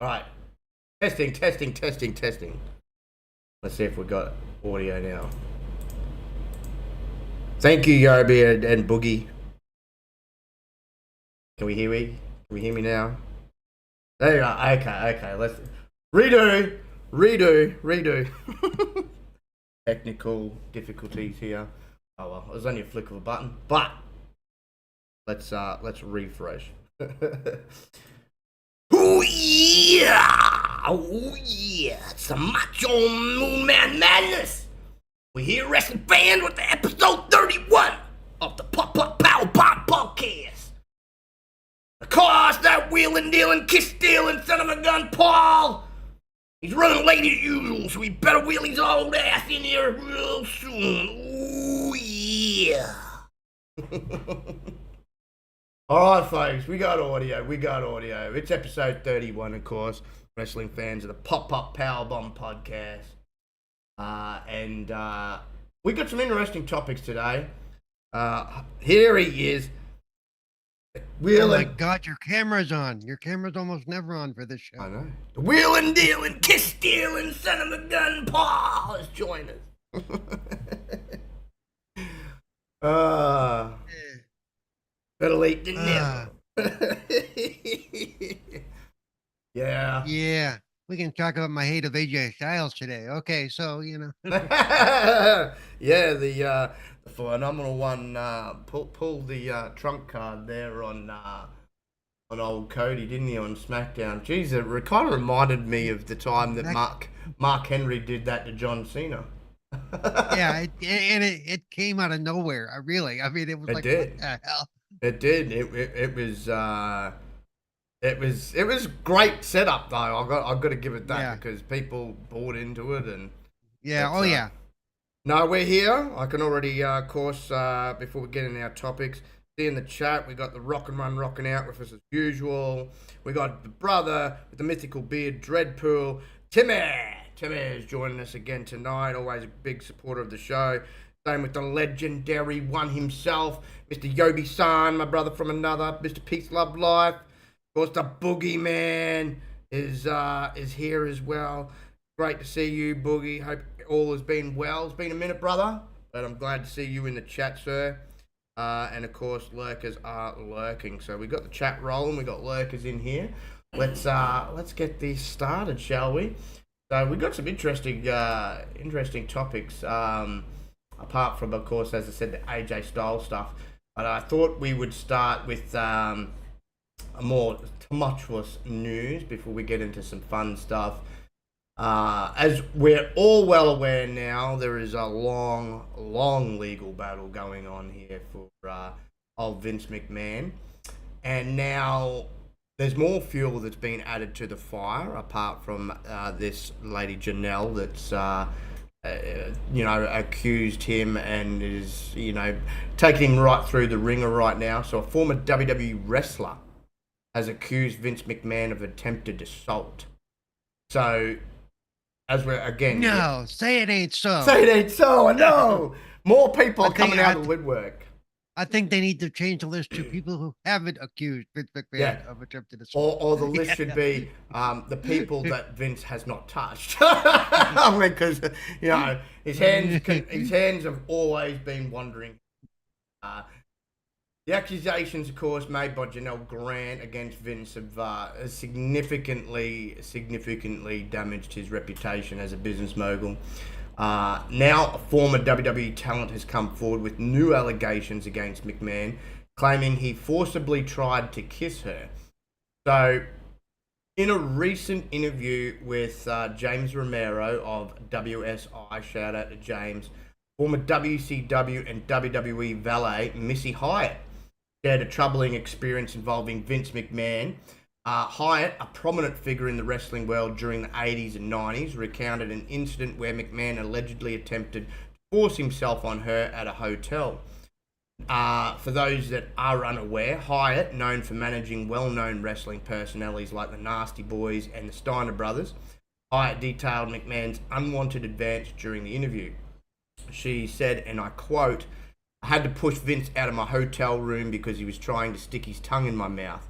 All right. Testing. Let's see if we got audio now. Thank you, Yobi and Boogie. Can we hear me? Can we hear me now? There you go. Okay. Let's redo. Technical difficulties here. Oh well, it was only a flick of a button. But let's refresh. Oh yeah! It's the Macho Moon Man Madness. We're here, wrestling fans, with the episode 31 of the Pop-Up Powerbomb Podcast. Of course, that wheeling, dealing, kiss stealing son of a gun, Paul. He's running late as usual, so we better wheel his old ass in here real soon. Oh yeah! Alright folks, we got audio. It's episode 31, of course. Wrestling fans of the Pop-Up Powerbomb Podcast. And we got some interesting topics today. Here he is. Oh my God, your camera's on. Your camera's almost never on for this show. I know. The wheeling, dealing, kiss stealing son of a gun, Paul has joined us. Better late than never. Yeah. Yeah. We can talk about my hate of AJ Styles today. Okay, so, Yeah, the phenomenal one pull the trump card there on old Cody, didn't he, on SmackDown? Jeez, it kind of reminded me of the time that Mark Henry did that to John Cena. Yeah, it came out of nowhere. I mean, it was it like, did. What the hell? It did. It was great setup though. I've got to give it that because people bought into it and yeah. No, we're here. I can already, of course, before we get into our topics, see in the chat we got the Rock and Run rocking out with us as usual. We got the brother with the mythical beard, Dreadpool, Timmy. Timmy is joining us again tonight. Always a big supporter of the show. Same with the legendary one himself, Mr. Yobi-san, my brother from another, Mr. Peace, Love, Life. Of course, the Boogeyman is here as well. Great to see you, Boogie. Hope all has been well. It's been a minute, brother, but I'm glad to see you in the chat, sir. And of course, lurkers are lurking. So we got the chat rolling. We got lurkers in here. Let's get this started, shall we? So we got some interesting topics. Apart from, of course, as I said, the AJ Styles stuff. But I thought we would start with a more tumultuous news before we get into some fun stuff. As we're all well aware now, there is a long legal battle going on here for old Vince McMahon. And now there's more fuel that's been added to the fire, apart from this lady Janelle that's accused him and is, taking him right through the ringer right now. So a former WWE wrestler has accused Vince McMahon of attempted assault. So, as we're again... No, say it ain't so. Say it ain't so, I know! More people are coming out of the woodwork. I think they need to change the list to people who haven't accused Vince McMahon of attempted assault. Or the list should be the people that Vince has not touched. Because his hands have always been wandering. The accusations, of course, made by Janelle Grant against Vince have significantly damaged his reputation as a business mogul. Now, a former WWE talent has come forward with new allegations against McMahon, claiming he forcibly tried to kiss her. So, in a recent interview with James Romero of WSI, shout out to James, former WCW and WWE valet Missy Hyatt shared a troubling experience involving Vince McMahon. Hyatt, a prominent figure in the wrestling world during the 80s and 90s, recounted an incident where McMahon allegedly attempted to force himself on her at a hotel. For those that are unaware, Hyatt, known for managing well-known wrestling personalities like the Nasty Boys and the Steiner Brothers, Hyatt detailed McMahon's unwanted advance during the interview. She said, and I quote, "I had to push Vince out of my hotel room because he was trying to stick his tongue in my mouth.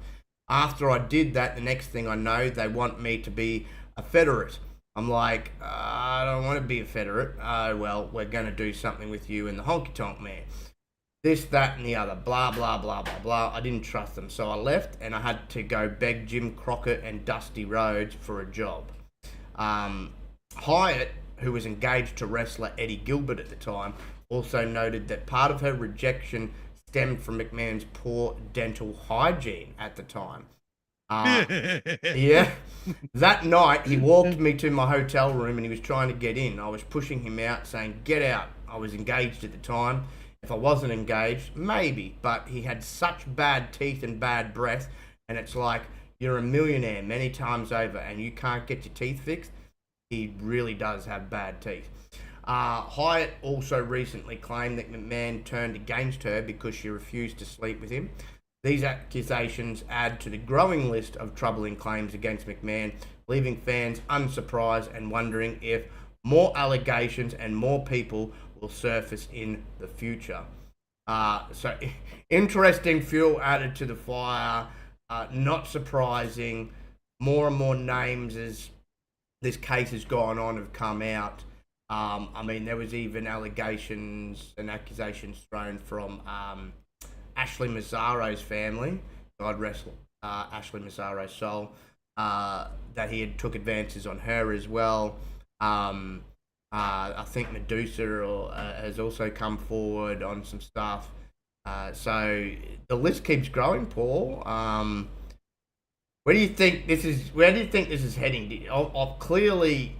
After I did that, the next thing I know, they want me to be a federate. I'm like, I don't want to be a federate. Well, we're going to do something with you and the honky tonk man. This, that, and the other. Blah, blah, blah, blah, blah. I didn't trust them. So I left, and I had to go beg Jim Crockett and Dusty Rhodes for a job. Hyatt, who was engaged to wrestler Eddie Gilbert at the time, also noted that part of her rejection stemmed from McMahon's poor dental hygiene at the time. Yeah. That night, he walked me to my hotel room and he was trying to get in. I was pushing him out, saying, "Get out." I was engaged at the time. If I wasn't engaged, maybe. But he had such bad teeth and bad breath. And it's like, you're a millionaire many times over and you can't get your teeth fixed. He really does have bad teeth. Hyatt also recently claimed that McMahon turned against her because she refused to sleep with him. These accusations add to the growing list of troubling claims against McMahon, leaving fans unsurprised and wondering if more allegations and more people will surface in the future. So interesting fuel added to the fire. Not surprising. More and more names as this case has gone on have come out. I mean, there was even allegations and accusations thrown from Ashley Mazzaro's family, God rest Ashley Mazzaro's soul, that he had took advances on her as well. I think Medusa has also come forward on some stuff. So the list keeps growing, Paul. Where do you think this is heading? Clearly,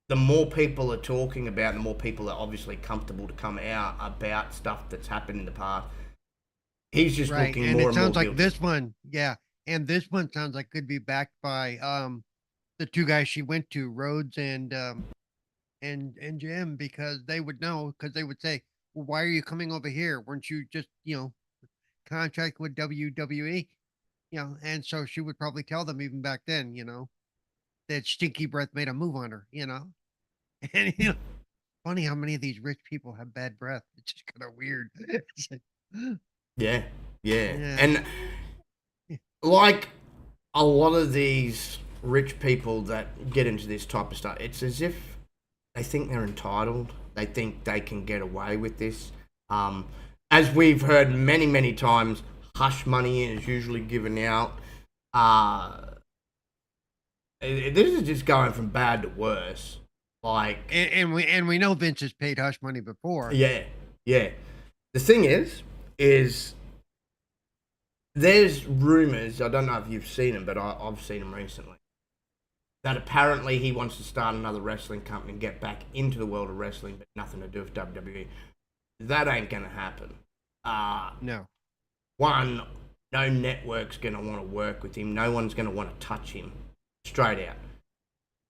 the more people are talking about, the more people are obviously comfortable to come out about stuff that's happened in the past. He's just looking and more and more it sounds like guilty. this one, and this one sounds like could be backed by the two guys she went to, Rhodes and Jim, because they would know, because they would say, "Well, why are you coming over here? Weren't you just contract with WWE?" And so she would probably tell them even back then, that Stinky Breath made a move on her, and funny how many of these rich people have bad breath. It's just kind of weird. It's like, yeah, and like a lot of these rich people that get into this type of stuff, it's as if they think they're entitled. They think they can get away with this. As we've heard many, many times, hush money is usually given out. This is just going from bad to worse. Like, and we know Vince has paid hush money before. Yeah. The thing is there's rumors. I don't know if you've seen them, but I've seen them recently. That apparently he wants to start another wrestling company and get back into the world of wrestling, but nothing to do with WWE. That ain't gonna happen. No. One, no network's gonna want to work with him. No one's gonna want to touch him. Straight out.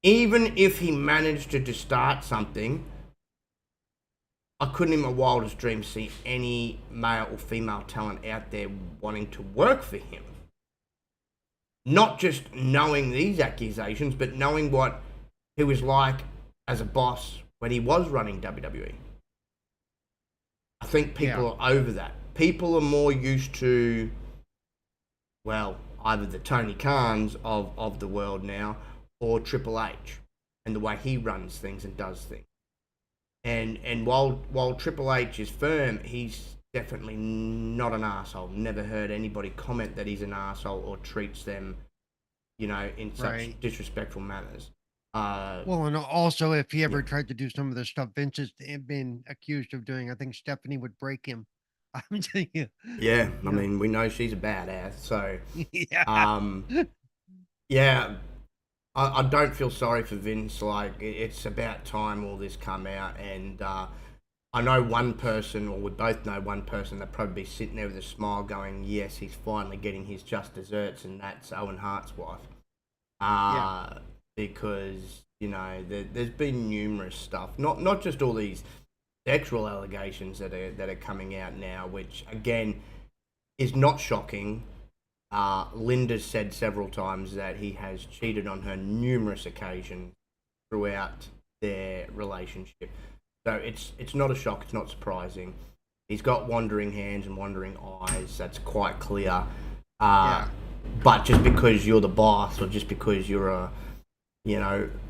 Even if he managed to start something, I couldn't in my wildest dreams see any male or female talent out there wanting to work for him. Not just knowing these accusations, but knowing what he was like as a boss when he was running WWE. I think people are over that. People are more used to, well, either the Tony Khans of the world now or Triple H and the way he runs things and does things. And while Triple H is firm, he's definitely not an asshole. Never heard anybody comment that he's an asshole or treats them, in such disrespectful manners. Well, and also if he ever tried to do some of the stuff Vince has been accused of doing, I think Stephanie would break him. I'm telling you. Yeah, I mean, we know she's a badass, so I don't feel sorry for Vince. Like, it's about time all this come out, and I know one person, or we both know one person that probably be sitting there with a smile going, yes, he's finally getting his just desserts, and that's Owen Hart's wife. Because, there's been numerous stuff, not just all these sexual allegations that are coming out now, which, again, is not shocking. Linda's said several times that he has cheated on her numerous occasions throughout their relationship. So it's not a shock, it's not surprising. He's got wandering hands and wandering eyes, that's quite clear. But just because you're the boss, or just because you're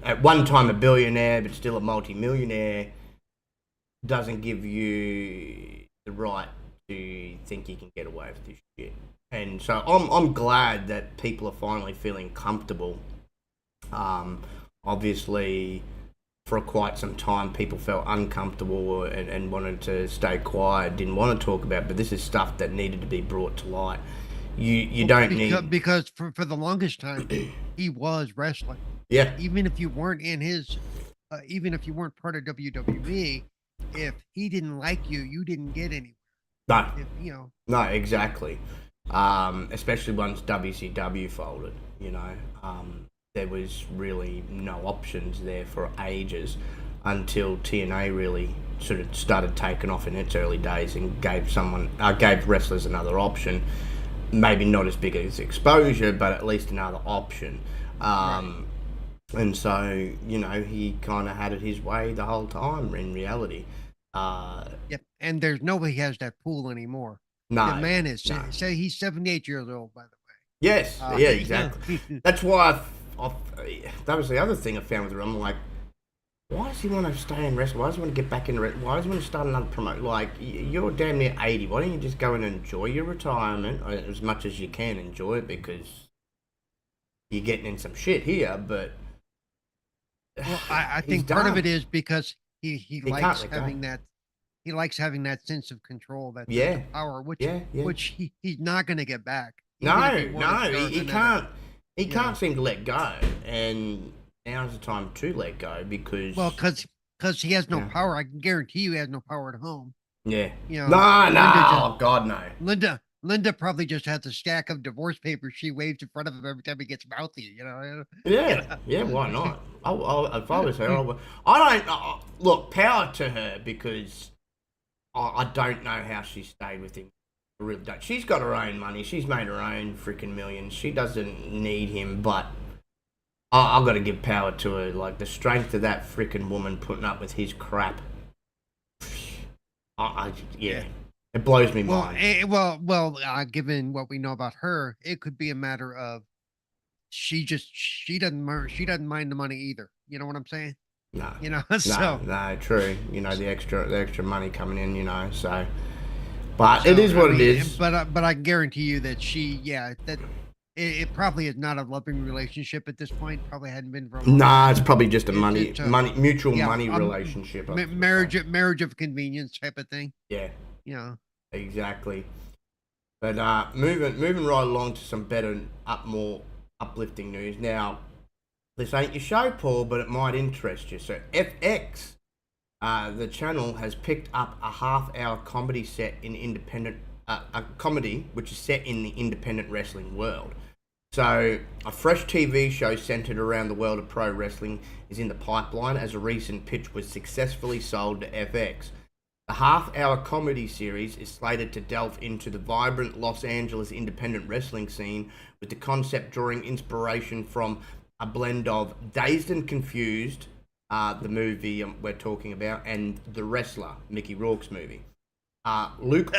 at one time a billionaire but still a multi-millionaire, doesn't give you the right to think you can get away with this shit. And so I'm glad that people are finally feeling comfortable. Obviously, for quite some time, people felt uncomfortable and wanted to stay quiet, didn't want to talk about it, but this is stuff that needed to be brought to light. Because for the longest time, he was wrestling. Yeah. Even if you weren't in his, even if you weren't part of WWE, if he didn't like you, you didn't get anywhere. No. If, No, exactly. Especially once WCW folded, there was really no options there for ages until TNA really sort of started taking off in its early days and gave wrestlers another option. Maybe not as big as exposure, but at least another option. Right. And so, he kind of had it his way the whole time in reality. Yep. And there's nobody has that pool anymore. No. The man is, say he's 78 years old, by the way. Yes. Yeah, exactly. That's why that was the other thing I found with him. I'm like, why does he want to stay in wrestling? Why does he want to get back in wrestling? Why does he want to start another promote? Like, you're damn near 80. Why don't you just go and enjoy your retirement as much as you can enjoy it, because you're getting in some shit here, but... Well, I think part of it is because he likes having that. He likes having that sense of control, that sense of power, which he's not going to get back. No, he can't. He can't seem to let go, and now's the time to let go because he has no power. I can guarantee you, he has no power at home. Yeah. No. Oh God, no. Linda probably just has a stack of divorce papers she waves in front of him every time he gets mouthy, Yeah, why not? If I was her, I don't look, power to her, because I don't know how she stayed with him. I really don't. She's got her own money. She's made her own freaking millions. She doesn't need him, but I've got to give power to her. Like, the strength of that freaking woman putting up with his crap. It blows me mind. Given what we know about her, it could be a matter of she doesn't mind the money either. You know what I'm saying? No. No, true. The extra money coming in. So, but it is what it is. But I guarantee you that it probably is not a loving relationship at this point. Probably hadn't been for a long time. It's probably just a mutual money relationship. Marriage of convenience type of thing. Yeah. Exactly. But moving right along to some better, more uplifting news. Now, this ain't your show, Paul, but it might interest you. So FX, the channel, has picked up a half-hour comedy set in a comedy which is set in the independent wrestling world. So a fresh TV show centered around the world of pro wrestling is in the pipeline, as a recent pitch was successfully sold to FX. The half-hour comedy series is slated to delve into the vibrant Los Angeles independent wrestling scene, with the concept drawing inspiration from a blend of Dazed and Confused, the movie we're talking about, and The Wrestler, Mickey Rourke's movie. It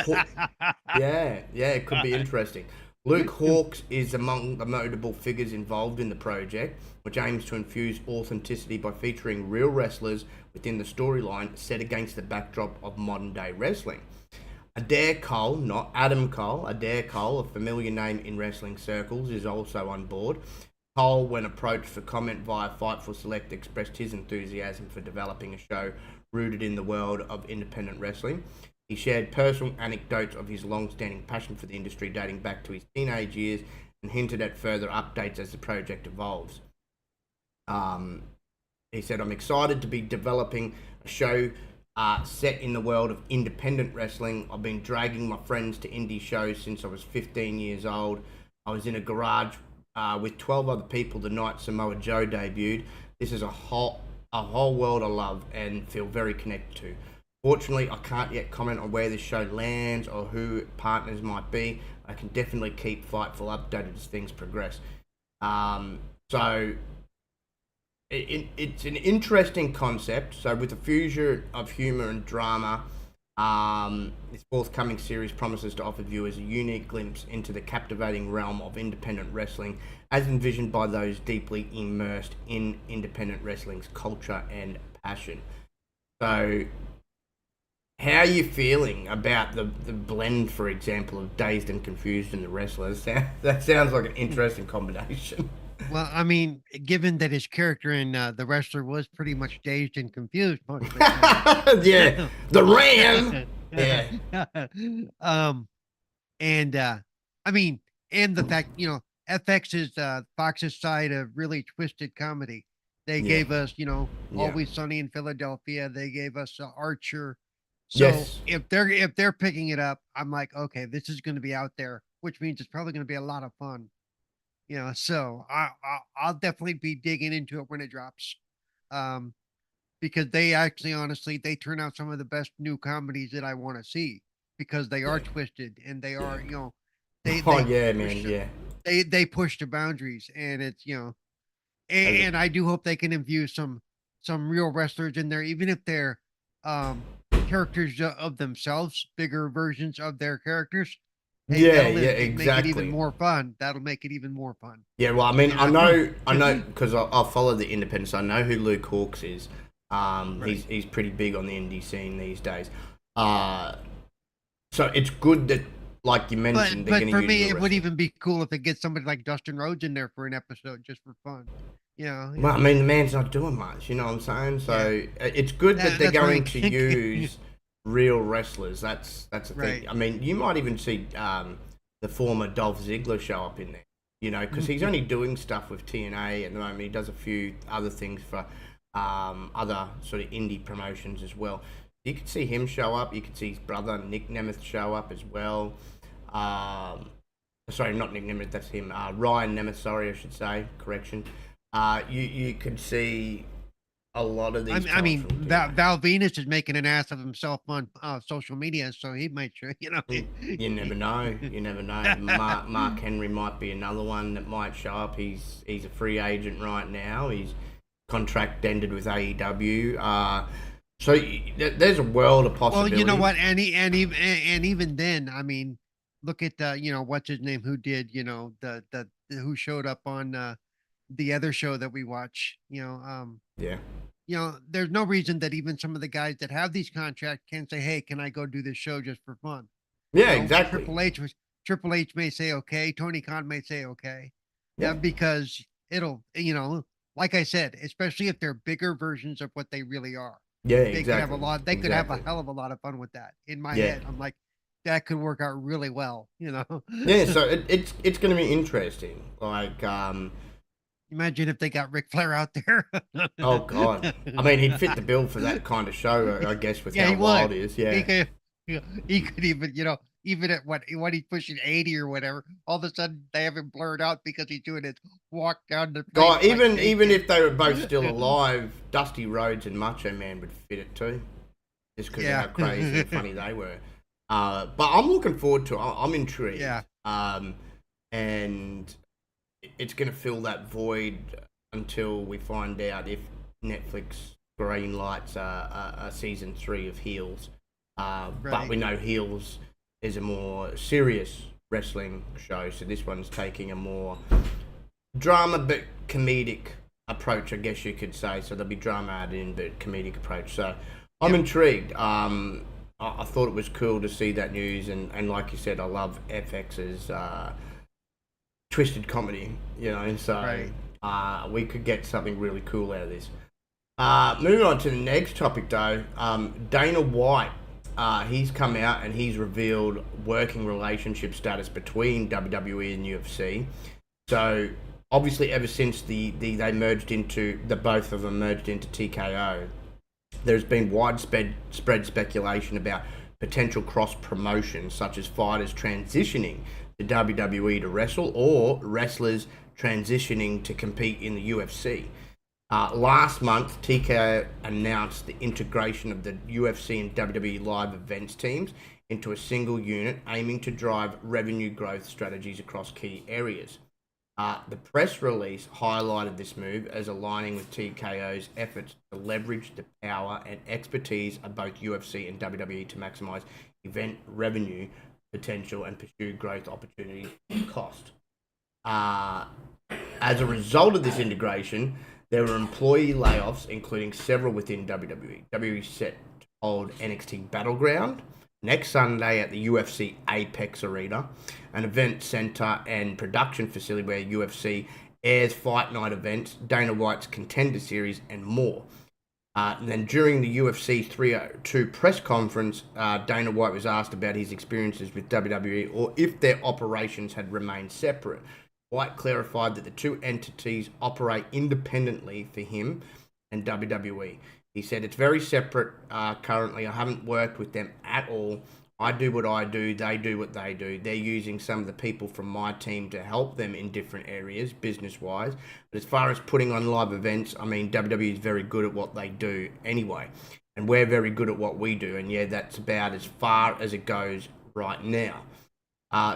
could be interesting. Luke Hawx is among the notable figures involved in the project, which aims to infuse authenticity by featuring real wrestlers within the storyline set against the backdrop of modern-day wrestling. Adair Cole, not Adam Cole, Adair Cole, a familiar name in wrestling circles, is also on board. Cole, when approached for comment via Fightful Select, expressed his enthusiasm for developing a show rooted in the world of independent wrestling. He shared personal anecdotes of his long-standing passion for the industry dating back to his teenage years, and hinted at further updates as the project evolves. He said, "I'm excited to be developing a show set in the world of independent wrestling. I've been dragging my friends to indie shows since I was 15 years old. I was in a garage with 12 other people the night Samoa Joe debuted. This is a whole world I love and feel very connected to. Fortunately, I can't yet comment on where this show lands or who partners might be. I can definitely keep Fightful updated as things progress." So it's an interesting concept. So with a fusion of humor and drama, This forthcoming series promises to offer viewers a unique glimpse into the captivating realm of independent wrestling as envisioned by those deeply immersed in independent wrestling's culture and passion. So, how are you feeling about the blend, for example, of Dazed and Confused and the Wrestlers? That sounds like an interesting combination. Well, I mean, given that his character in The Wrestler was pretty much dazed and confused most of the time. Yeah, the Ram. Yeah, And I mean, and the fact, FX is Fox's side of really twisted comedy. They yeah, gave us, yeah. Always Sunny in Philadelphia. They gave us Archer. So Yes. if they're picking it up, I'm like, okay, this is going to be out there, which means it's probably going to be a lot of fun. So I'll definitely be digging into it when it drops. Um, because they actually, honestly, they turn out some of the best new comedies that I want to see because they are Yeah. twisted and they Yeah. are, they Oh they yeah, push man. the, Yeah. they push the boundaries, and it's As a- and I do hope they can infuse some real wrestlers in there, even if they're um characters of themselves, bigger versions of their characters. Hey, Yeah. that'll Yeah. make it even Exactly. more fun. That'll make it even more fun. Yeah. Well, I mean, You I know? know, because I follow the independents. I know who Luke Hawks is. Right. He's pretty big on the indie scene these days. Uh, so it's good that, like you mentioned, they're But going to for use me, real it would wrestlers. even be cool if it gets somebody like Dustin Rhodes in there for an episode just for fun. Well, I mean, the man's not doing much, you know what I'm saying? Yeah. So it's good that they're That's going right. to use real wrestlers. That's the thing. Right. I mean, you might even see the former Dolph Ziggler show up in there, you know, because he's only doing stuff with TNA at the moment. He does a few other things for other sort of indie promotions as well. You could see him show up. You could see his brother Nick Nemeth show up as well. Um, Sorry, not Nick Nemeth. That's him. Ryan Nemeth. Sorry, I should say. Correction. You could see a lot of these. I talents mean, from TNA. Val Venus is making an ass of himself on social media, so he might sure, You never know. You never know. Mark Henry might be another one that might show up. He's a free agent right now. His contract ended with AEW. So there's a world of Well, possibilities. you know what, and even then, I mean, look at what's his name who did the who showed up on the other show that we watch. Yeah. There's no reason that even some of the guys that have these contracts can't say, "Hey, can I go do this show just for fun?" Yeah. Exactly. Triple H may say okay, Tony Khan may say okay, yeah, Yeah. because it'll like I said, especially if they're bigger versions of what they really are. Yeah. They could have a Exactly. lot. They could have a Exactly. hell of a lot of fun with that. In my Yeah. head, I'm like, that could work out really well. Yeah. So it's going to be interesting. Like Imagine if they got Ric Flair out there. Oh God! I mean, he'd fit the bill for that kind of show, I guess, with Yeah, how he wild would. he is. He Yeah. could. He could even, even at what he's pushing 80 or whatever, all of a sudden they have him blurred out because he's doing his walk down the God, face like even naked. if they were both still alive, Dusty Rhodes and Macho Man would fit it too, just because of Yeah. how crazy and funny they were. But I'm looking forward to it. I'm intrigued. Yeah. And it's going to fill that void until we find out if Netflix greenlights a season 3 of Heels. But Right. we know Heels is a more serious wrestling show, so this one's taking a more drama but comedic approach, I guess you could say. So there'll be drama added in, but comedic approach. So I'm Yep. intrigued. I thought it was cool to see that news, and like you said, I love FX's twisted comedy, so Right. we could get something really cool out of this. Moving on to the next topic, though, Dana White, he's come out and he's revealed working relationship status between WWE and UFC. So obviously, ever since they merged into both of them merged into TKO, there's been widespread speculation about potential cross promotions, such as fighters transitioning to WWE to wrestle or wrestlers transitioning to compete in the UFC. Last month, TKO announced the integration of the UFC and WWE live events teams into a single unit, aiming to drive revenue growth strategies across key areas. The press release highlighted this move as aligning with TKO's efforts to leverage the power and expertise of both UFC and WWE to maximize event revenue potential and pursue growth opportunities at cost. As a result of this integration, there were employee layoffs, including several within WWE. WWE set to hold NXT Battleground next Sunday at the UFC Apex Arena, an event center and production facility where UFC airs fight night events, Dana White's Contender Series, and more. And then during the UFC 302 press conference, Dana White was asked about his experiences with WWE or if their operations had remained separate. White clarified that the two entities operate independently for him and WWE. He said, it's very separate currently. I haven't worked with them at all. I do what I do. They do what they do. They're using some of the people from my team to help them in different areas, business-wise. But as far as putting on live events, I mean, WWE is very good at what they do anyway. And we're very good at what we do. And yeah, that's about as far as it goes right now.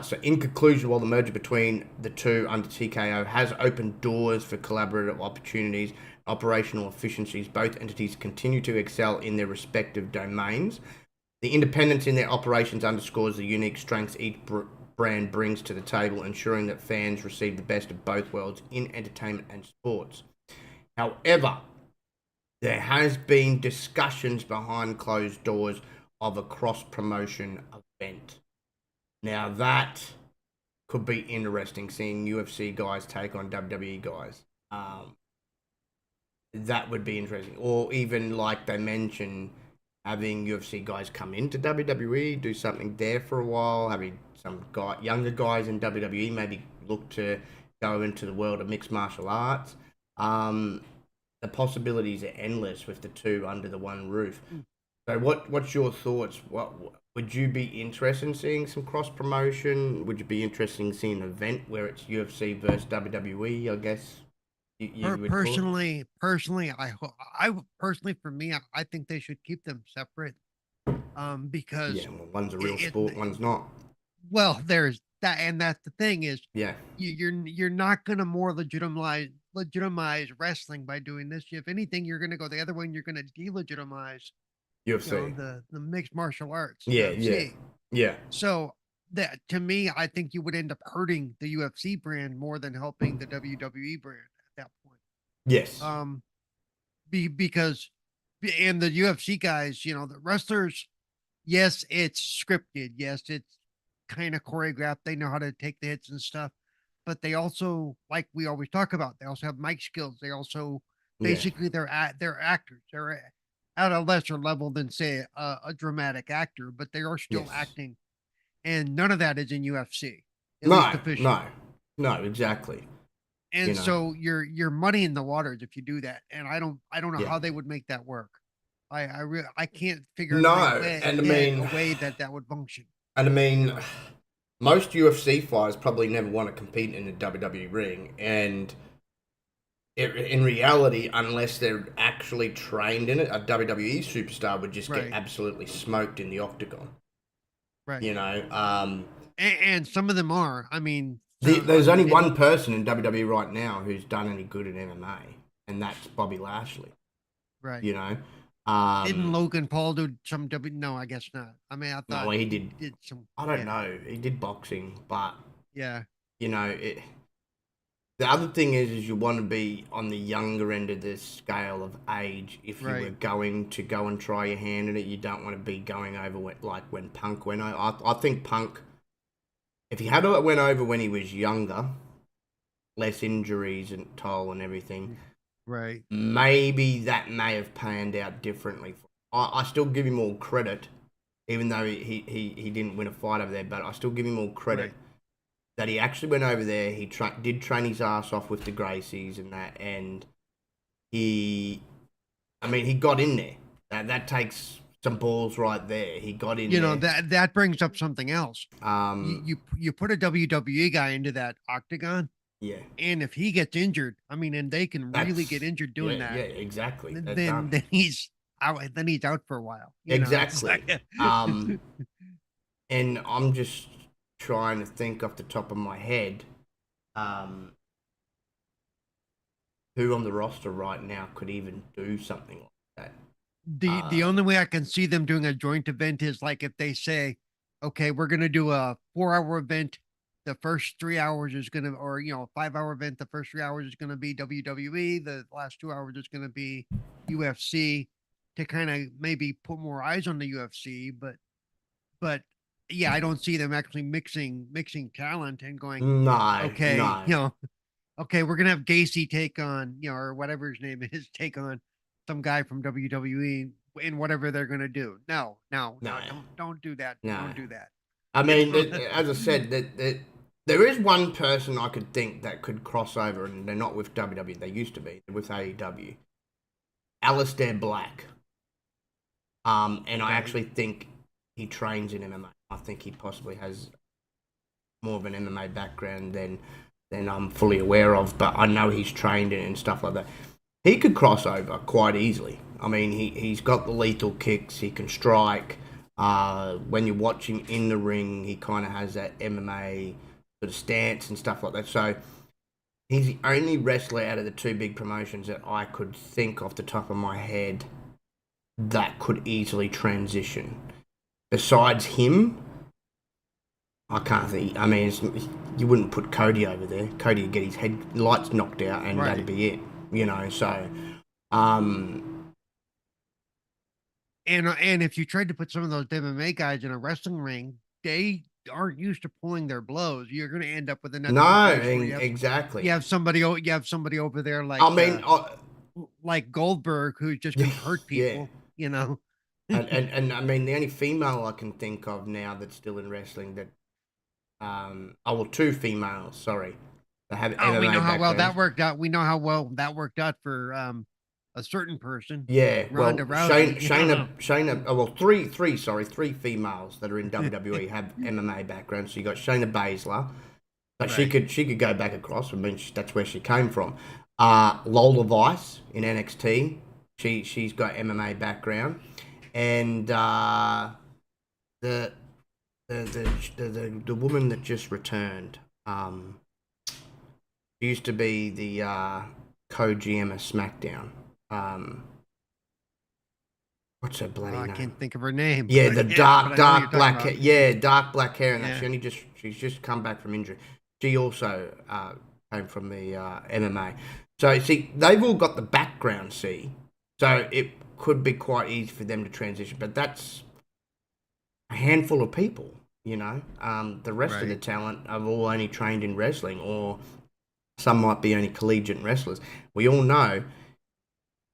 So in conclusion, while the merger between the two under TKO has opened doors for collaborative opportunities, operational efficiencies, both entities continue to excel in their respective domains. The independence in their operations underscores the unique strengths each brand brings to the table, ensuring that fans receive the best of both worlds in entertainment and sports. However, there has been discussions behind closed doors of a cross-promotion event. Now that could be interesting, seeing UFC guys take on WWE guys. That would be interesting. Or even, like they mentioned, having UFC guys come into WWE, do something there for a while, having some younger guys in WWE maybe look to go into the world of mixed martial arts. The possibilities are endless with the two under the one roof. So what's your thoughts? What would you be interested in seeing some cross promotion? Would you be interested in seeing an event where it's UFC versus WWE? I guess you would personally, for me, I think they should keep them separate. Because well, one's a real sport, one's not. Well, there's that, and that's the thing is, yeah, you're not gonna more legitimize wrestling by doing this. If anything, you're gonna go the other way, and you're gonna delegitimize UFC, the mixed martial arts. Yeah. So that, to me, I think you would end up hurting the UFC brand more than helping the WWE brand at that point. Yes. Because and the UFC guys, the wrestlers, yes, it's scripted. Yes, it's kind of choreographed. They know how to take the hits and stuff, but they also, like we always talk about, they also have mic skills. They also basically they're actors. They're at a lesser level than, say, a dramatic actor, but they are still acting, and none of that is in UFC. No, exactly. And so you're muddying the waters if you do that, and I don't know how they would make that work. I can't figure out a way that would function. And I mean, most UFC fighters probably never want to compete in the WWE ring, and in reality, unless they're actually trained in it, a WWE superstar would just get absolutely smoked in the octagon. Right. And some of them are. I mean, there's only one person in WWE right now who's done any good in MMA, and that's Bobby Lashley. Right. Didn't Logan Paul do some No, I guess not. I mean, I thought he did some. I don't know. He did boxing, but yeah, the other thing is you want to be on the younger end of the scale of age. If you were going to go and try your hand in it, you don't want to be going over like when Punk went over. I think Punk, if he had went over when he was younger, less injuries and toll and everything, right? Maybe that may have panned out differently. I still give him all credit, even though he didn't win a fight over there. But I still give him all credit that he actually went over there. He did train his ass off with the Gracies and that, and he got in there. That takes some balls right there. He got in. That brings up something else. You put a WWE guy into that octagon. Yeah. And if he gets injured, and they can really get injured doing that. Yeah, exactly. Then he's out. Then he's out for a while. Exactly. And I'm just trying to think off the top of my head. who on the roster right now could even do something like that. The only way I can see them doing a joint event is like if they say, okay, we're gonna do a 4-hour event. The first 3 hours is gonna, or a 5-hour event. The first 3 hours is gonna be WWE. The last 2 hours is gonna be UFC, to kind of maybe put more eyes on the UFC. But yeah, I don't see them actually mixing talent and going, No, okay, no. okay, we're gonna have Gacy take on, or whatever his name is, take on some guy from WWE in whatever they're gonna do. No, no, no, No. don't do that. No. Don't do that. I mean, It's as I said, that there is one person I could think that could cross over, and they're not with WWE. They used to be with AEW. Alistair Black. And I actually think he trains in MMA. I think he possibly has more of an MMA background than I'm fully aware of, but I know he's trained in it and stuff like that. He could cross over quite easily. I mean, he's got the lethal kicks. He can strike. When you're watching in the ring, he kind of has that MMA sort of stance and stuff like that. So he's the only wrestler out of the two big promotions that I could think off the top of my head that could easily transition. Besides him, I can't think. I mean, you wouldn't put Cody over there. Cody would get his head lights knocked out, and that'd be it. So. And if you tried to put some of those MMA guys in a wrestling ring, they aren't used to pulling their blows. You're going to end up with another. Exactly. You have somebody over there like. I mean, like Goldberg, who's just going to hurt people. Yeah. and I mean, the only female I can think of now that's still in wrestling that, two females. Sorry, that have MMA we know how well backgrounds. that worked out. We know how well that worked out for a certain person. Yeah, Ronda Rousey. Shayna. Three females that are in WWE have MMA backgrounds. So you got Shayna Baszler, but she could go back across. I mean, that's where she came from. Lola Vice in NXT. She's got MMA background, and the woman that just returned. She used to be the co-GM of SmackDown. What's her bloody name? I can't think of her name. Yeah, the dark black hair. Yeah, dark black hair, and Yeah. she's just come back from injury. She also came from the MMA. So see, they've all got the background. So it could be quite easy for them to transition, but that's a handful of people. The rest of the talent are all only trained in wrestling, or some might be only collegiate wrestlers. We all know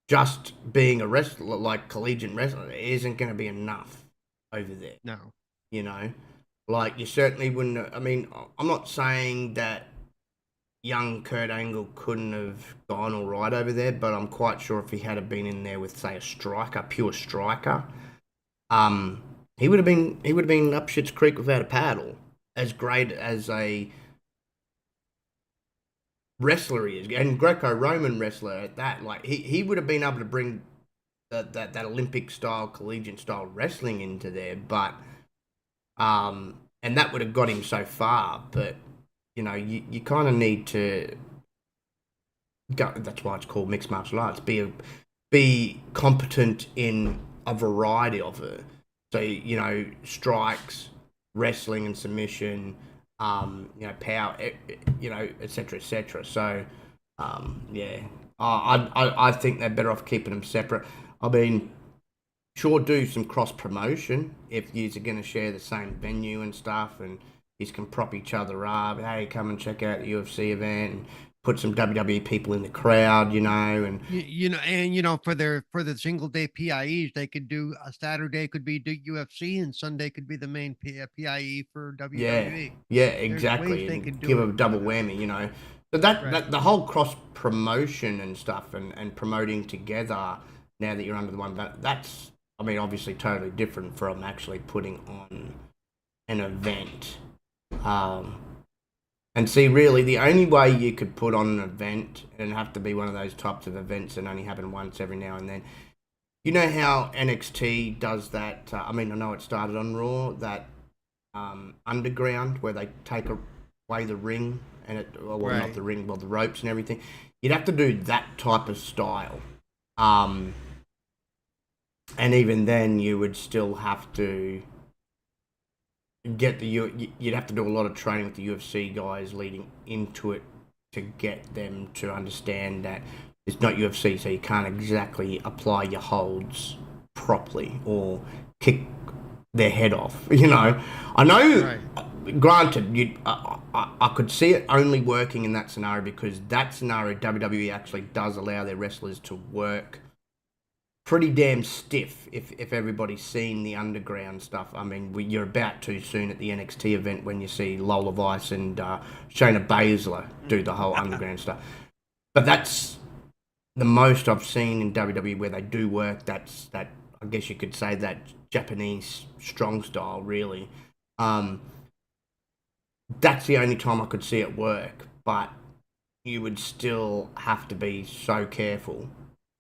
just being a wrestler, like collegiate wrestler, isn't going to be enough over there. No. Like you certainly wouldn't. I mean, I'm not saying that young Kurt Angle couldn't have gone all right over there, but I'm quite sure if he had been in there with, say, a pure striker, he would have been up Shit's Creek without a paddle. As great as a wrestler he is, and Greco-Roman wrestler at that, like he would have been able to bring that Olympic style, collegiate style wrestling into there, but and that would have got him so far. But you kind of need to go. That's why it's called mixed martial arts. Be competent in a variety of it. So strikes, wrestling and submission. Power, etc., etc. So, I think they're better off keeping them separate. I mean, sure, do some cross promotion if you're going to share the same venue and stuff, and you can prop each other up. Hey, come and check out the UFC event, and put some WWE people in the crowd, and for the single day PIEs, they could do a Saturday could be UFC and Sunday could be the main PIE for WWE. Yeah, exactly. They could give a double whammy, So that the whole cross promotion and stuff and promoting together now that you're under the one, that's obviously totally different from actually putting on an event. And see, really, the only way you could put on an event, and it'd have to be one of those types of events that only happen once every now and then. You know how NXT does that? I know it started on Raw, that underground where they take away the ring and not Right. the ring, the ropes and everything. You'd have to do that type of style. And even then, you would still have to you'd have to do a lot of training with the UFC guys leading into it to get them to understand that it's not UFC, so you can't exactly apply your holds properly or kick their head off. I know. Right. Granted, I could see it only working in that scenario because that scenario WWE actually does allow their wrestlers to work pretty damn stiff if everybody's seen the underground stuff. I mean, you're about too soon at the NXT event when you see Lola Vice and Shayna Baszler do the whole underground stuff. But that's the most I've seen in WWE where they do work. That's that. I guess you could say that Japanese strong style, really. That's the only time I could see it work. But you would still have to be so careful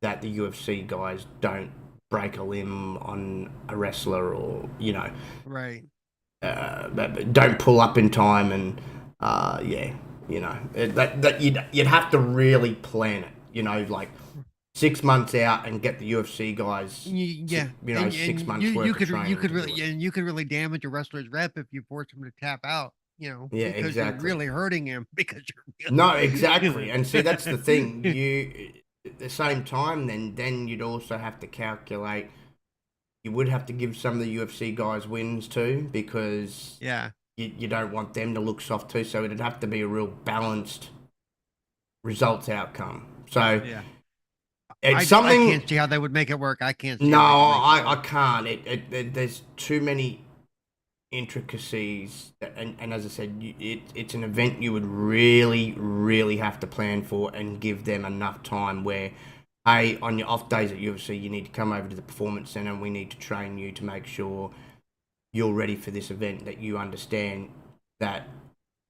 that the UFC guys don't break a limb on a wrestler or, Right. Don't pull up in time and, that you'd have to really plan it, like 6 months out and get the UFC guys, Yeah. 6 months worth of training. You could really damage a wrestler's rep if you force him to tap out, Yeah, because exactly. you're really hurting him because you're really... No, exactly. And see, that's the thing. At the same time, then you'd also have to calculate. You would have to give some of the UFC guys wins too, because you don't want them to look soft too. So it'd have to be a real balanced results outcome. So it's something. I can't see how they would make it work. I can't. No, I can't. There's too many intricacies, and as I said, it's an event you would really, really have to plan for and give them enough time where, hey, on your off days at UFC, you need to come over to the Performance Center and we need to train you to make sure you're ready for this event, that you understand that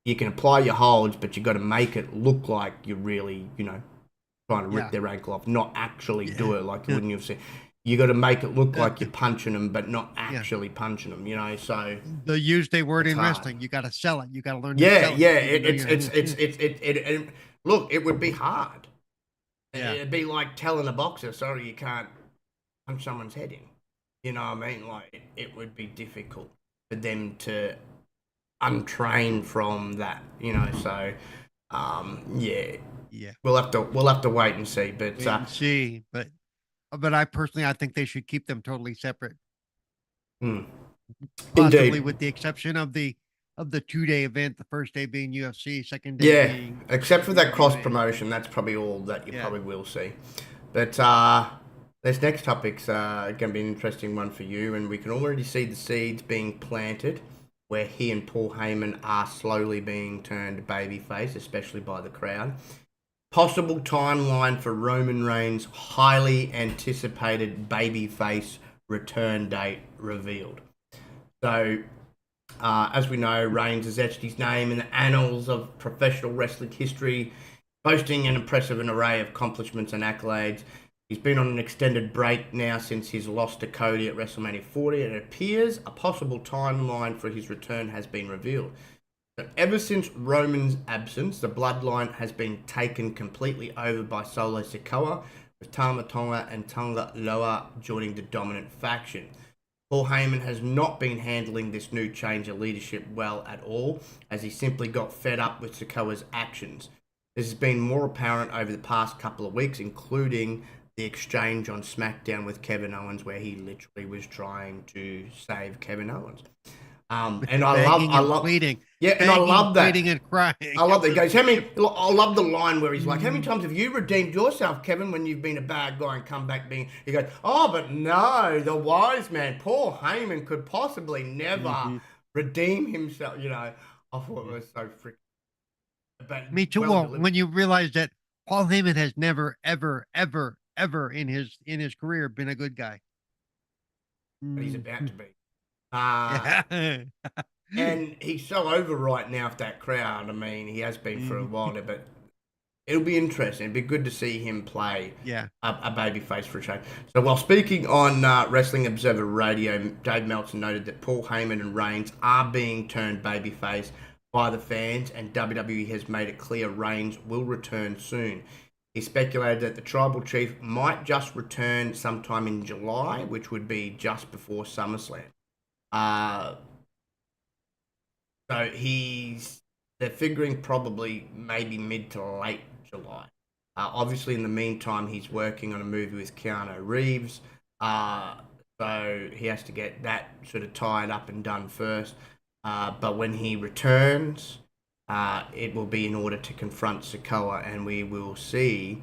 you can apply your holds, but you got to make it look like you're really, trying to rip their ankle off, not actually do it like you would in UFC. You got to make it look like you're punching them, but not actually punching them. So the Tuesday word in wrestling, you got to sell it. You got to learn. It's look, it would be hard. Yeah. It'd be like telling a boxer, sorry, you can't punch someone's head in. You know what I mean? Like it would be difficult for them to untrain from that. So we'll have to wait and see. But I personally, I think they should keep them totally separate. Indeed. Possibly with the exception of the 2-day event, the first day being UFC, second day being... except for that cross promotion, that's probably all that you probably will see. But this next topic's going to be an interesting one for you, and we can already see the seeds being planted where he and Paul Heyman are slowly being turned babyface, especially by the crowd. Possible timeline for Roman Reigns' highly anticipated babyface return date revealed. So, as we know, Reigns has etched his name in the annals of professional wrestling history, boasting an impressive array of accomplishments and accolades. He's been on an extended break now since his loss to Cody at WrestleMania 40, and it appears a possible timeline for his return has been revealed. But ever since Roman's absence, the bloodline has been taken completely over by Solo Sikoa, with Tama Tonga and Tonga Loa joining the dominant faction. Paul Heyman has not been handling this new change of leadership well at all, as he simply got fed up with Sikoa's actions. This has been more apparent over the past couple of weeks, including the exchange on SmackDown with Kevin Owens, where he literally was trying to save Kevin Owens. And I love pleading. Yeah, and I love that. Pleading and crying. I love that. He goes, I love the line where he's like, how many times have you redeemed yourself, Kevin, when you've been a bad guy and come back being... He goes, but no, the wise man, Paul Heyman, could possibly never redeem himself. I thought it was so freaking... Me too. Well, when you realize that Paul Heyman has never, ever, ever, ever in his career been a good guy. But he's about to be. And he's so over right now with that crowd. I mean, he has been for a while now, but it'll be interesting. It'd be good to see him play a babyface for a change. So while speaking on Wrestling Observer Radio, Dave Meltzer noted that Paul Heyman and Reigns are being turned babyface by the fans, and WWE has made it clear Reigns will return soon. He speculated that the Tribal Chief might just return sometime in July, which would be just before SummerSlam. So they're figuring probably maybe mid to late July. Obviously, in the meantime, he's working on a movie with Keanu Reeves. So he has to get that sort of tied up and done first. But when he returns, it will be in order to confront Sikoa, and we will see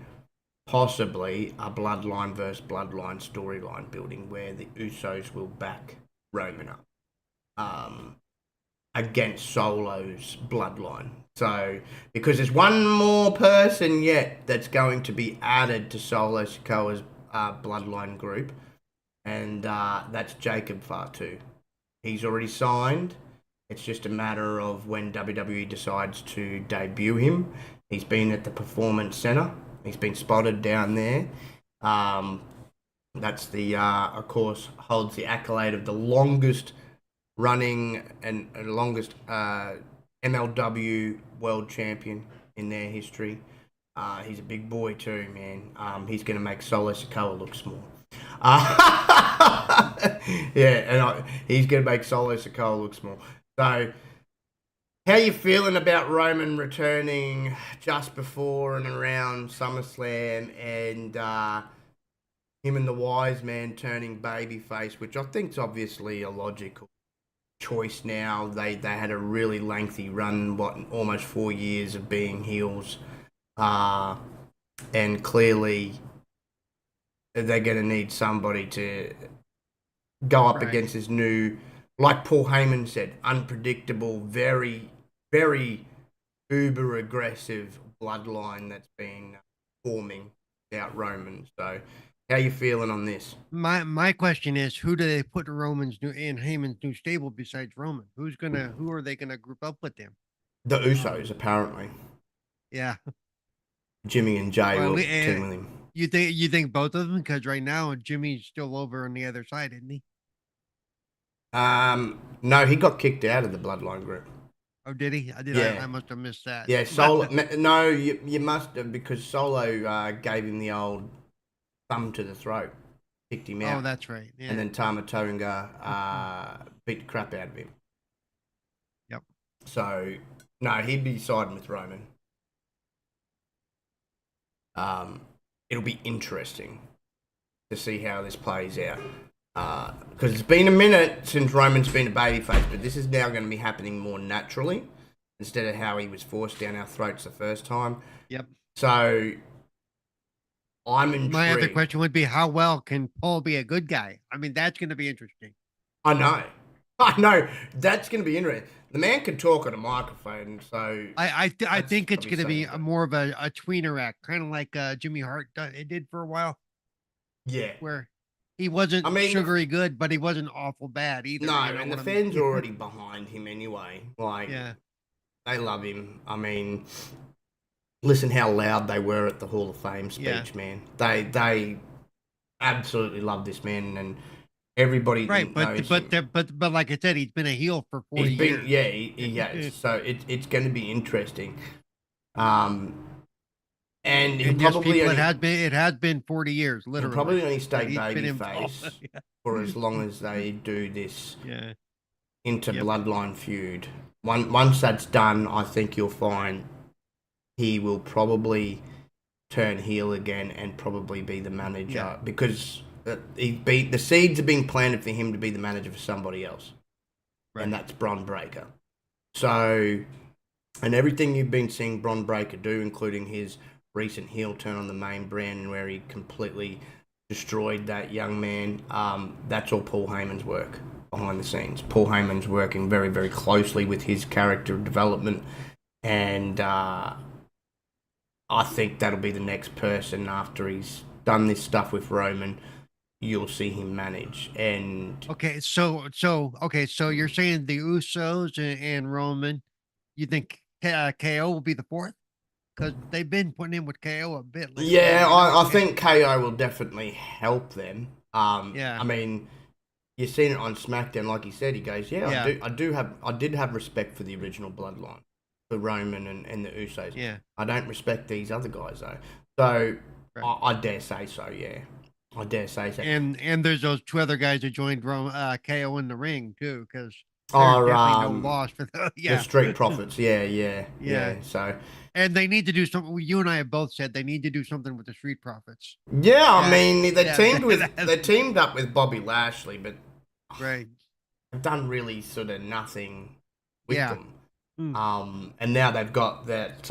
possibly a Bloodline versus Bloodline storyline building where the Usos will back Roman up against Solo's Bloodline. So, because there's one more person yet that's going to be added to Solo Sikoa's Bloodline group, and that's Jacob Fatu. He's already signed. It's just a matter of when WWE decides to debut him. He's been at the Performance Center. He's been spotted down there. That's of course, holds the accolade of the longest running and longest MLW world champion in their history. He's a big boy too, man. He's going to make Solo Sikoa look small. He's going to make Solo Sikoa look small. So, how you feeling about Roman returning just before and around SummerSlam, and him and the Wise Man turning babyface, which I think is obviously a logical choice now. They had a really lengthy run, almost 4 years of being heels, and clearly they're going to need somebody to go up against this new, like Paul Heyman said, unpredictable, very, very uber aggressive bloodline that's been forming without Roman. So, how you feeling on this? My question is, who do they put in Heyman's new stable besides Roman? Who are they gonna group up with them? The Usos, apparently. Yeah. Jimmy and Jay will team with him. You think both of them? Because right now Jimmy's still over on the other side, isn't he? No, he got kicked out of the Bloodline group. Oh, did he? I must have missed that. Yeah, Solo. No, you must have, because Solo gave him the old thumb to the throat, kicked him out. Oh, that's right. Yeah. And then Tama Tonga beat the crap out of him. Yep. So, no, he'd be siding with Roman. It'll be interesting to see how this plays out. Because it's been a minute since Roman's been a babyface, but this is now going to be happening more naturally instead of how he was forced down our throats the first time. Yep. So, I'm intrigued. My other question would be, how well can Paul be a good guy? I mean, that's going to be interesting. I know. That's going to be interesting. The man can talk on a microphone, so I think it's going to be more of a tweener act, kind of like Jimmy Hart did for a while. Yeah. Where he wasn't sugary good, but he wasn't awful bad either. No, and the fans are already behind him anyway. Like, yeah, they love him. I mean, listen how loud they were at the Hall of Fame speech, man. They absolutely love this man, and everybody knows him. But like I said, he's been a heel for 40 years. Yeah, he has. So it's going to be interesting. And he probably it has been 40 years, literally. He'll probably only stay babyface for as long as they do this Bloodline feud. Once that's done, I think you'll find he will probably turn heel again and probably be the manager, because the seeds have been planted for him to be the manager for somebody else, and that's Bron Breakker. So, and everything you've been seeing Bron Breakker do, including his recent heel turn on the main brand where he completely destroyed that young man, that's all Paul Heyman's work behind the scenes. Paul Heyman's working very, very closely with his character development, and I think that'll be the next person after he's done this stuff with Roman. You'll see him manage. And so you're saying the Usos and Roman, you think KO will be the fourth? Because they've been putting in with KO a bit lately. Yeah, I think KO will definitely help them. I mean, you've seen it on SmackDown, like he said. He goes, "Yeah, Yeah. I did have respect for the original Bloodline, for Roman and the Usos. Yeah. I don't respect these other guys though. So Right. I dare say so. Yeah, I dare say so. And there's those two other guys who joined KO in the ring too, because Or there's definitely no loss for them. the Yeah. Street Profits. Yeah. Yeah. So And they need to do something. You and I have both said they need to do something with the Street Profits. yeah, I Yeah. mean Yeah. they teamed up with Bobby Lashley, but Right. they've done really sort of nothing with Yeah. them. Mm. And now they've got that.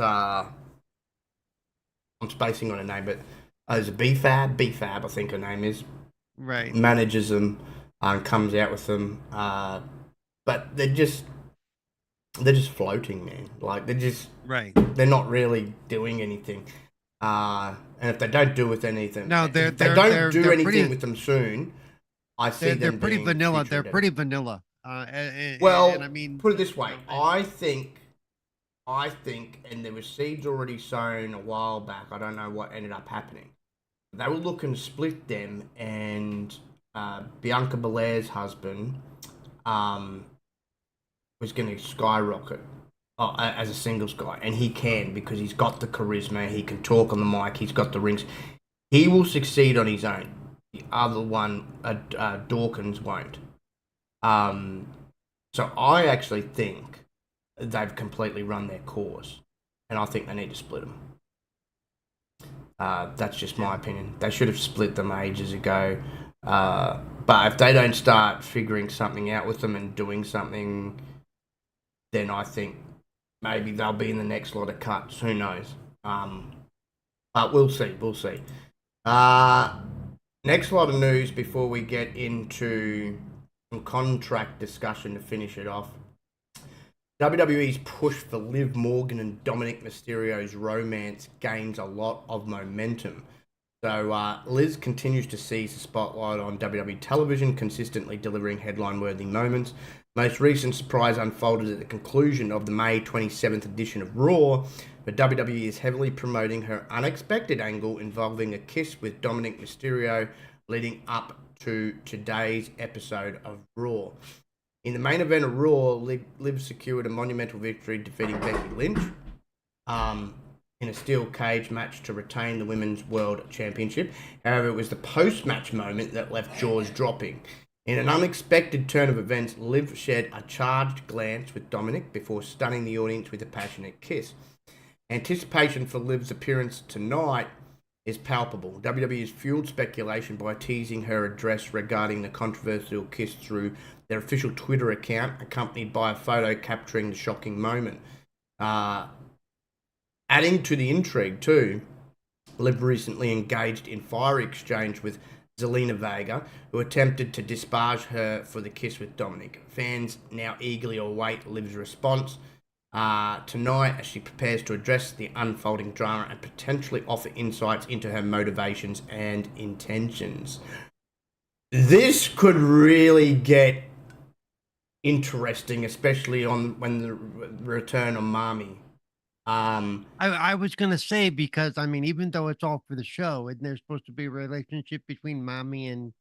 I'm spacing on her name, but there's a BFAB, I think her name is. Right. Manages them, comes out with them, but they're just floating, man. Like Right. they're not really doing anything. And if they don't do with anything, No, if they don't do anything with them soon, I see they're them pretty being vanilla. featured They're in. pretty vanilla. Well, and I mean, put it this way, I think, and there were seeds already sown a while back. I don't know what ended up happening. They were looking to split them, and Bianca Belair's husband was going to skyrocket as a singles guy, and he can because he's got the charisma, he can talk on the mic, he's got the rings. He will succeed on his own. The other one, Dawkins, won't. So I actually think they've completely run their course, and I think they need to split them. That's just my opinion. They should have split them ages ago. But if they don't start figuring something out with them and doing something, then I think maybe they'll be in the next lot of cuts. Who knows? But we'll see. Next lot of news before we get into some contract discussion to finish it off. WWE's push for Liv Morgan and Dominic Mysterio's romance gains a lot of momentum. So Liz continues to seize the spotlight on WWE television, consistently delivering headline-worthy moments. Most recent surprise unfolded at the conclusion of the May 27th edition of Raw, where WWE is heavily promoting her unexpected angle involving a kiss with Dominic Mysterio leading up to today's episode of Raw. In the main event of Raw, Liv secured a monumental victory, defeating Becky Lynch in a steel cage match to retain the Women's World Championship. However, it was the post-match moment that left jaws dropping. In an unexpected turn of events, Liv shared a charged glance with Dominic before stunning the audience with a passionate kiss. Anticipation for Liv's appearance tonight is palpable. WWE has fueled speculation by teasing her address regarding the controversial kiss through their official Twitter account, accompanied by a photo capturing the shocking moment. Adding to the intrigue too, Liv recently engaged in fiery exchange with Zelina Vega, who attempted to disparage her for the kiss with Dominic. Fans now eagerly await Liv's response tonight as she prepares to address the unfolding drama and potentially offer insights into her motivations and intentions. This could really get interesting, especially when the return of Mami. I was gonna say, because I mean, even though it's all for the show, and there's supposed to be a relationship between Mommy and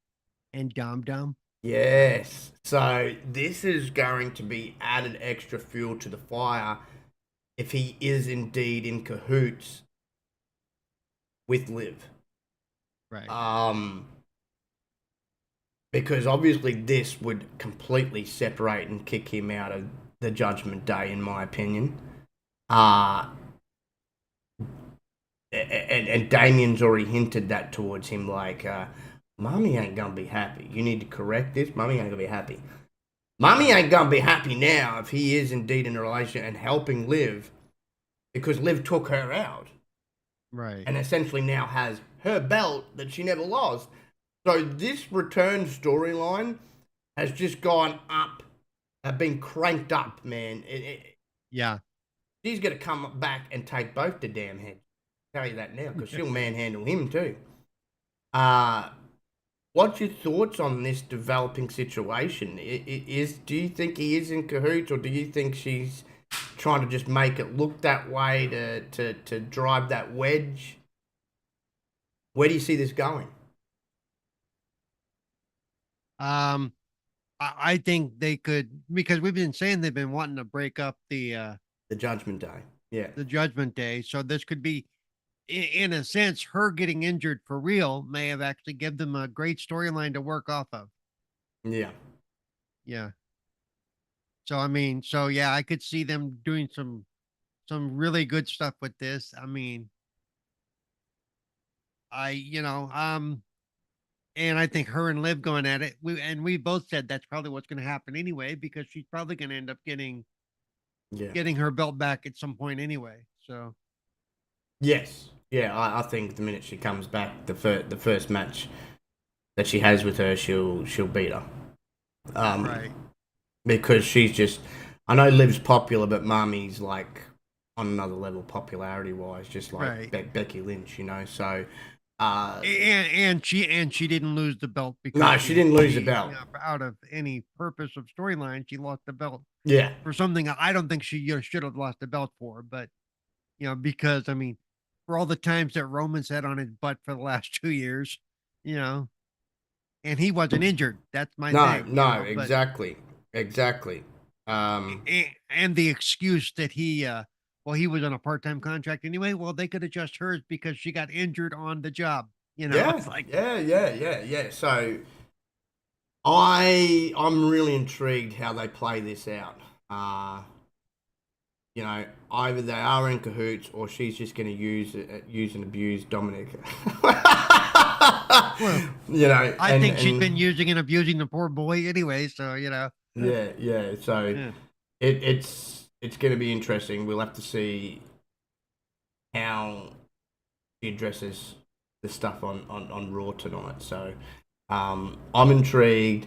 Dom Dom. Yes. So this is going to be added extra fuel to the fire if he is indeed in cahoots with Liv. Right. Because obviously this would completely separate and kick him out of the Judgment Day, in my opinion. And Damien's already hinted that towards him, like, Mommy ain't gonna be happy. You need to correct this. Mommy ain't gonna be happy. Mommy ain't gonna be happy now if he is indeed in a relationship and helping Liv, because Liv took her out. Right. And essentially now has her belt that she never lost. So this return storyline has just gone up, been cranked up, man. Yeah. She's going to come back and take both the damn heads. I'll tell you that now, because she'll manhandle him too. What's your thoughts on this developing situation? Do you think he is in cahoots, or do you think she's trying to just make it look that way to drive that wedge? Where do you see this going? I think they could, because we've been saying they've been wanting to break up The Judgment Day. Yeah. the Judgment Day, so this could be, in a sense, her getting injured for real may have actually give them a great storyline to work off of. Yeah. Yeah. So I mean, so yeah, I could see them doing some really good stuff with this. I mean, and I think her and Liv going at it. We both said that's probably what's going to happen anyway, because she's probably going to end up Yeah. getting her belt back at some point anyway. So Yes. Yeah, I think the minute she comes back, the first match that she has with her, she'll beat her. right, Because she's just, I know Liv's popular, but Mami's like on another level popularity wise, just like right. Becky Lynch, So, And she didn't lose the belt because no, she didn't lose the belt. Out of any purpose of storyline. She lost the belt Yeah, for something I don't think she should have lost the belt for, but because I mean, for all the times that Roman's had on his butt for the last 2 years, you know, and he wasn't injured. That's my thing. no, exactly. And the excuse that he was on a part-time contract anyway. Well, they could adjust hers because she got injured on the job. Yeah, It's like, yeah. So I'm really intrigued how they play this out. Either they are in cahoots or she's just going to use and abuse Dominic. well, I think she's been using and abusing the poor boy anyway. So Yeah. So yeah. it's going to be interesting. We'll have to see how she addresses the stuff on Raw tonight. So I'm intrigued.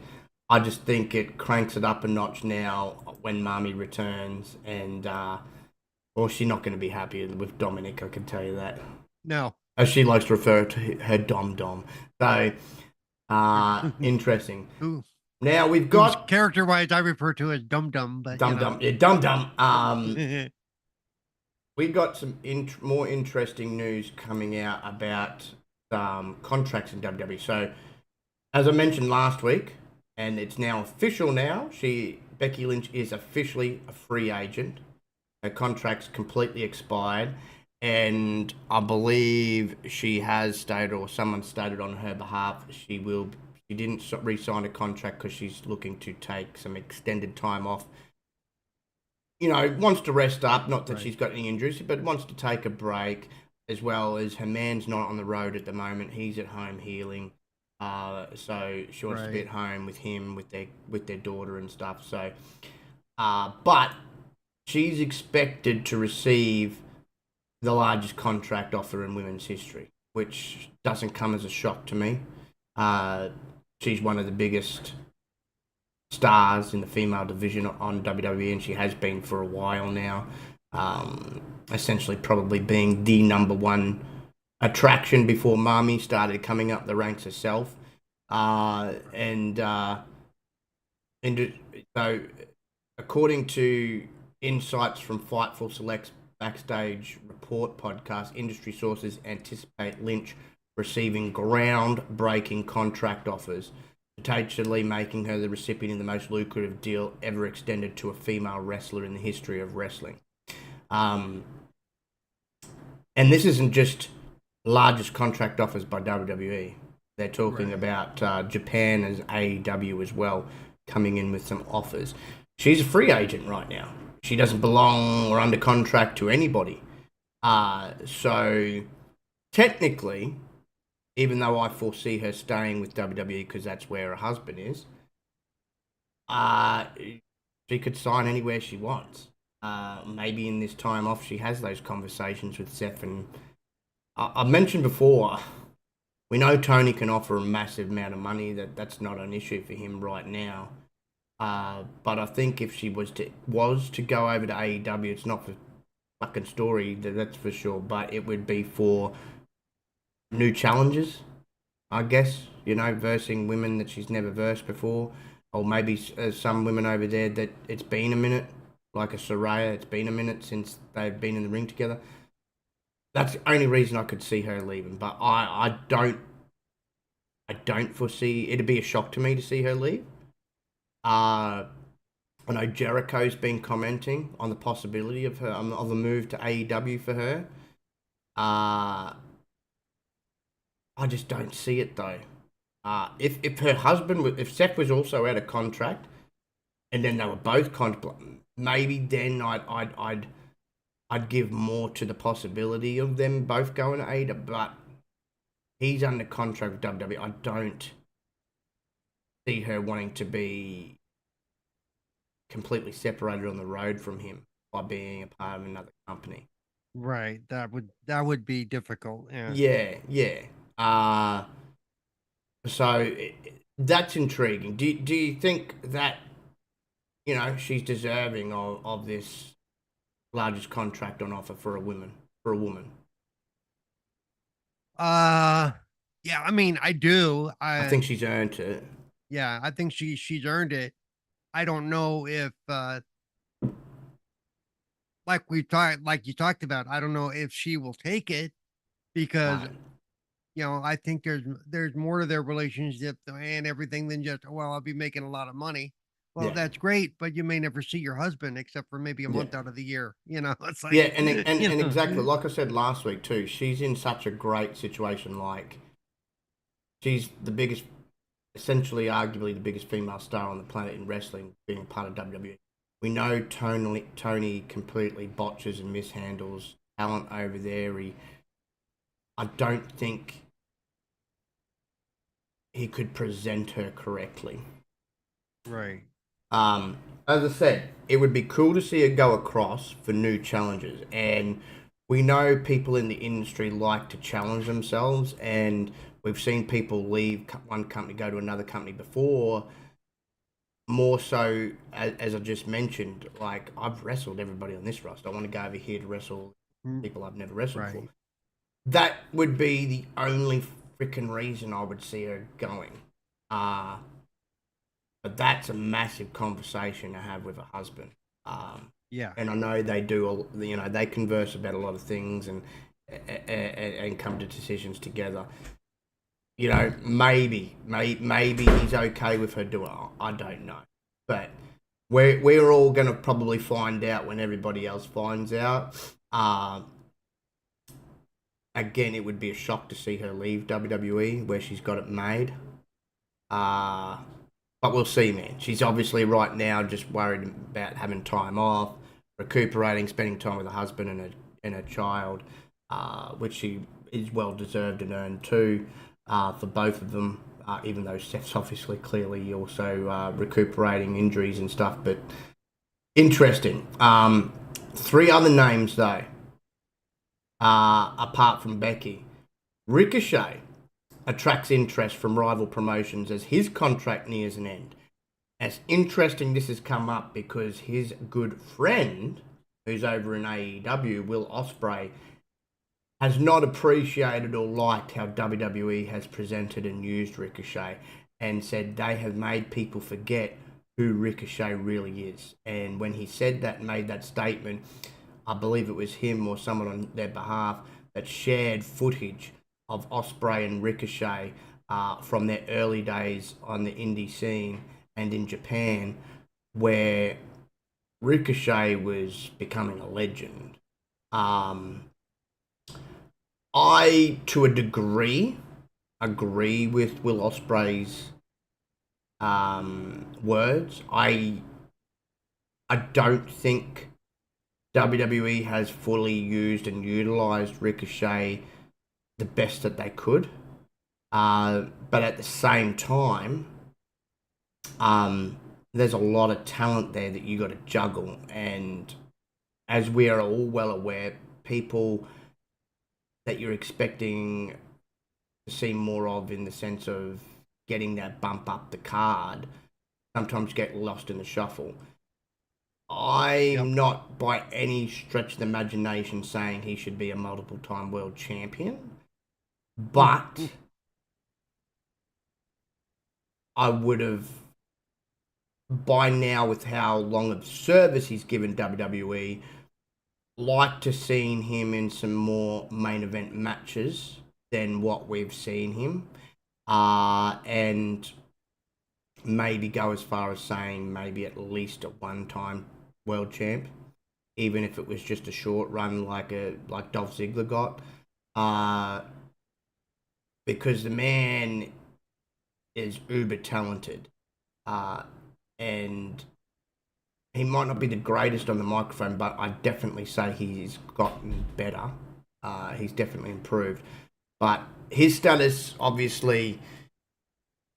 I just think it cranks it up a notch now when Mami returns, and she's not going to be happy with Dominic. I can tell you that. No, as she likes to refer to her dom. So interesting. Who? Now we've got character-wise, I refer to as Dum Dum, but Dum. Yeah, Dum. We've got some more interesting news coming out about contracts in WWE. So, as I mentioned last week, and it's now official now, Becky Lynch is officially a free agent. Her contract's completely expired, and I believe she has stated, or someone stated on her behalf, she didn't re-sign a contract because she's looking to take some extended time off. Wants to rest up, not that she's got any injuries, but wants to take a break, as well as her man's not on the road at the moment. He's at home healing. So she wants to be at home with him, with their daughter and stuff. So, but she's expected to receive the largest contract offer in women's history, which doesn't come as a shock to me. She's one of the biggest stars in the female division on WWE, and she has been for a while now. Essentially, probably being the number one attraction before Mami started coming up the ranks herself. So, according to insights from Fightful Select's Backstage Report podcast, industry sources anticipate Lynch receiving groundbreaking contract offers, potentially making her the recipient of the most lucrative deal ever extended to a female wrestler in the history of wrestling. And this isn't just largest contract offers by WWE. They're talking about Japan as AEW as well, coming in with some offers. She's a free agent right now. She doesn't belong or under contract to anybody. So technically, even though I foresee her staying with WWE because that's where her husband is, she could sign anywhere she wants. Maybe in this time off, she has those conversations with Seth. And I've mentioned before, we know Tony can offer a massive amount of money. That's not an issue for him right now. But I think if she was to go over to AEW, it's not for fucking story, that's for sure. But it would be for new challenges, I guess. Versing women that she's never versed before, or maybe some women over there that it's been a minute, like a Saraya. It's been a minute since they've been in the ring together. That's the only reason I could see her leaving. But I don't foresee, it'd be a shock to me to see her leave. I know Jericho's been commenting on the possibility of her of a move to AEW for her. I just don't see it though. If her husband, if Seth was also out of contract, and then they were both maybe then I'd give more to the possibility of them both going to AEW. But he's under contract with WWE. I don't see her wanting to be completely separated on the road from him by being a part of another company. Right. That would be difficult. Yeah. Yeah. So that's intriguing. Do you think that she's deserving of this largest contract on offer for a woman? Yeah, I mean, I do. I think she's earned it. Yeah, I think she's earned it. I don't know if like you talked about, I don't know if she will take it because I think there's more to their relationship and everything than just, well, I'll be making a lot of money. Well, Yeah. that's great, but you may never see your husband except for maybe a month Yeah. out of the year. It's like, Yeah, and exactly like I said last week too. She's in such a great situation. Like, she's the biggest, essentially, arguably the biggest female star on the planet in wrestling, being part of WWE. We know Tony completely botches and mishandles talent over there. I don't think he could present her correctly. right. As I said, it would be cool to see her go across for new challenges, and we know people in the industry like to challenge themselves, and we've seen people leave one company, go to another company before. More so, as I just mentioned, like, I've wrestled everybody on this roster. I want to go over here to wrestle people I've never wrestled before. That would be the only freaking reason I would see her going. But that's a massive conversation to have with a husband. Yeah. And I know they do, they converse about a lot of things and come to decisions together. Maybe he's okay with her doing it. I don't know. But we're all going to probably find out when everybody else finds out. Again, it would be a shock to see her leave WWE where she's got it made. But we'll see, man. She's obviously right now just worried about having time off, recuperating, spending time with her husband and a child, which she is well deserved and earned too, for both of them. Even though Seth's obviously clearly also recuperating injuries and stuff. But interesting. 3 other names though, apart from Becky. Ricochet attracts interest from rival promotions as his contract nears an end. It's interesting this has come up because his good friend, who's over in AEW, Will Ospreay, has not appreciated or liked how WWE has presented and used Ricochet, and said they have made people forget who Ricochet really is. And when he said that, made that statement, I believe it was him or someone on their behalf that shared footage of Ospreay and Ricochet from their early days on the indie scene and in Japan, where Ricochet was becoming a legend. I, to a degree, agree with Will Ospreay's words. I don't think WWE has fully used and utilized Ricochet the best that they could. But at the same time, there's a lot of talent there that you got to juggle. And as we are all well aware, people that you're expecting to see more of in the sense of getting that bump up the card sometimes get lost in the shuffle. I'm not by any stretch of the imagination saying he should be a multiple-time world champion, but I would have, by now, with how long of service he's given WWE, liked to seen him in some more main event matches than what we've seen him. And maybe go as far as saying maybe at least a one-time world champ, even if it was just a short run like Dolph Ziggler got, because the man is uber talented, and he might not be the greatest on the microphone, but I definitely say he's gotten better. He's definitely improved, but his status obviously,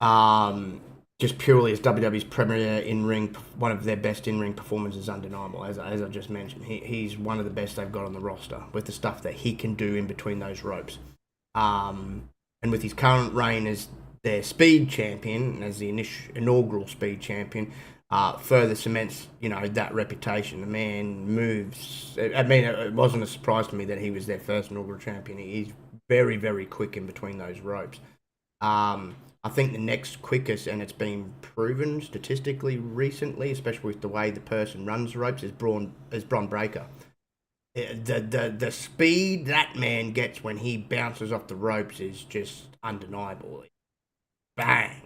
just purely as WWE's premier in-ring, one of their best in-ring performers is undeniable. As I just mentioned, he's one of the best they've got on the roster with the stuff that he can do in between those ropes. And with his current reign as their speed champion, as the inaugural speed champion, further cements, that reputation. The man moves. I mean, it wasn't a surprise to me that he was their first inaugural champion. He's very, very quick in between those ropes. I think the next quickest, and it's been proven statistically recently, especially with the way the person runs the ropes, is Braun Breaker. The speed that man gets when he bounces off the ropes is just undeniable. Bang.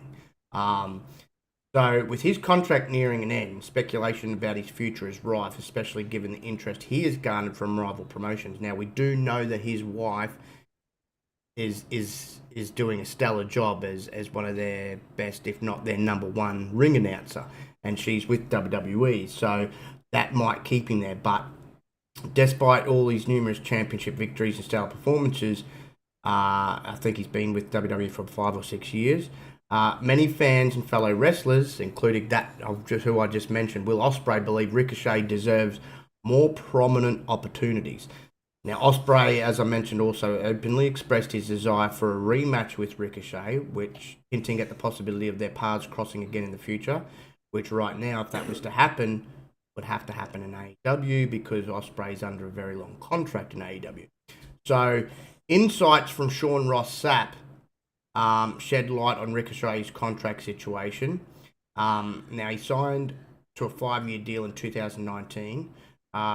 So with his contract nearing an end, speculation about his future is rife, especially given the interest he has garnered from rival promotions. Now, we do know that his wife is doing a stellar job as one of their best, if not their number one ring announcer, and she's with WWE, so that might keep him there. But despite all his numerous championship victories and stellar performances, I think he's been with WWE for 5 or 6 years. Many fans and fellow wrestlers, including that of who I just mentioned, Will Ospreay, believe Ricochet deserves more prominent opportunities. Now, Ospreay, as I mentioned, also openly expressed his desire for a rematch with Ricochet, which hinting at the possibility of their paths crossing again in the future, which right now, if that was to happen, would have to happen in AEW because Ospreay's under a very long contract in AEW. So, insights from Sean Ross Sapp shed light on Ricochet's contract situation. Now, he signed to a 5-year deal in 2019.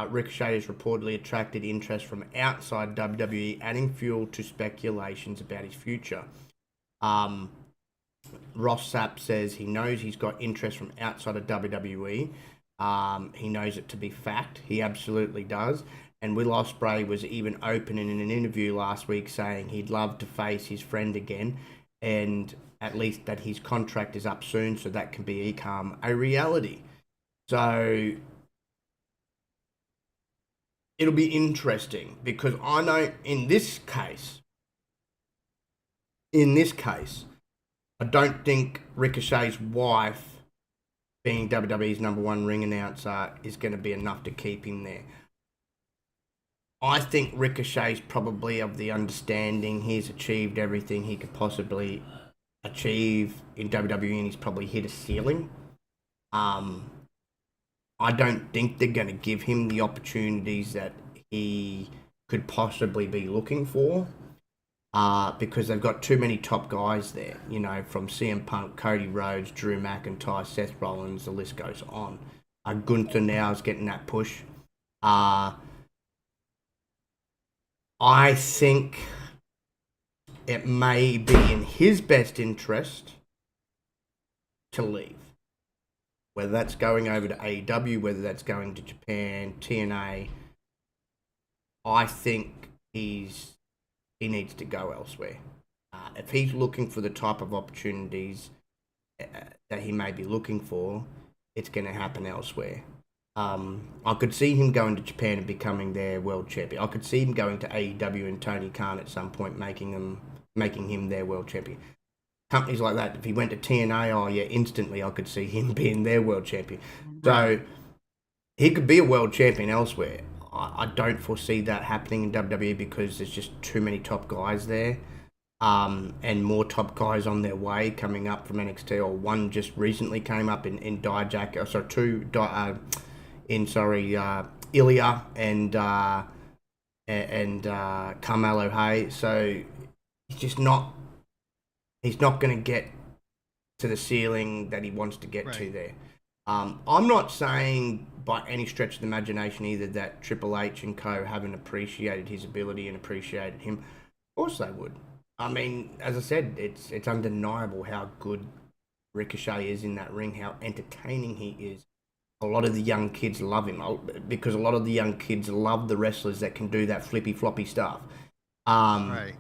Ricochet has reportedly attracted interest from outside WWE, adding fuel to speculations about his future. Ross Sapp says he knows he's got interest from outside of WWE. He knows it to be fact. He absolutely does. And Will Ospreay was even open in an interview last week saying he'd love to face his friend again, and at least that his contract is up soon so that can become a reality. So it'll be interesting because I know in this case, I don't think Ricochet's wife being WWE's number one ring announcer is going to be enough to keep him there. I think Ricochet's probably of the understanding he's achieved everything he could possibly achieve in WWE and he's probably hit a ceiling. I don't think they're going to give him the opportunities that he could possibly be looking for, because they've got too many top guys there, from CM Punk, Cody Rhodes, Drew McIntyre, Seth Rollins, the list goes on. Gunther now is getting that push. I think it may be in his best interest to leave. Whether that's going over to AEW, whether that's going to Japan, TNA, I think he needs to go elsewhere. If he's looking for the type of opportunities that he may be looking for, it's going to happen elsewhere. I could see him going to Japan and becoming their world champion. I could see him going to AEW and Tony Khan at some point making him their world champion. Companies like that, if he went to TNA, instantly I could see him being their world champion. So he could be a world champion elsewhere. I don't foresee that happening in WWE because there's just too many top guys there, and more top guys on their way coming up from NXT. Or one just recently came up in Dijak. Ilya and Carmelo Hayes. So he's not going to get to the ceiling that he wants to get to there. I'm not saying by any stretch of the imagination either that Triple H and co haven't appreciated his ability and appreciated him. Of course they would. I mean, as I said, it's undeniable how good Ricochet is in that ring, how entertaining he is. A lot of the young kids love him because a lot of the young kids love the wrestlers that can do that flippy floppy stuff. Right.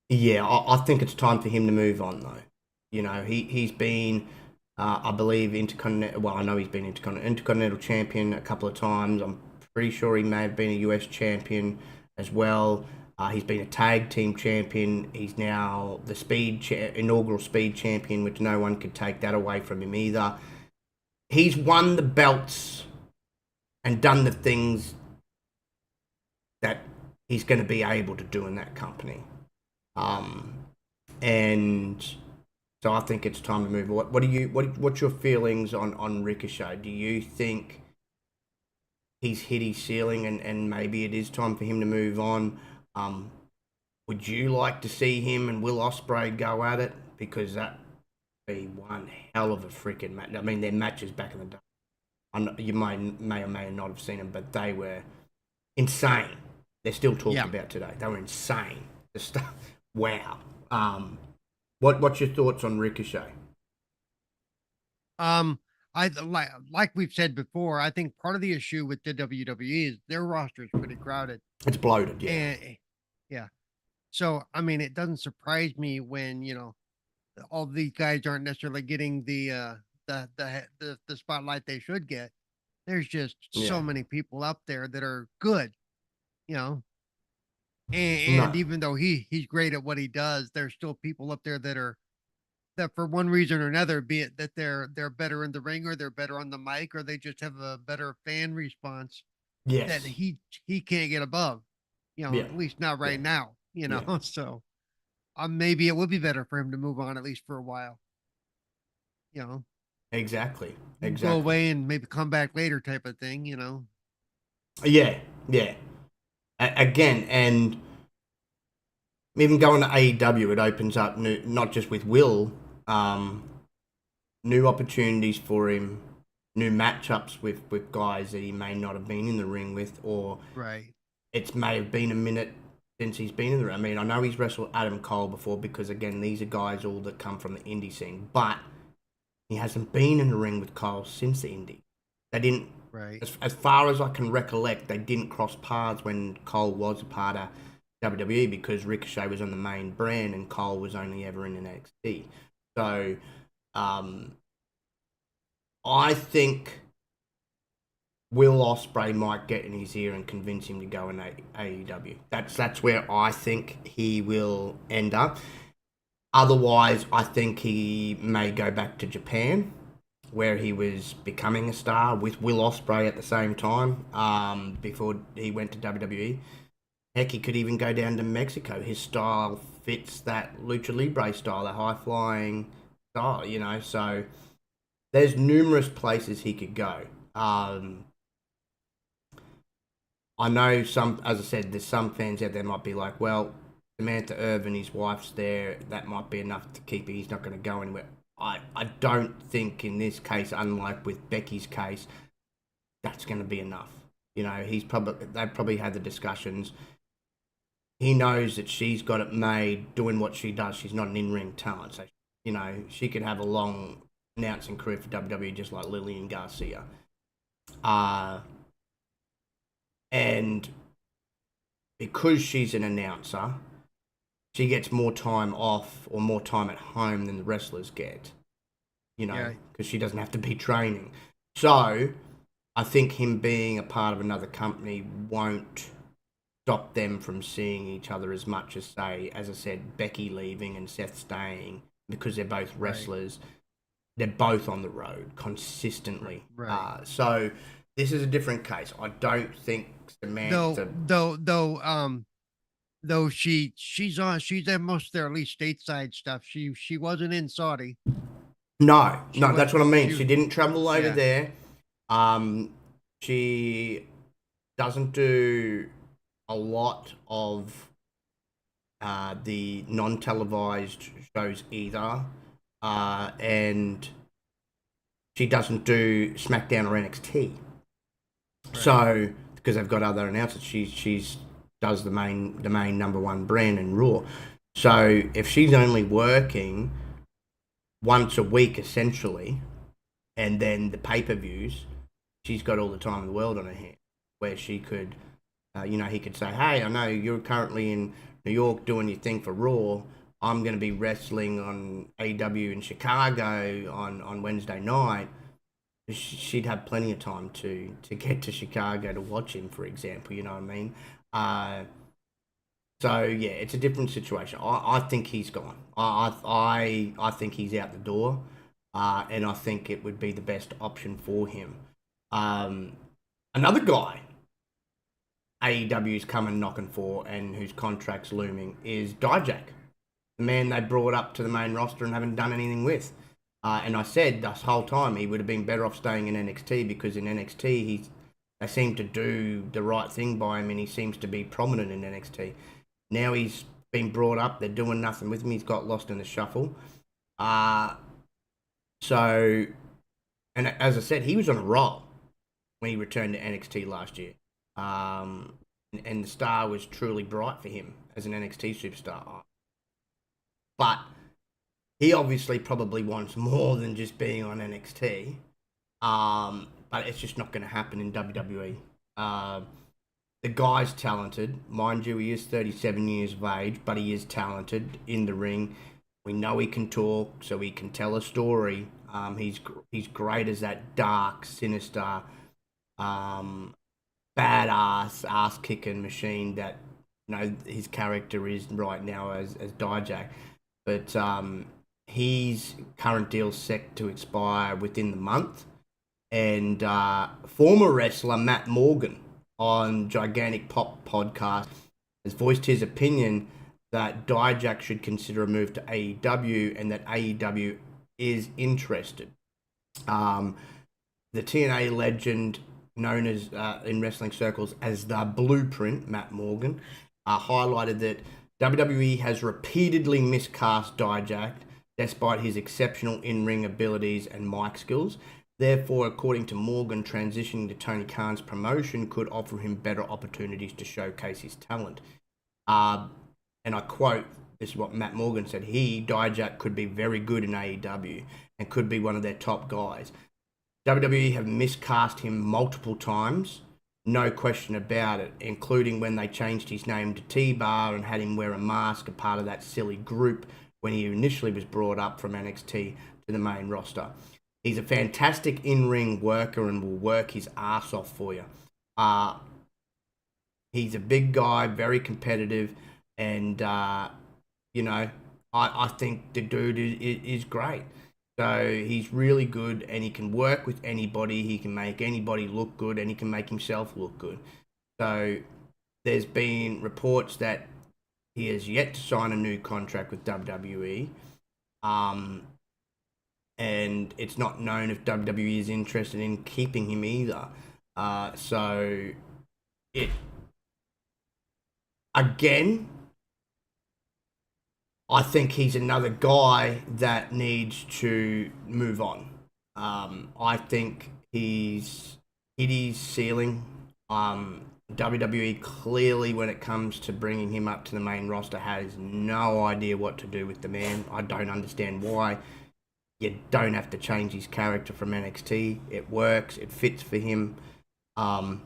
Yeah, I think it's time for him to move on though. You know, he's been, I believe, Intercontinental. Well, I know he's been Intercontinental champion a couple of times. I'm pretty sure he may have been a US champion as well. He's been a tag team champion. He's now the inaugural speed champion, which no one could take that away from him either. He's won the belts and done the things that he's going to be able to do in that company. And so I think it's time to move. What's your feelings on Ricochet? Do you think he's hit his ceiling and maybe it is time for him to move on? Would you like to see him and Will Ospreay go at it? Because that would be one hell of a freaking match. I mean, their matches back in the day, you may or may not have seen them, but they were insane. They're still talked about today. They were insane. The stuff. Wow. What's your thoughts on Ricochet? I like we've said before. I think part of the issue with the WWE is their roster is pretty crowded. It's bloated, yeah. And, yeah. So I mean, it doesn't surprise me when all these guys aren't necessarily getting the spotlight they should get. There's just so many people up there that are good, And even though he's great at what he does, there's still people up there that for one reason or another, be it that they're better in the ring or they're better on the mic or they just have a better fan response. Yes. That he can't get above. At least not right now. So maybe it would be better for him to move on at least for a while. Exactly. Go away and maybe come back later type of thing. Yeah. Again, and even going to AEW, it opens up not just with Will, new opportunities for him, new matchups with guys that he may not have been in the ring with, or it may have been a minute since he's been in the ring. I mean, I know he's wrestled Adam Cole before because, again, these are guys all that come from the indie scene, but he hasn't been in the ring with Cole since the indie. They didn't. Right. As far as I can recollect, they didn't cross paths when Cole was a part of WWE because Ricochet was on the main brand and Cole was only ever in NXT. So, I think Will Ospreay might get in his ear and convince him to go in AEW. That's where I think he will end up. Otherwise, I think he may go back to Japan, where he was becoming a star with Will Ospreay at the same time, before he went to WWE. Heck, he could even go down to Mexico. His style fits that Lucha Libre style, that high-flying style, so there's numerous places he could go. I know as I said, there's some fans out there might be like, well, Samantha Irvin, his wife's there, that might be enough to keep him. He's not going to go anywhere. I don't think in this case, unlike with Becky's case, that's going to be enough. They've probably had the discussions. He knows that she's got it made doing what she does. She's not an in-ring talent. So, she could have a long announcing career for WWE just like Lillian Garcia. And because she's an announcer, she gets more time off or more time at home than the wrestlers get, because she doesn't have to be training. So I think him being a part of another company won't stop them from seeing each other as much as, say, as I said, Becky leaving and Seth staying, because they're both wrestlers. They're both on the road consistently. So this is a different case. I don't think Samantha... Though she's at most of their at least stateside stuff. She wasn't in Saudi. No, that's what I mean. She didn't travel over there. She doesn't do a lot of the non-televised shows either, and she doesn't do SmackDown or NXT. So because they've got other announcers, she's does the main number one brand in Raw. So if she's only working once a week essentially, and then the pay-per-views, she's got all the time in the world on her hands, where she could, he could say, hey, I know you're currently in New York doing your thing for Raw. I'm going to be wrestling on AEW in Chicago on Wednesday night. She'd have plenty of time to get to Chicago to watch him, for example, you know what I mean? So yeah, it's a different situation. I think he's gone. I think he's out the door, and I think it would be the best option for him. Another guy AEW's coming knocking for and whose contract's looming is Dijak, the man they brought up to the main roster and haven't done anything with. And I said this whole time he would have been better off staying in NXT, because in NXT they seem to do the right thing by him and he seems to be prominent in NXT. Now he's been brought up, they're doing nothing with him, he's got lost in the shuffle. So, and as I said, he was on a roll when he returned to NXT last year. And the star was truly bright for him as an NXT superstar. But he obviously probably wants more than just being on NXT. But it's just not going to happen in WWE. The guy's talented. Mind you, he is 37 years of age, but he is talented in the ring. We know he can talk, so he can tell a story. He's great as that dark, sinister, badass, ass-kicking machine that his character is right now as Dijak. But his current deal's set to expire within the month. And former wrestler Matt Morgan on Gigantic Pop Podcast has voiced his opinion that Dijak should consider a move to AEW and that AEW is interested. The TNA legend, known as in wrestling circles as the Blueprint, Matt Morgan, highlighted that WWE has repeatedly miscast Dijak despite his exceptional in-ring abilities and mic skills. Therefore, according to Morgan, transitioning to Tony Khan's promotion could offer him better opportunities to showcase his talent. And I quote, this is what Matt Morgan said, Dijak could be very good in AEW and could be one of their top guys. WWE have miscast him multiple times, no question about it, including when they changed his name to T-Bar and had him wear a mask, a part of that silly group when he initially was brought up from NXT to the main roster. He's a fantastic in-ring worker and will work his ass off for you. He's a big guy, very competitive, and, I think the dude is great. So he's really good, and he can work with anybody. He can make anybody look good, and he can make himself look good. So there's been reports that he has yet to sign a new contract with WWE. And it's not known if WWE is interested in keeping him either. So it, again, I think he's another guy that needs to move on. I think he's hit his ceiling. WWE clearly, when it comes to bringing him up to the main roster, has no idea what to do with the man. I don't understand why. You don't have to change his character from NXT. It works. It fits for him. But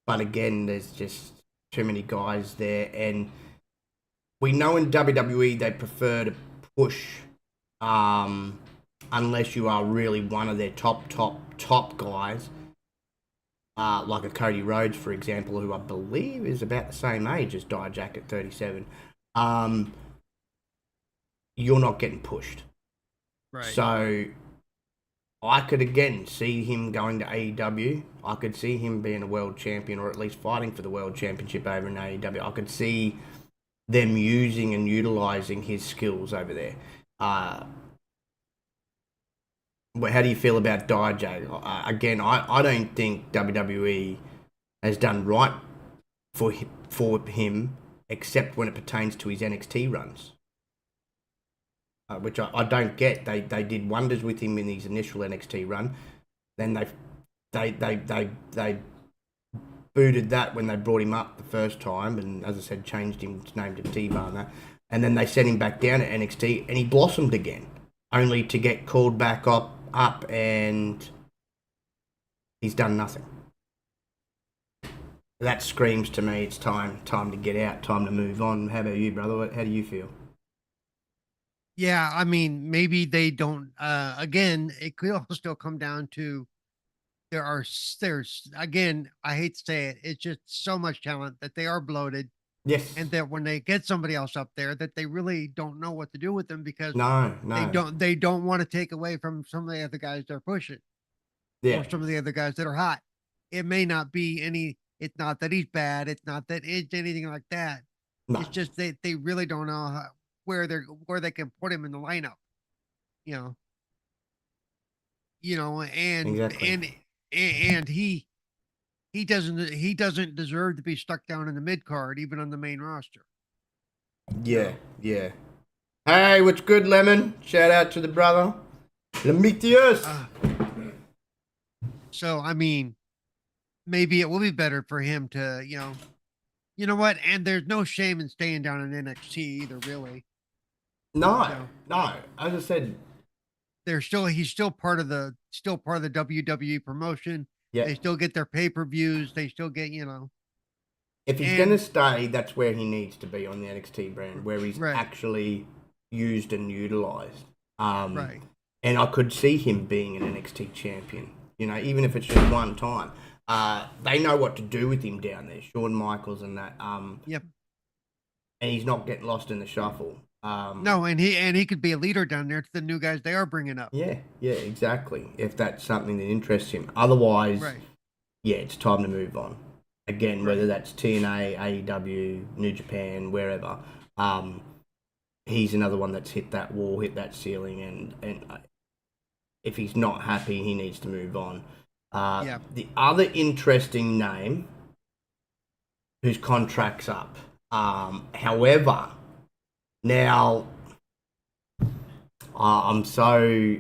again, there's just too many guys there. And we know in WWE they prefer to push unless you are really one of their top guys. Like a Cody Rhodes, for example, who I believe is about the same age as Dijak at 37. You're not getting pushed. Right. So I could again see him going to AEW. I could see him being a world champion, or at least fighting for the world championship over in AEW. I could see them using and utilizing his skills over there. How do you feel about Dijak? Again, I don't think WWE has done right for him, except when it pertains to his NXT runs. Which I don't get. They did wonders with him in his initial NXT run. Then they booted that when they brought him up the first time, and as I said, changed his name to T-Bar and that. And then they sent him back down to NXT, and he blossomed again. only to get called back up and he's done nothing. That screams to me it's time to get out, time to move on. How about you, brother? How do you feel? Yeah, I mean, maybe they don't. Again, it could also still come down to there's again. I hate to say it, it's just so much talent that they are bloated, Yes. and that when they get somebody else up there, that they really don't know what to do with them because No. they don't want to take away from some of the other guys they're pushing Yeah. or some of the other guys that are hot. It may not be any. It's not that he's bad. It's not that it's anything like that. No. It's just they really don't know where they can put him in the lineup. You know, Exactly. and he doesn't deserve to be stuck down in the mid card, even on the main roster. Yeah. Yeah. Hey, what's good, Lemon? Shout out to the brother. Lemitius. So I mean, maybe it will be better for him to, you know what? And there's no shame in staying down in NXT either, really. No. As I said, He's still part of the WWE promotion. yeah. They still get their pay-per-views. They still get, If he's going to stay, that's where he needs to be on the NXT brand, where he's Right. actually used and utilized. Right. And I could see him being an NXT champion, even if it's just one time. They know what to do with him down there, Shawn Michaels and that. Yep. And he's not getting lost in the shuffle. No, and he could be a leader down there to the new guys they are bringing up. Yeah, exactly. If that's something that interests him. Otherwise, Right. yeah, it's time to move on. Again, Right. whether that's TNA, AEW, New Japan, wherever. He's another one that's hit that wall, hit that ceiling, and if he's not happy, he needs to move on. Yeah. The other interesting name whose contract's up. However, now I'm so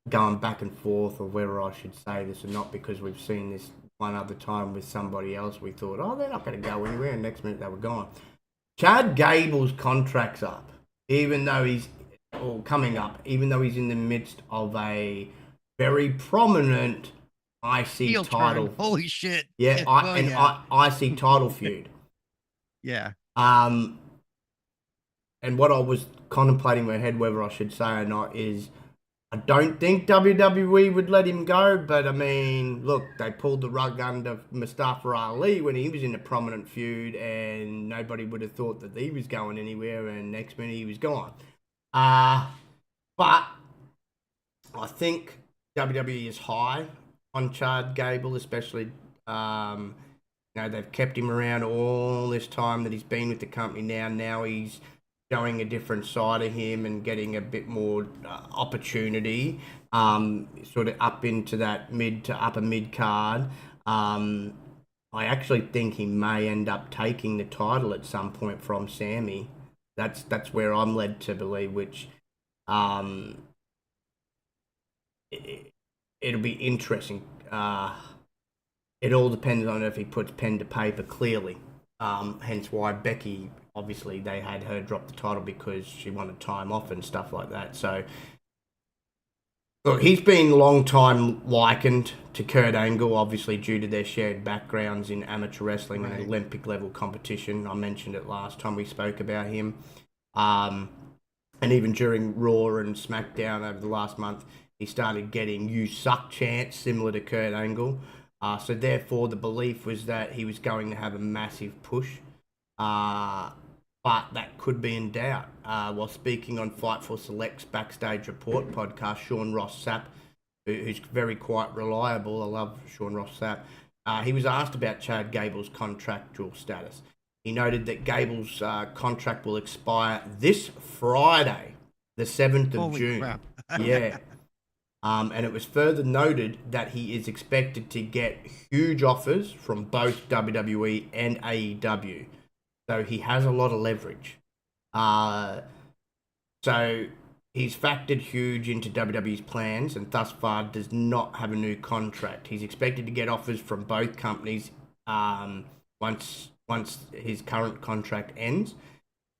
going back and forth of whether I should say this or not, because we've seen this one other time with somebody else. We thought, oh, they're not going to go anywhere, and next minute they were gone. Chad Gable's contract's up, even though he's in the midst of a very prominent IC Heel title. turn. Holy shit. Yeah, IC title feud. Yeah. And what I was contemplating in my head whether I should say or not is, I don't think WWE would let him go, but I mean, look, they pulled the rug under Mustafa Ali when he was in a prominent feud, and nobody would have thought that he was going anywhere, and next minute he was gone. But I think WWE is high on Chad Gable, especially, they've kept him around all this time that he's been with the company now. Now he's showing a different side of him and getting a bit more opportunity, sort of up into that mid to upper mid card. I actually think he may end up taking the title at some point from Sammy. That's where I'm led to believe, which it'll be interesting. It all depends on if he puts pen to paper clearly. Hence why Becky, obviously, they had her drop the title because she wanted time off and stuff like that. So, look, he's been a long time likened to Kurt Angle, obviously due to their shared backgrounds in amateur wrestling and Olympic level competition. I mentioned it last time we spoke about him. And even during Raw and SmackDown over the last month, he started getting "You Suck" chants similar to Kurt Angle. So therefore, the belief was that he was going to have a massive push. But that could be in doubt. While speaking on Fightful Select's Backstage Report podcast, Sean Ross Sapp, who's very quite reliable, I love Sean Ross Sapp, he was asked about Chad Gable's contractual status. He noted that Gable's contract will expire this Friday, the 7th of Holy June. Crap. Yeah. And it was further noted that he is expected to get huge offers from both WWE and AEW. So he has a lot of leverage. So he's factored huge into WWE's plans and thus far does not have a new contract. He's expected to get offers from both companies once his current contract ends.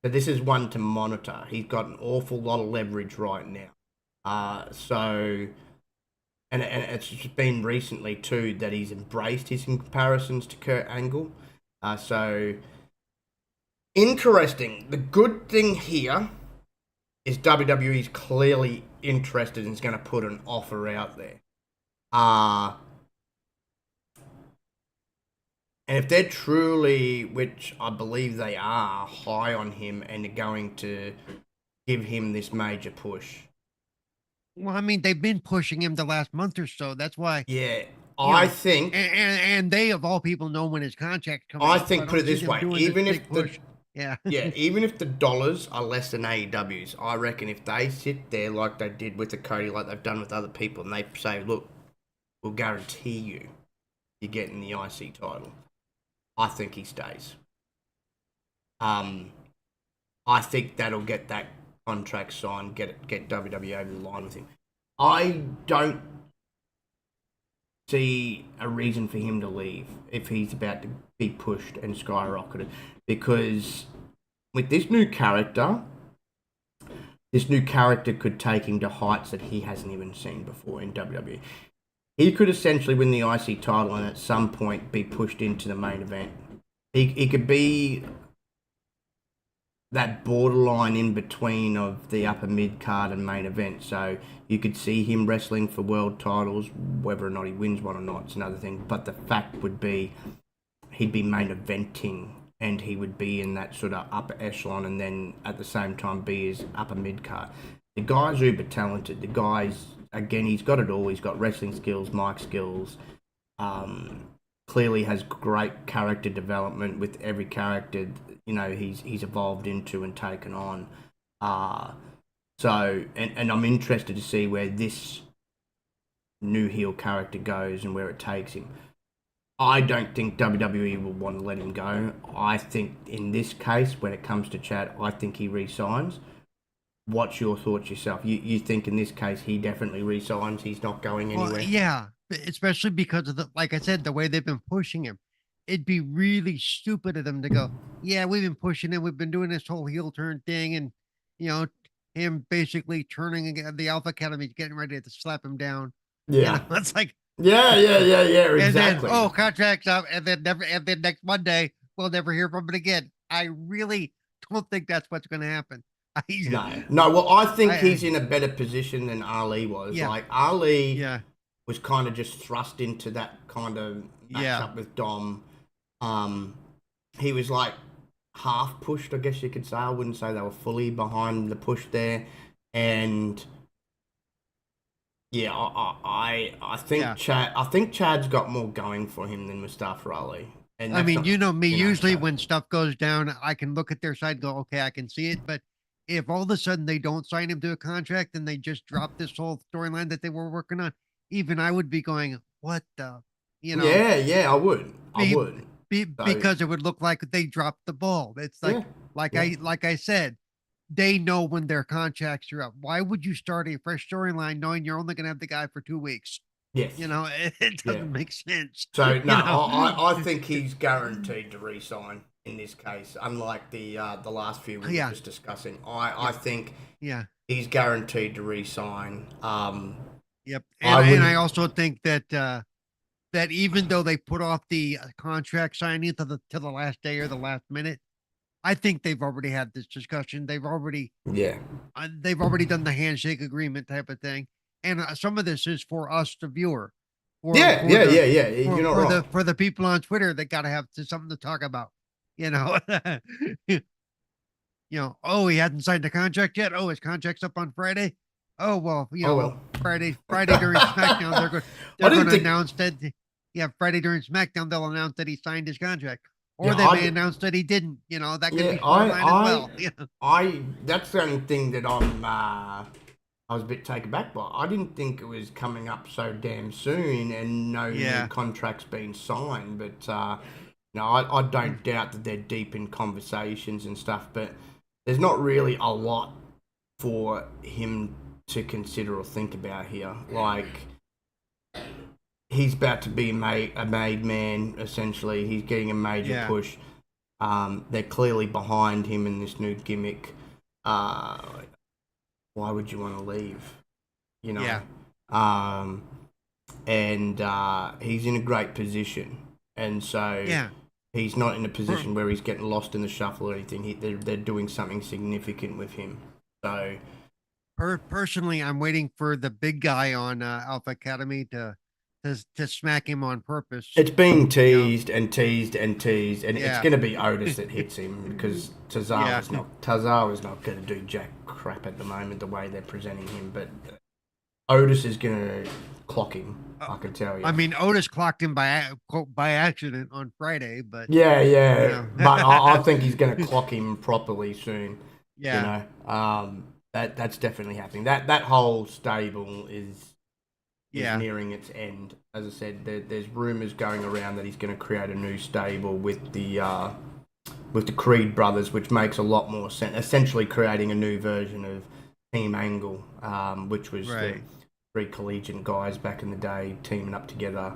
So this is one to monitor. He's got an awful lot of leverage right now. So, and it's just been recently too that he's embraced his comparisons to Kurt Angle. So, interesting. The good thing here is WWE's clearly interested and is going to put an offer out there. And if they're truly, which I believe they are, high on him and are going to give him this major push. Well, I mean, they've been pushing him the last month or so. That's why. Yeah, I think. And they, of all people, know when his contract comes. I think, put it this way, even if the yeah, even if the dollars are less than AEW's, I reckon if they sit there like they did with the Cody, like they've done with other people, and they say, look, we'll guarantee you're getting the IC title, I think he stays. I think that'll get that contract signed, get WWE over the line with him. I don't see a reason for him to leave if he's about to be pushed and skyrocketed, because with this new character could take him to heights that he hasn't even seen before in WWE. He could essentially win the IC title and at some point be pushed into the main event. He could be that borderline in between of the upper mid card and main event. So you could see him wrestling for world titles. Whether or not he wins one or not, it's another thing. But the fact would be he'd be main eventing and he would be in that sort of upper echelon and then at the same time be his upper mid card. The guy's uber talented. The guy's, again, he's got it all. He's got wrestling skills, mic skills. Clearly has great character development with every character, you know, he's evolved into and taken on. So I'm interested to see where this new heel character goes and where it takes him. I don't think WWE will want to let him go. I think in this case, when it comes to Chad, I think he re-signs. What's your thoughts yourself? You think in this case he definitely re-signs? He's not going anywhere? Well, yeah, especially because of like I said, the way they've been pushing him. It'd be really stupid of them to go, yeah, we've been pushing him. We've been doing this whole heel turn thing. And, you know, him basically turning again, the Alpha Academy, getting ready to slap him down. Yeah. You know, it's like, yeah, exactly. And then, contract's up. And then next Monday, we'll never hear from it again. I really don't think that's what's going to happen. No. Well, I think he's in a better position than Ali was. Yeah. Like, Ali was kind of just thrust into that kind of matchup with Dom. He was like half pushed, I guess you could say. I wouldn't say they were fully behind the push there. And yeah, I think Chad's got more going for him than Mustafa Ali. And I mean, you know me, usually when stuff goes down, I can look at their side and go, okay, I can see it. But if all of a sudden they don't sign him to a contract and they just drop this whole storyline that they were working on, even I would be going, what the, you know? Yeah, I would. Because it would look like they dropped the ball. It's like, I said, they know when their contracts are up. Why would you start a fresh storyline knowing you're only going to have the guy for 2 weeks? Yes. You know, it doesn't make sense. So, no, I think he's guaranteed to re-sign in this case, unlike the last few we were just discussing. I think he's guaranteed to re-sign. Yep. And I also think that that even though they put off the contract signing to the last day or the last minute, I think they've already had this discussion. They've already done the handshake agreement type of thing. And some of this is for us, the viewer. You're not wrong. For the people on Twitter that got to have something to talk about. You know, you know. Oh, he hadn't signed the contract yet. Oh, his contract's up on Friday. Oh well, you know, Friday during SmackDown, they're going to announce that. Yeah, Friday during SmackDown, they'll announce that he signed his contract, or they may announce that he didn't. You know, that could be fine as well. Yeah. That's the only thing that I was a bit taken back by. I didn't think it was coming up so damn soon and no new contracts being signed. But no, I don't doubt that they're deep in conversations and stuff. But there's not really a lot for him to consider or think about here. Like, he's about to be a made man, essentially. He's getting a major push. They're clearly behind him in this new gimmick. Why would you want to leave? you know. Yeah. And he's in a great position, and so Yeah. he's not in a Per- position where he's getting lost in the shuffle or anything. They're doing something significant with him. So personally, I'm waiting for the big guy on Alpha Academy to smack him on purpose. it's being You know. teased and teased and teased, and it's Yeah. going to be Otis that hits him because Yeah. Tazawa's not going to do jack crap at the moment the way they're presenting him, but Otis is going to clock him. I can tell you. I mean, Otis clocked him by accident on Friday, but Yeah, you know. but I think he's going to clock him properly soon. Yeah. You know, that's definitely happening. That whole stable is nearing its end. As I said, there's rumors going around that he's going to create a new stable with the Creed brothers, which makes a lot more sense. Essentially, creating a new version of Team Angle, which was the three collegiate guys back in the day teaming up together.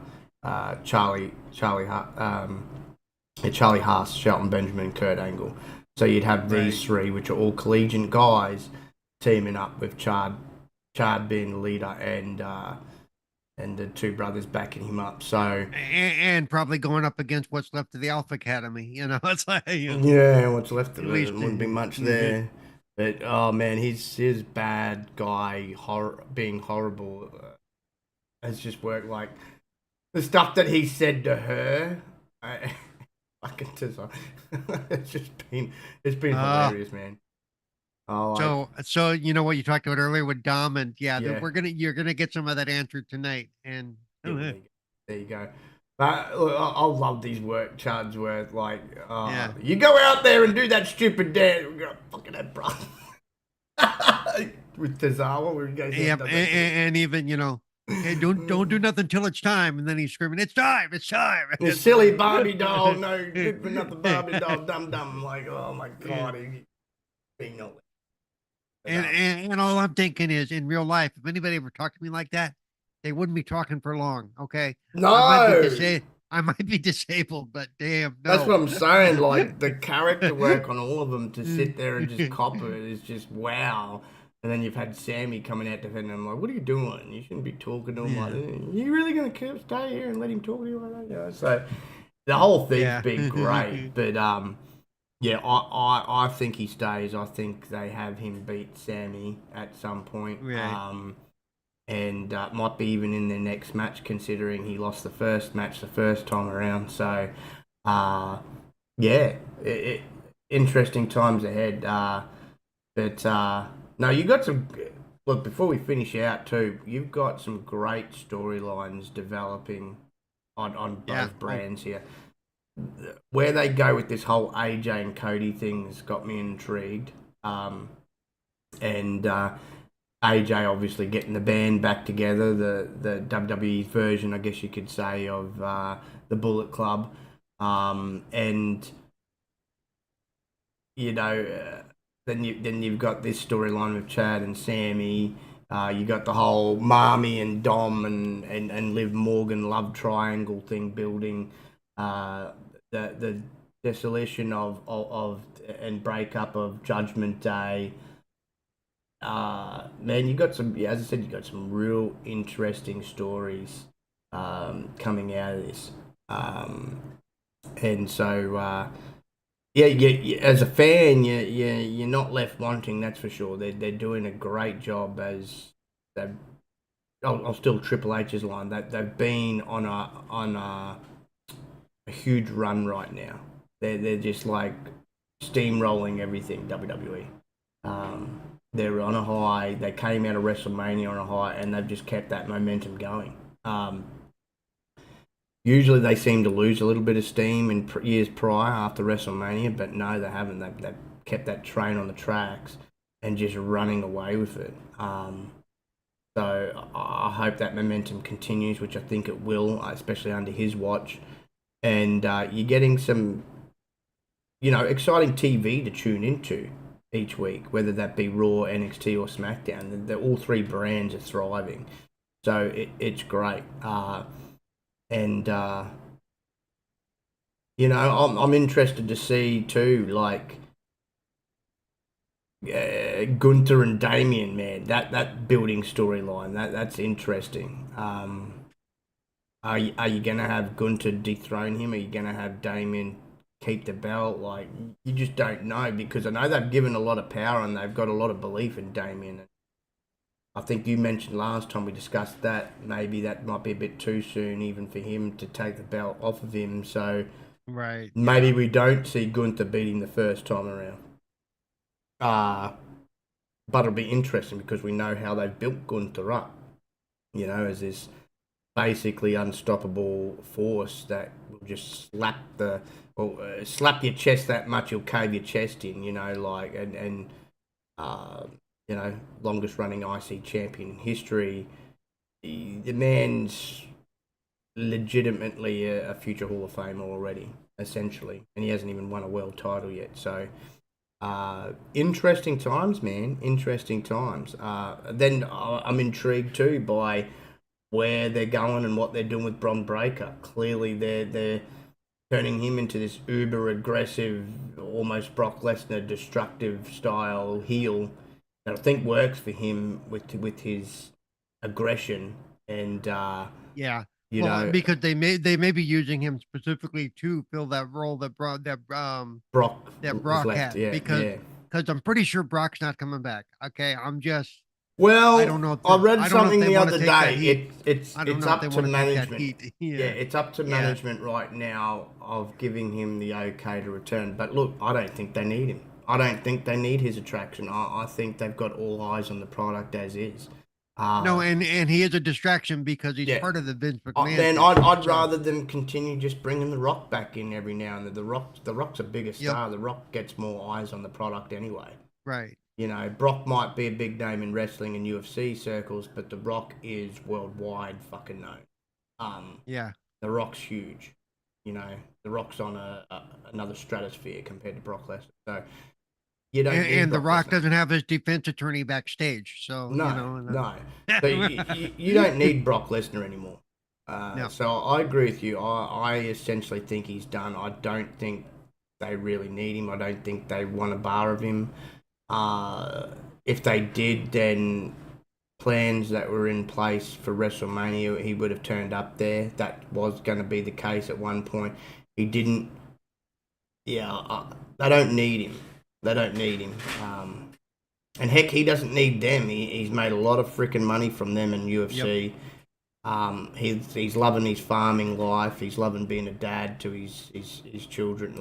Charlie Haas, Shelton Benjamin, and Kurt Angle. So you'd have these three, which are all collegiate guys, teaming up with Chad being the leader, and the two brothers backing him up. So and probably going up against what's left of the Alpha Academy. You know, it's like what's left of it wouldn't be much there. But oh man, his bad guy being horrible has just worked. Like the stuff that he said to her, it's been hilarious, man. So you know what you talked about earlier with Dom, and you're gonna get some of that answer tonight, and there you go. But look, I love these work charts where like, you go out there and do that stupid dance. We're gonna fucking have bro. With Tozawa, where he goes, and even hey, don't do nothing till it's time, and then he's screaming, "It's time! It's time!" The silly Barbie doll, no good for nothing Barbie doll, dumb. Like, oh my god, he's being no. And all I'm thinking is, in real life, if anybody ever talked to me like that, they wouldn't be talking for long. Okay, no, I might be disabled, but damn, no. That's what I'm saying. Like the character work on all of them to sit there and just cop it is just wow. And then you've had Sammy coming out defending him. Like, what are you doing? You shouldn't be talking to him like that. You really gonna stay here and let him talk to you like that? You know? So the whole thing's been great, but I think he stays. I think they have him beat Sammy at some point. And might be even in their next match, considering he lost the first match the first time around. So, interesting times ahead. No, you got some. Look, before we finish out too, you've got some great storylines developing on both brands here. Where they go with this whole AJ and Cody thing has got me intrigued. And AJ obviously getting the band back together, the WWE version, I guess you could say, of the Bullet Club, and then you've got this storyline with Chad and Sammy. You got the whole Marmy and Dom and Liv Morgan love triangle thing building. The dissolution of and breakup of Judgment Day. Man, you got some. As I said, you got some real interesting stories coming out of this, and so as a fan, you're not left wanting. That's for sure. They're doing a great job as they. I'll steal Triple H's line. They've been on a huge run right now. They're just like steamrolling everything. WWE. They're on a high. They came out of WrestleMania on a high, and they've just kept that momentum going. Usually they seem to lose a little bit of steam in years prior after WrestleMania, but no, they haven't. They've kept that train on the tracks and just running away with it. So I hope that momentum continues, which I think it will, especially under his watch. And you're getting some, exciting TV to tune into each week, whether that be Raw, NXT, or SmackDown. All three brands are thriving, so it's great. I'm interested to see too, like Gunther and Damien, man, that building storyline, that's interesting. Are you gonna have Gunther dethrone him? Are you gonna have Damien keep the belt? Like, you just don't know, because I know they've given a lot of power and they've got a lot of belief in Damien. I think you mentioned last time we discussed that maybe that might be a bit too soon even for him to take the belt off of him. So Right. maybe we don't see Gunther beating the first time around. But it'll be interesting because we know how they've built Gunther up, as this basically unstoppable force that will just slap your chest that much you'll cave your chest in, longest running IC champion in history. The man's legitimately a future Hall of Famer already, essentially, and he hasn't even won a world title yet. So interesting times, man. Interesting times. Then I'm intrigued too by where they're going and what they're doing with Bron Breakker. Clearly, they're turning him into this uber aggressive, almost Brock Lesnar destructive style heel that I think works for him with his aggression and because they may be using him specifically to fill that role that Brock left. had, because I'm pretty sure Brock's not coming back. Okay, I don't know. I read something the other day. It's up to management. It's up to management right now of giving him the okay to return. But look, I don't think they need him. I don't think they need his attraction. I think they've got all eyes on the product as is. No, and he is a distraction because he's part of the Vince McMahon. Then I'd rather them continue just bringing The Rock back in every now and then. The Rock's a bigger star. Yep. The Rock gets more eyes on the product anyway. Right. Brock might be a big name in wrestling and UFC circles, but The Rock is worldwide fucking known. The Rock's huge. The Rock's on another stratosphere compared to Brock Lesnar. So you don't. And The Rock doesn't have his defense attorney backstage, so no. So you don't need Brock Lesnar anymore. No. So I agree with you. I essentially think he's done. I don't think they really need him. I don't think they want a bar of him. If they did, then plans that were in place for WrestleMania, he would have turned up there. That was going to be the case at one point. He didn't. Yeah, they don't need him. And heck, he doesn't need them. He's made a lot of freaking money from them in UFC. Yep. He's loving his farming life. He's loving being a dad to his children.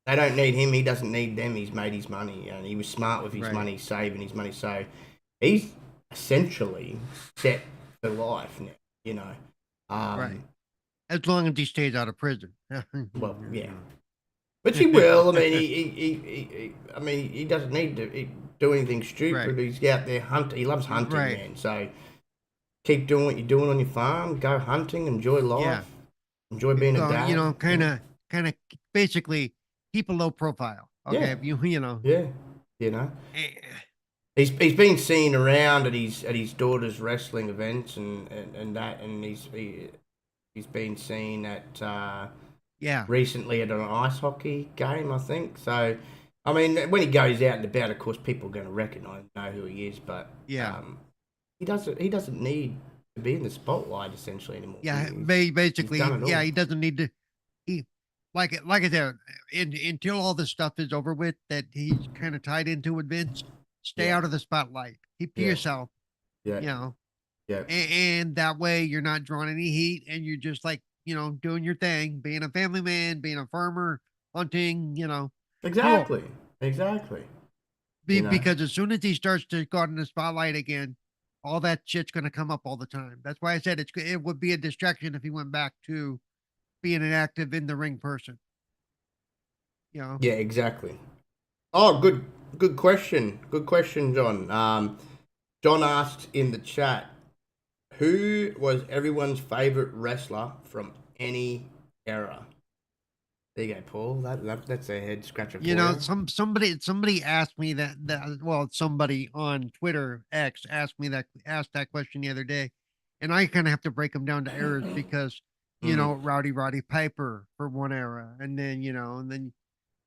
They don't need him. He doesn't need them. He's made his money, and he was smart with his money, saving his money. So he's essentially set for life now. Right. As long as he stays out of prison. Well, yeah. Which he will. I mean, he doesn't need to do anything stupid. Right. He's out there hunting. He loves hunting, man. So keep doing what you're doing on your farm. Go hunting. Enjoy life. Enjoy being a dad. Kind of, basically keep a low profile. Okay, Yeah. He's been seen around at his daughter's wrestling events and he's been seen at. Recently at an ice hockey game, I think. So, I mean, when he goes out and about, of course, people are going to know who he is. But he doesn't need to be in the spotlight essentially anymore. Yeah, basically, he doesn't need to. He like I said, until all this stuff is over with that he's kind of tied into with Vince. Stay out of the spotlight. Keep to yourself. Yeah. And that way you're not drawing any heat, and you're just doing your thing, being a family man, being a farmer, hunting, Exactly. Cool. Exactly. Because as soon as he starts to go out in the spotlight again, all that shit's going to come up all the time. That's why I said it would be a distraction if he went back to being an active in the ring person. Yeah, exactly. Oh, good question. Good question, John. John asked in the chat, who was everyone's favorite wrestler from any era? There you go, Paul. That's a head scratcher. Somebody asked me that. Somebody on Twitter X asked that question the other day, and I kind of have to break them down to eras because Rowdy Roddy Piper for one era, and then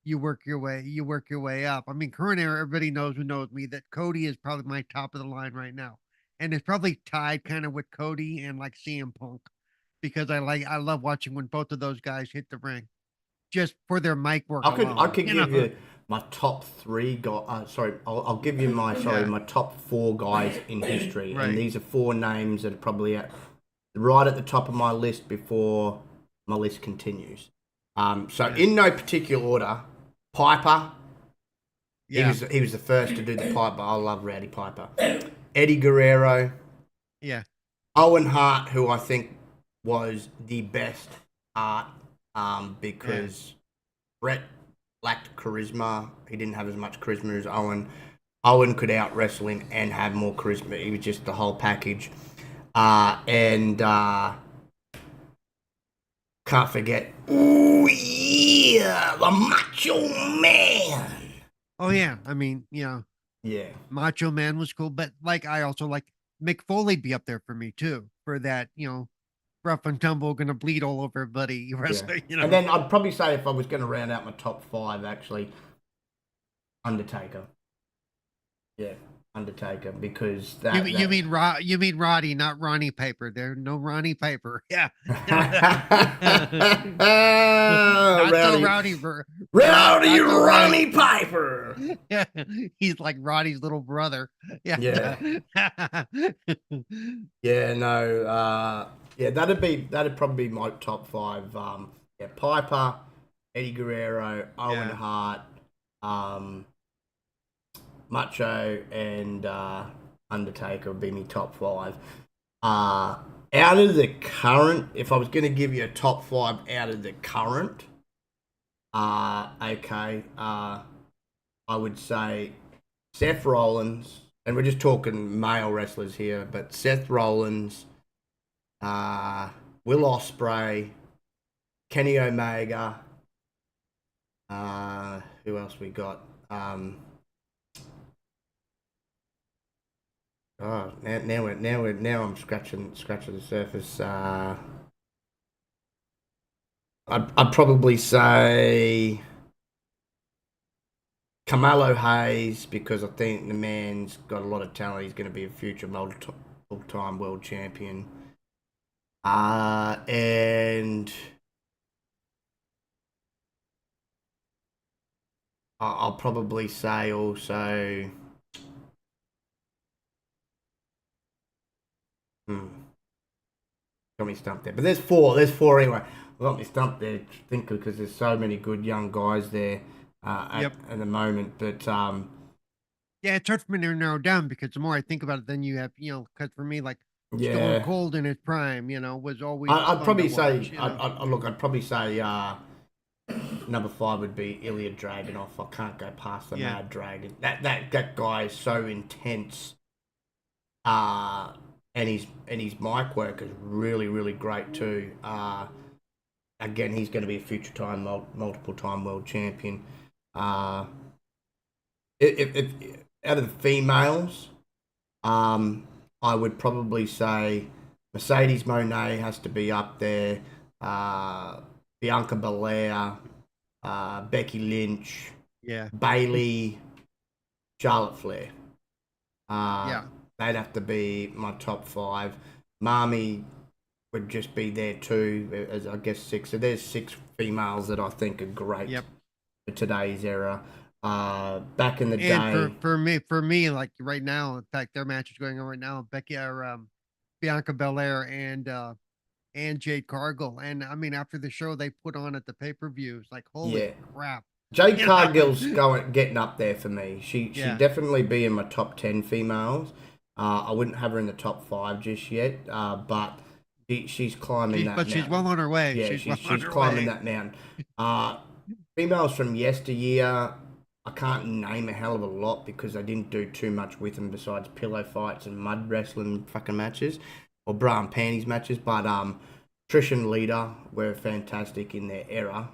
you work your way up. I mean, current era, everybody knows who knows me that Cody is probably my top of the line right now, and it's probably tied kind of with Cody and like CM Punk, because I love watching when both of those guys hit the ring just for their mic work I alone. could give you my top three guys. I'll give you my top four guys in history, Right. and these are four names that are probably right at the top of my list before my list continues. In no particular order, Piper. Yeah. He was the first to do the Piper. I love Rowdy Piper. Eddie Guerrero. Yeah. Owen Hart, who I think was the best Hart, because Brett lacked charisma. He didn't have as much charisma as Owen. Owen could out wrestle him and have more charisma. He was just the whole package. And can't forget, oh yeah, the Macho Man. Oh yeah. I mean, Yeah. Macho Man was cool, but like I also like Mick Foley be up there for me too, for that, rough and tumble, gonna bleed all over everybody wrestling, And then I'd probably say, if I was going to round out my top five, actually, Undertaker. Yeah, Undertaker, because that. You mean Roddy, not Ronnie Piper. There's no Ronnie Piper. Yeah. Rowdy Ronnie Piper. Yeah, he's like Roddy's little brother. Yeah. Yeah. No. Yeah, that'd probably be my top five. Piper, Eddie Guerrero, Owen Hart, Macho, and Undertaker would be my top five. Out of the current, if I was going to give you a top five out of the current, I would say Seth Rollins, and we're just talking male wrestlers here, but Seth Rollins, Will Ospreay, Kenny Omega, who else we got? Now I'm scratching the surface. I'd probably say Carmelo Hayes, because I think the man's got a lot of talent. He's going to be a future multiple-time world champion. And I'll probably say also. Got me stumped there. But there's four anyway. I got me stumped there, because there's so many good young guys there at the moment. But yeah, it's hard for me to narrow down, because the more I think about it, then you have, because for me, like Stone Cold in his prime, was always. I'd probably say, I'd probably say number 5 would be Ilya Dragunov. I can't go past the Mad Dragon. That guy is so intense. And his mic work is really, really great too. Again, he's going to be a future time multiple time world champion. If out of the females, I would probably say Mercedes Moné has to be up there. Bianca Belair, Becky Lynch, Bayley, Charlotte Flair. They'd have to be my top 5. Marmy would just be there too, as I guess 6. So there's 6 females that I think are great for today's era. Back in the day, for me, like right now, in fact, their match is going on right now. Bianca Belair and Jade Cargill, and I mean, after the show they put on at the pay-per-view, it's like holy crap. Jade Cargill's getting up there for me. She'd definitely be in my top 10 females. I wouldn't have her in the top 5 just yet, but she's climbing that mountain. She's well on her way. Yeah, she's climbing that mountain. Females from yesteryear, I can't name a hell of a lot, because I didn't do too much with them besides pillow fights and mud wrestling fucking matches, or bra and panties matches. But Trish and Lita were fantastic in their era.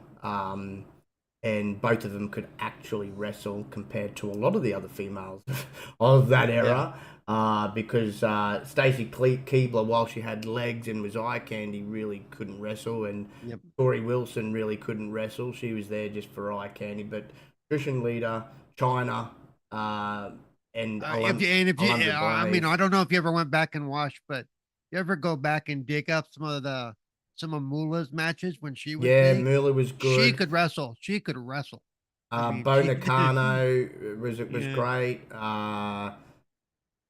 and both of them could actually wrestle compared to a lot of the other females of that era. Because Stacey Keebler, while she had legs and was eye candy, really couldn't wrestle, and Tori Wilson really couldn't wrestle. She was there just for eye candy. But Christian Leader, China, and I mean, I don't know if you ever went back and watched, but you ever go back and dig up some of Moolah's matches when she was big? Moolah was good. She could wrestle. Bo Nakano was great.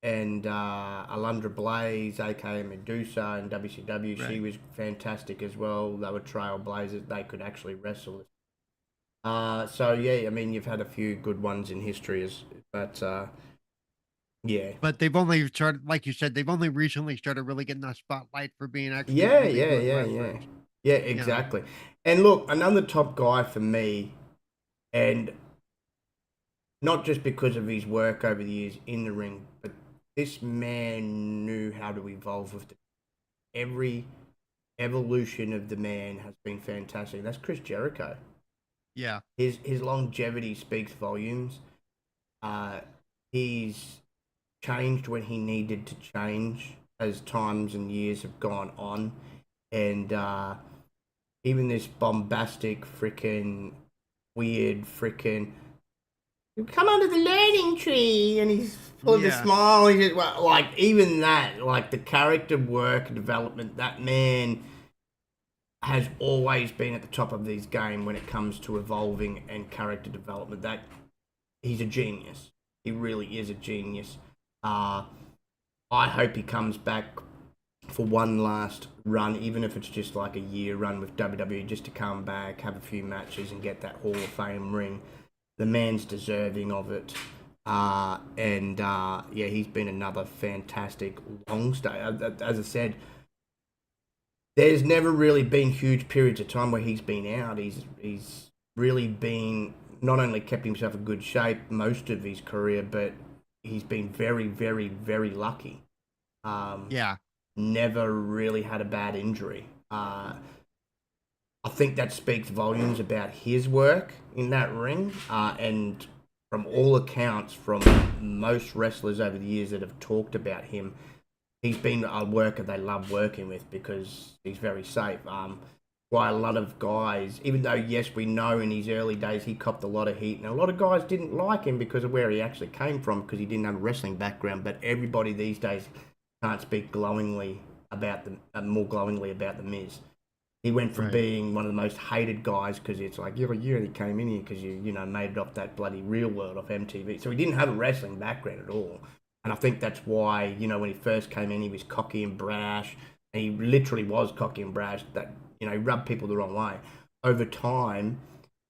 And Alundra Blaze, aka Medusa, in WCW, she was fantastic as well. They were trailblazers. They could actually wrestle. So yeah, I mean, you've had a few good ones in history, but yeah. But they've only started, like you said, they've only recently started really getting that spotlight for being actually yeah, exactly. You know? And look, another top guy for me, and not just because of his work over the years in the ring, but this man knew how to evolve with every evolution of the man has been fantastic. That's Chris Jericho. Yeah. His longevity speaks volumes. He's changed when he needed to change as times and years have gone on. And even this bombastic, freaking weird, freaking, you come under the learning tree, and he's full of a smile. He's just, like, even that, like the character work development, that man has always been at the top of his game when it comes to evolving and character development. That he's a genius. He really is a genius. I hope he comes back for one last run, even if it's just like a year run with WWE, just to come back, have a few matches, and get that Hall of Fame ring. The man's deserving of it. He's been another fantastic long stay. As I said, there's never really been huge periods of time where he's been out. He's really been, not only kept himself in good shape most of his career, but he's been very, very, very lucky. Never really had a bad injury. I think that speaks volumes about his work in that ring. And from all accounts, from most wrestlers over the years that have talked about him, he's been a worker they love working with because he's very safe. Why a lot of guys, even though, yes, we know in his early days he copped a lot of heat, and a lot of guys didn't like him because of where he actually came from, because he didn't have a wrestling background, but everybody these days can't speak glowingly about more glowingly about The Miz. He went from being one of the most hated guys because it's like, you only came in here because you made it off that bloody Real World off MTV. So he didn't have a wrestling background at all. And I think that's why, when he first came in, he was cocky and brash. And he literally was cocky and brash, that, he rubbed people the wrong way. Over time,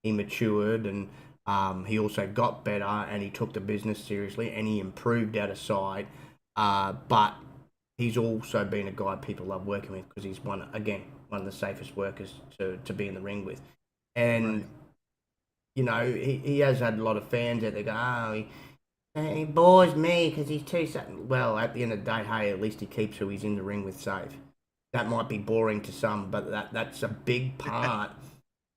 he matured, and he also got better, and he took the business seriously, and he improved out of sight. But he's also been a guy people love working with because he's one of the safest workers to be in the ring with. And, he has had a lot of fans out there go, he bores me because he's too... Well, at the end of the day, hey, at least he keeps who he's in the ring with safe. That might be boring to some, but that's a big part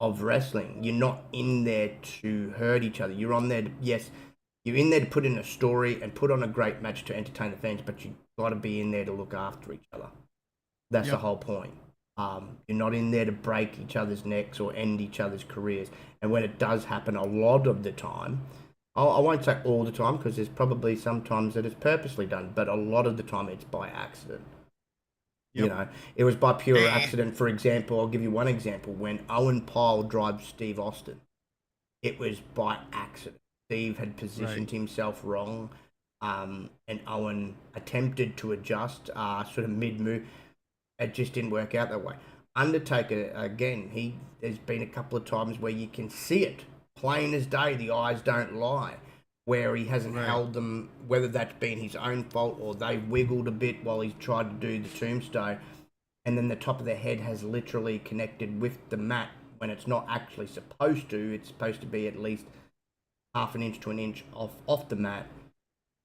of wrestling. You're not in there to hurt each other. You're on there you're in there to put in a story and put on a great match to entertain the fans, but you've got to be in there to look after each other. That's the whole point. You're not in there to break each other's necks or end each other's careers. And when it does happen, a lot of the time, I won't say all the time, because there's probably sometimes that it's purposely done, but a lot of the time it's by accident. It was by pure accident. For example, I'll give you one example. When Owen Pyle drives Steve Austin, it was by accident. Steve had positioned himself wrong, and Owen attempted to adjust sort of mid-move. It just didn't work out that way. Undertaker, again, there's been a couple of times where you can see it, plain as day, the eyes don't lie, where he hasn't held them, whether that's been his own fault or they wiggled a bit while he's tried to do the tombstone, and then the top of their head has literally connected with the mat when it's not actually supposed to. It's supposed to be at least half an inch to an inch off the mat.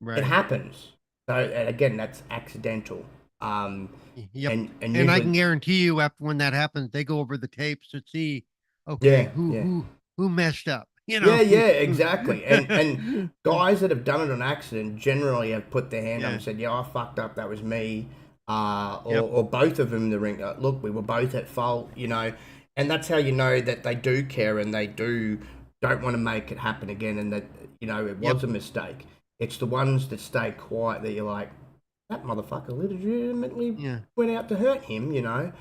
It happens. So again, that's accidental. And I can guarantee you, after when that happens, they go over the tapes to see, who who messed up. Yeah, exactly. And guys that have done it on accident generally have put their hand up and said, "Yeah, I fucked up. That was me." Or both of them in the ring. Look, we were both at fault, and that's how you know that they do care and they don't want to make it happen again, and that it was a mistake. It's the ones that stay quiet that you're like, that motherfucker legitimately went out to hurt him,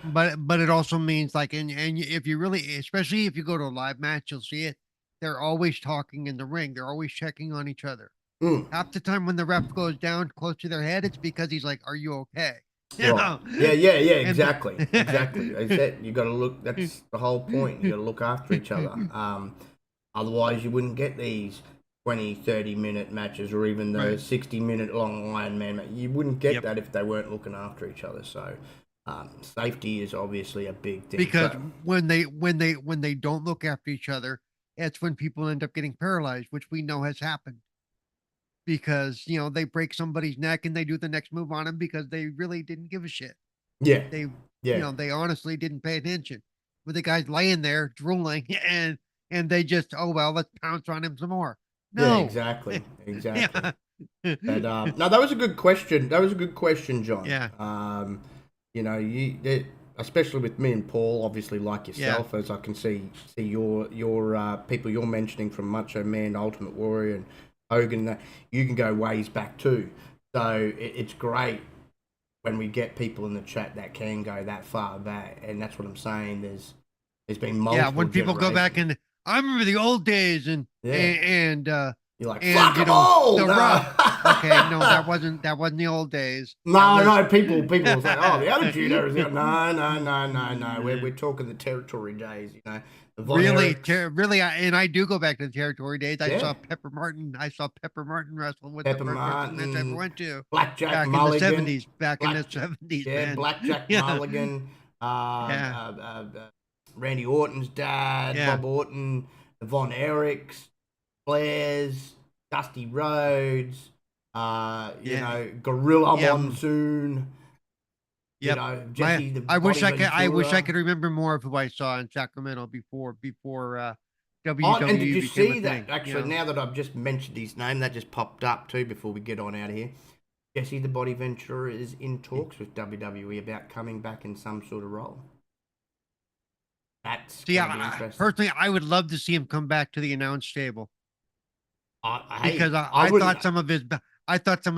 But it also means like, and if you really, especially if you go to a live match, you'll see it. They're always talking in the ring. They're always checking on each other. Half the time when the ref goes down close to their head, it's because he's like, "Are you okay?" Right. Yeah, exactly. You got to look. That's the whole point. You got to look after each other. Otherwise, you wouldn't get these 20, 30-minute matches or even the 60-minute long Iron Man. You wouldn't get that if they weren't looking after each other. So, safety is obviously a big thing. Because when they don't look after each other, that's when people end up getting paralyzed, which we know has happened. Because they break somebody's neck and they do the next move on them because they really didn't give a shit. They they honestly didn't pay attention. But the guy's laying there drooling and they just, oh well, let's pounce on him some more. No, yeah, exactly. But no, that was a good question. John. Yeah. Especially with me and Paul, obviously like yourself, as I can see your people you're mentioning from Macho Man, Ultimate Warrior, and Hogan, you can go ways back too. So it's great when we get people in the chat that can go that far back, and that's what I'm saying. There's been multiple. Yeah, when people go back and I remember the old days, and you're like, fuck them all. Okay, no, that wasn't the old days. No, people was like, oh, the Attitude Era. No. We're talking the territory days, Really, and I do go back to the territory days. I saw Pepper Martin wrestle with Pepper the Martin, first match I ever went to. Blackjack Mulligan. In the 70s, yeah, man. Blackjack Mulligan. Randy Orton's dad, Bob Orton, the Von Erichs, Flairs, Dusty Rhodes, Gorilla Monsoon. Yep. Jesse I wish I could remember more of who I saw in Sacramento before WWE. And did you see that? Thing, actually, now that I've just mentioned his name, that just popped up too before we get on out of here. Jesse the Body Ventura is in talks with WWE about coming back in some sort of role. That's interesting. Personally, I would love to see him come back to the announce table. Because I thought some of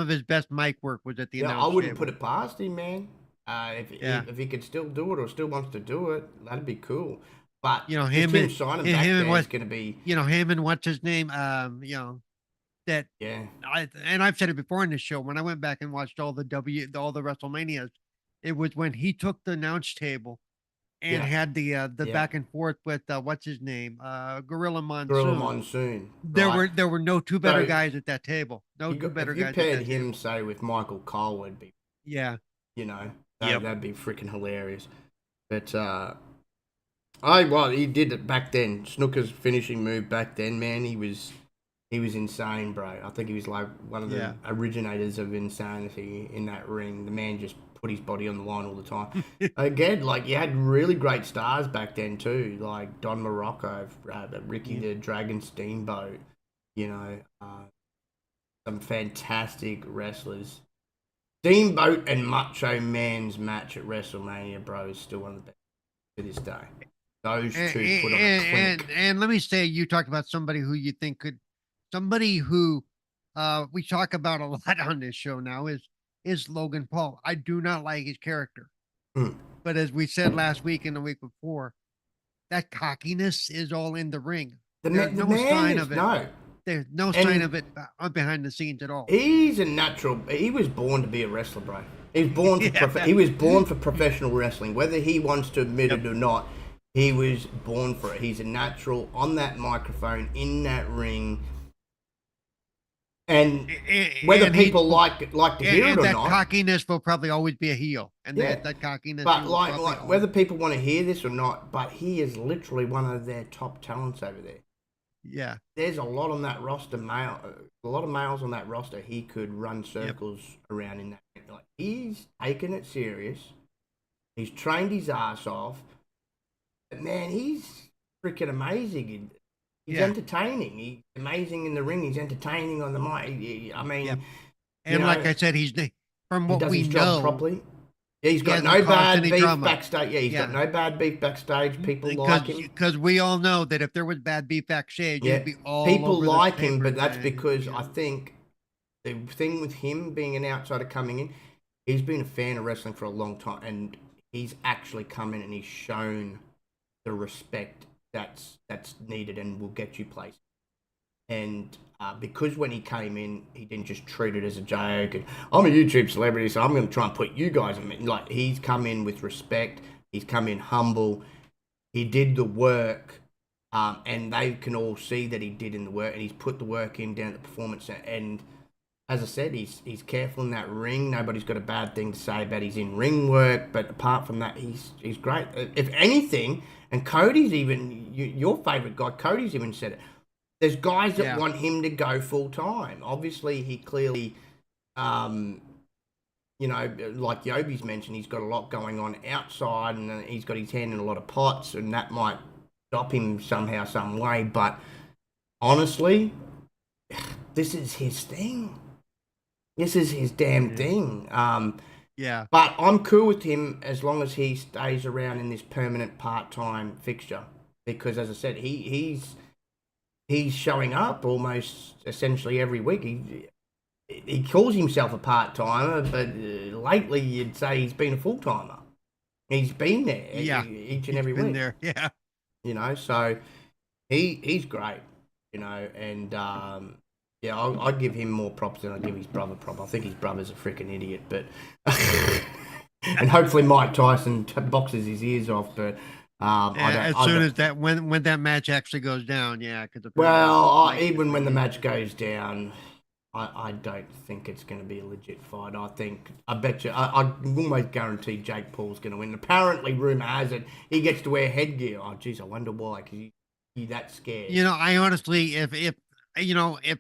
his best mic work was at the announce table. I wouldn't put it past him, man. If he could still do it or still wants to do it, that'd be cool. But him signing back there is going to be, him and what's his name, I've said it before in the show. When I went back and watched all the WrestleManias, it was when he took the announce table and had the back and forth with what's his name, Gorilla Monsoon. There were no two better guys at that table. No two better guys. If you paired him, say, with Michael Cole, would be that'd be freaking hilarious. But he did it back then. Snooker's finishing move back then, man. He was insane, bro. I think he was like one of the originators of insanity in that ring. The man just put his body on the line all the time. Again, like, you had really great stars back then too, like Don Morocco, Ricky the Dragon Steamboat. Some fantastic wrestlers. Steamboat and Macho Man's match at WrestleMania, bro, is still one of the best to this day. Those two put on a clinic. And let me say, you talked about somebody who you think could, somebody who we talk about a lot on this show now is Logan Paul. I do not like his character. But as we said last week and the week before, that cockiness is all in the ring. There's no sign of it. There's no sign of it behind the scenes at all. He's a natural. He was born to be a wrestler, bro. He was born he was born for professional wrestling. Whether he wants to admit it or not, he was born for it. He's a natural on that microphone, in that ring. And whether people like to hear it or that not, cockiness will probably always be a heel. And that cockiness. But like whether people want to hear this or not, but he is literally one of their top talents over there. Yeah, there's a lot on that roster, a lot of males on that roster. He could run circles around in that. Like, he's taking it serious. He's trained his ass off. But man, he's freaking amazing. He's entertaining. He's amazing in the ring. He's entertaining on the mic. I mean, and like I said, from what we know properly. He's got no bad beef backstage. Yeah, he's got no bad beef backstage. People like him because we all know that if there was bad beef backstage, it'd be all people over like him. But that's because I think the thing with him being an outsider coming in, he's been a fan of wrestling for a long time, and he's actually come in and he's shown the respect that's needed and will get you places. And because when he came in, he didn't just treat it as a joke. And I'm a YouTube celebrity, so I'm going to try and put you guys in. Like, he's come in with respect. He's come in humble. He did the work, and they can all see that he did in the work. And he's put the work in down at the performance center. And as I said, he's careful in that ring. Nobody's got a bad thing to say about his in-ring work. But apart from that, he's great. If anything, and Cody's even your favorite guy, Cody's even said it. There's guys that want him to go full time. Obviously, he clearly, like Yobi's mentioned, he's got a lot going on outside, and he's got his hand in a lot of pots, and that might stop him somehow, some way. But honestly, this is his thing. This is his damn thing. But I'm cool with him as long as he stays around in this permanent part-time fixture, because as I said, he's showing up almost essentially every week. He calls himself a part-timer, but lately you'd say he's been a full-timer. He's been there each and every week. There, so he's great, and I'd give him more props than I give his brother props. I think his brother's a freaking idiot, but and hopefully Mike Tyson boxes his ears off, but as soon as that when that match actually goes down, even when the match goes down, I don't think it's going to be a legit fight. I bet you, I almost guarantee Jake Paul's going to win. Apparently, rumor has it he gets to wear headgear. Oh, geez, I wonder why. Because he's that scared. I honestly, if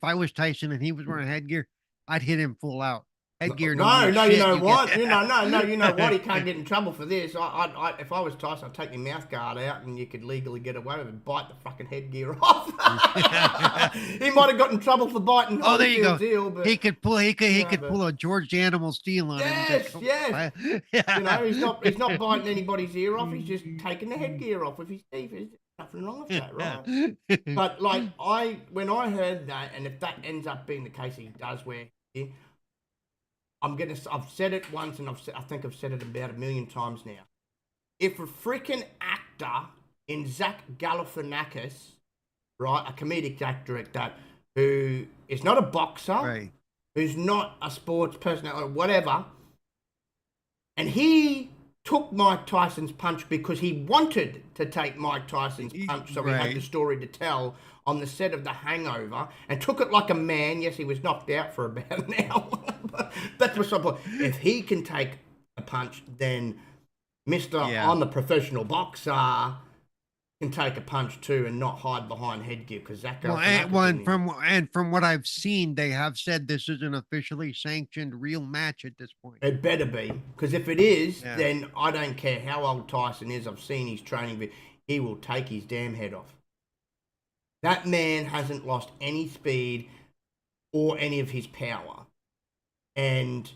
I was Tyson and he was wearing headgear, I'd hit him full out. Headgear. No, you know what? You know what? He can't get in trouble for this. If I was Tyson, I'd take my mouth guard out, and you could legally get away with it. Bite the fucking headgear off. He might have got in trouble for biting. Oh, there you go. Deal, but, he could pull a George Animal Steel on him. Yes. He's not biting anybody's ear off. He's just taking the headgear off with his teeth. There's nothing wrong with that, right? But when I heard that, and if that ends up being the case, he does wear headgear. I've said it once, and I think I've said it about 1 million times now. If a freaking actor in Zach Galifianakis, right, a comedic actor at that, who is not a boxer, right, who's not a sports person or whatever, and he took Mike Tyson's punch because he wanted to take Mike Tyson's punch, so he had the story to tell on the set of The Hangover, and took it like a man. Yes, he was knocked out for about an hour. But that's what's up. If he can take a punch, then I'm a professional boxer can take a punch too and not hide behind headgear, because that goes. From what I've seen, they have said this is an officially sanctioned real match at this point. It better be, because if it is, then I don't care how old Tyson is. I've seen his training video. He will take his damn head off. That man hasn't lost any speed or any of his power, and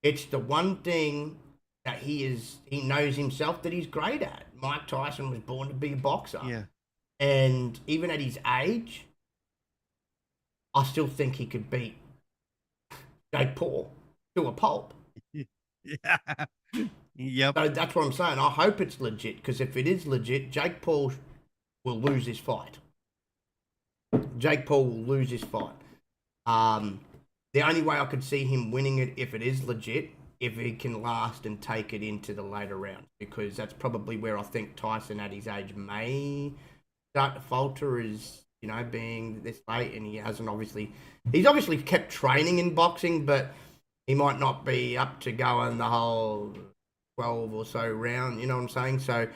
it's the one thing that he knows himself that he's great at. Mike Tyson was born to be a boxer. Yeah. And even at his age, I still think he could beat Jake Paul to a pulp. Yeah. Yep. So that's what I'm saying. I hope it's legit, because if it is legit, Jake Paul will lose this fight. Jake Paul will lose this fight. The only way I could see him winning it, if it is legit, if he can last and take it into the later rounds, because that's probably where I think Tyson at his age may start to falter, is, being this late, and he's obviously kept training in boxing, but he might not be up to going the whole 12 or so round, you know what I'm saying? So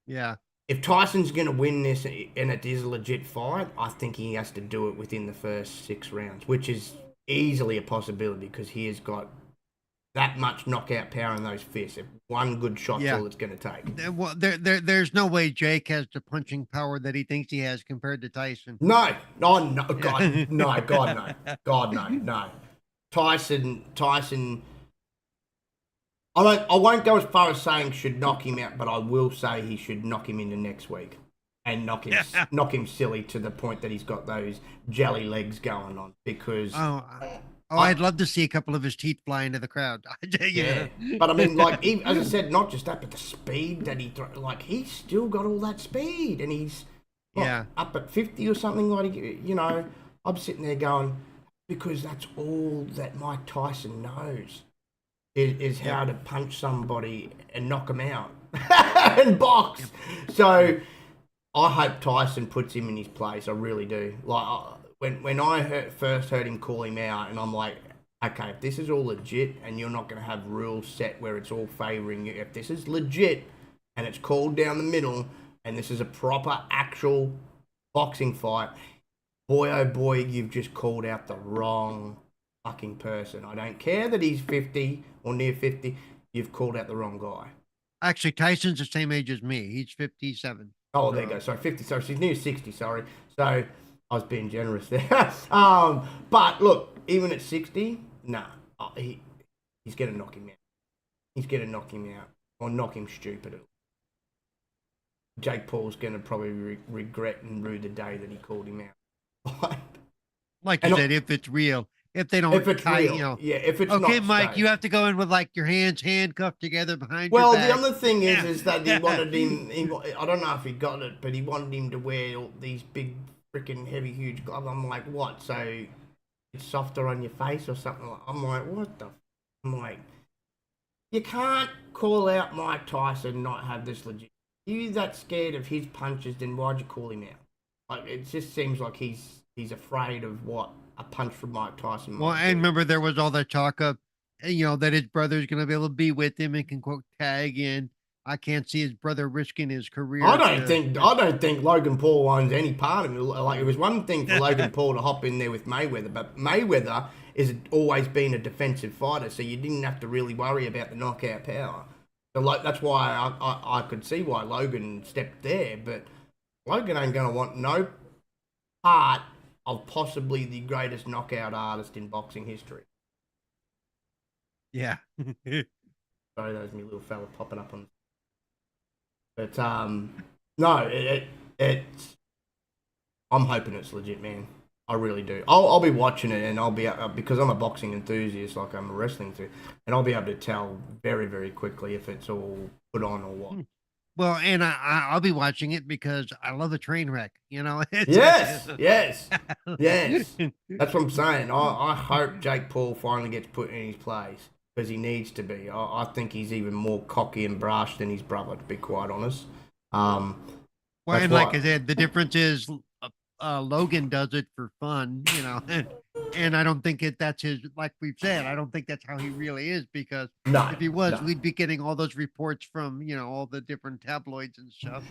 yeah, if Tyson's going to win this and it is a legit fight, I think he has to do it within the first 6 rounds, which is easily a possibility, because he has got that much knockout power in those fists. If one good shot's Yeah. all it's going to take. Well, there's no way Jake has the punching power that he thinks he has compared to Tyson. No, no, God, no, God, no, God, no. Tyson. I won't go as far as saying should knock him out, but I will say he should knock him into next week and knock him silly to the point that he's got those jelly legs going on. Because I'd love to see a couple of his teeth fly into the crowd. Yeah, but I mean, like, as I said, not just that, but the speed that he like, he's still got all that speed, and he's up at 50 or something. Like, you know, I'm sitting there going, because that's all that Mike Tyson knows is how to punch somebody and knock them out and box. So I hope Tyson puts him in his place. I really do. Like, when I first heard him call him out, and I'm like, okay, if this is all legit and you're not going to have rules set where it's all favouring you, if this is legit and it's called down the middle and this is a proper actual boxing fight, boy, oh boy, you've just called out the wrong fucking person. I don't care that he's 50 or near 50. You've called out the wrong guy. Actually, Tyson's the same age as me. He's 57. Oh, there you go. Sorry, 50. So she's near 60, sorry. So I was being generous there. But look, even at 60, nah, he's going to knock him out. He's going to knock him out or knock him stupid. Jake Paul's going to probably regret and rue the day that he called him out. Like you said, if it's real. If they don't, if it's real, you know, yeah. If it's okay, not Mike, staged. You have to go in with like your hands handcuffed together behind. Well, your back. The other thing is that he wanted him. I don't know if he got it, but he wanted him to wear all these big, freaking heavy, huge gloves. I'm like, what? So it's softer on your face or something? I'm like, what the? I'm like, you can't call out Mike Tyson and not have this legit. You that scared of his punches? Then why'd you call him out? Like, it just seems like he's afraid of what a punch from Mike Tyson. Well, and remember there was all that talk of, you know, that his brother's going to be able to be with him and can quote tag in. I can't see his brother risking his career. I don't think Logan Paul owns any part of it. Like, it was one thing for Logan Paul to hop in there with Mayweather, but Mayweather has always been a defensive fighter, so you didn't have to really worry about the knockout power. So like, that's why I could see why Logan stepped there, but Logan ain't going to want no part of possibly the greatest knockout artist in boxing history. Yeah. Sorry, that was my little fella popping up on. But no, it's. I'm hoping it's legit, man. I really do. I'll be watching it, and I'll be because I'm a boxing enthusiast, like I'm a wrestling enthusiast, and I'll be able to tell very, very quickly if it's all put on or what. Well, and I'll be watching it because I love a train wreck, you know? Yes. That's what I'm saying. I hope Jake Paul finally gets put in his place because he needs to be. I think he's even more cocky and brash than his brother, to be quite honest. Well, and like I said, the difference is Logan does it for fun, you know? And I don't think that's his, like we've said, I don't think that's how he really is, because if he was, we'd be getting all those reports from, you know, all the different tabloids and stuff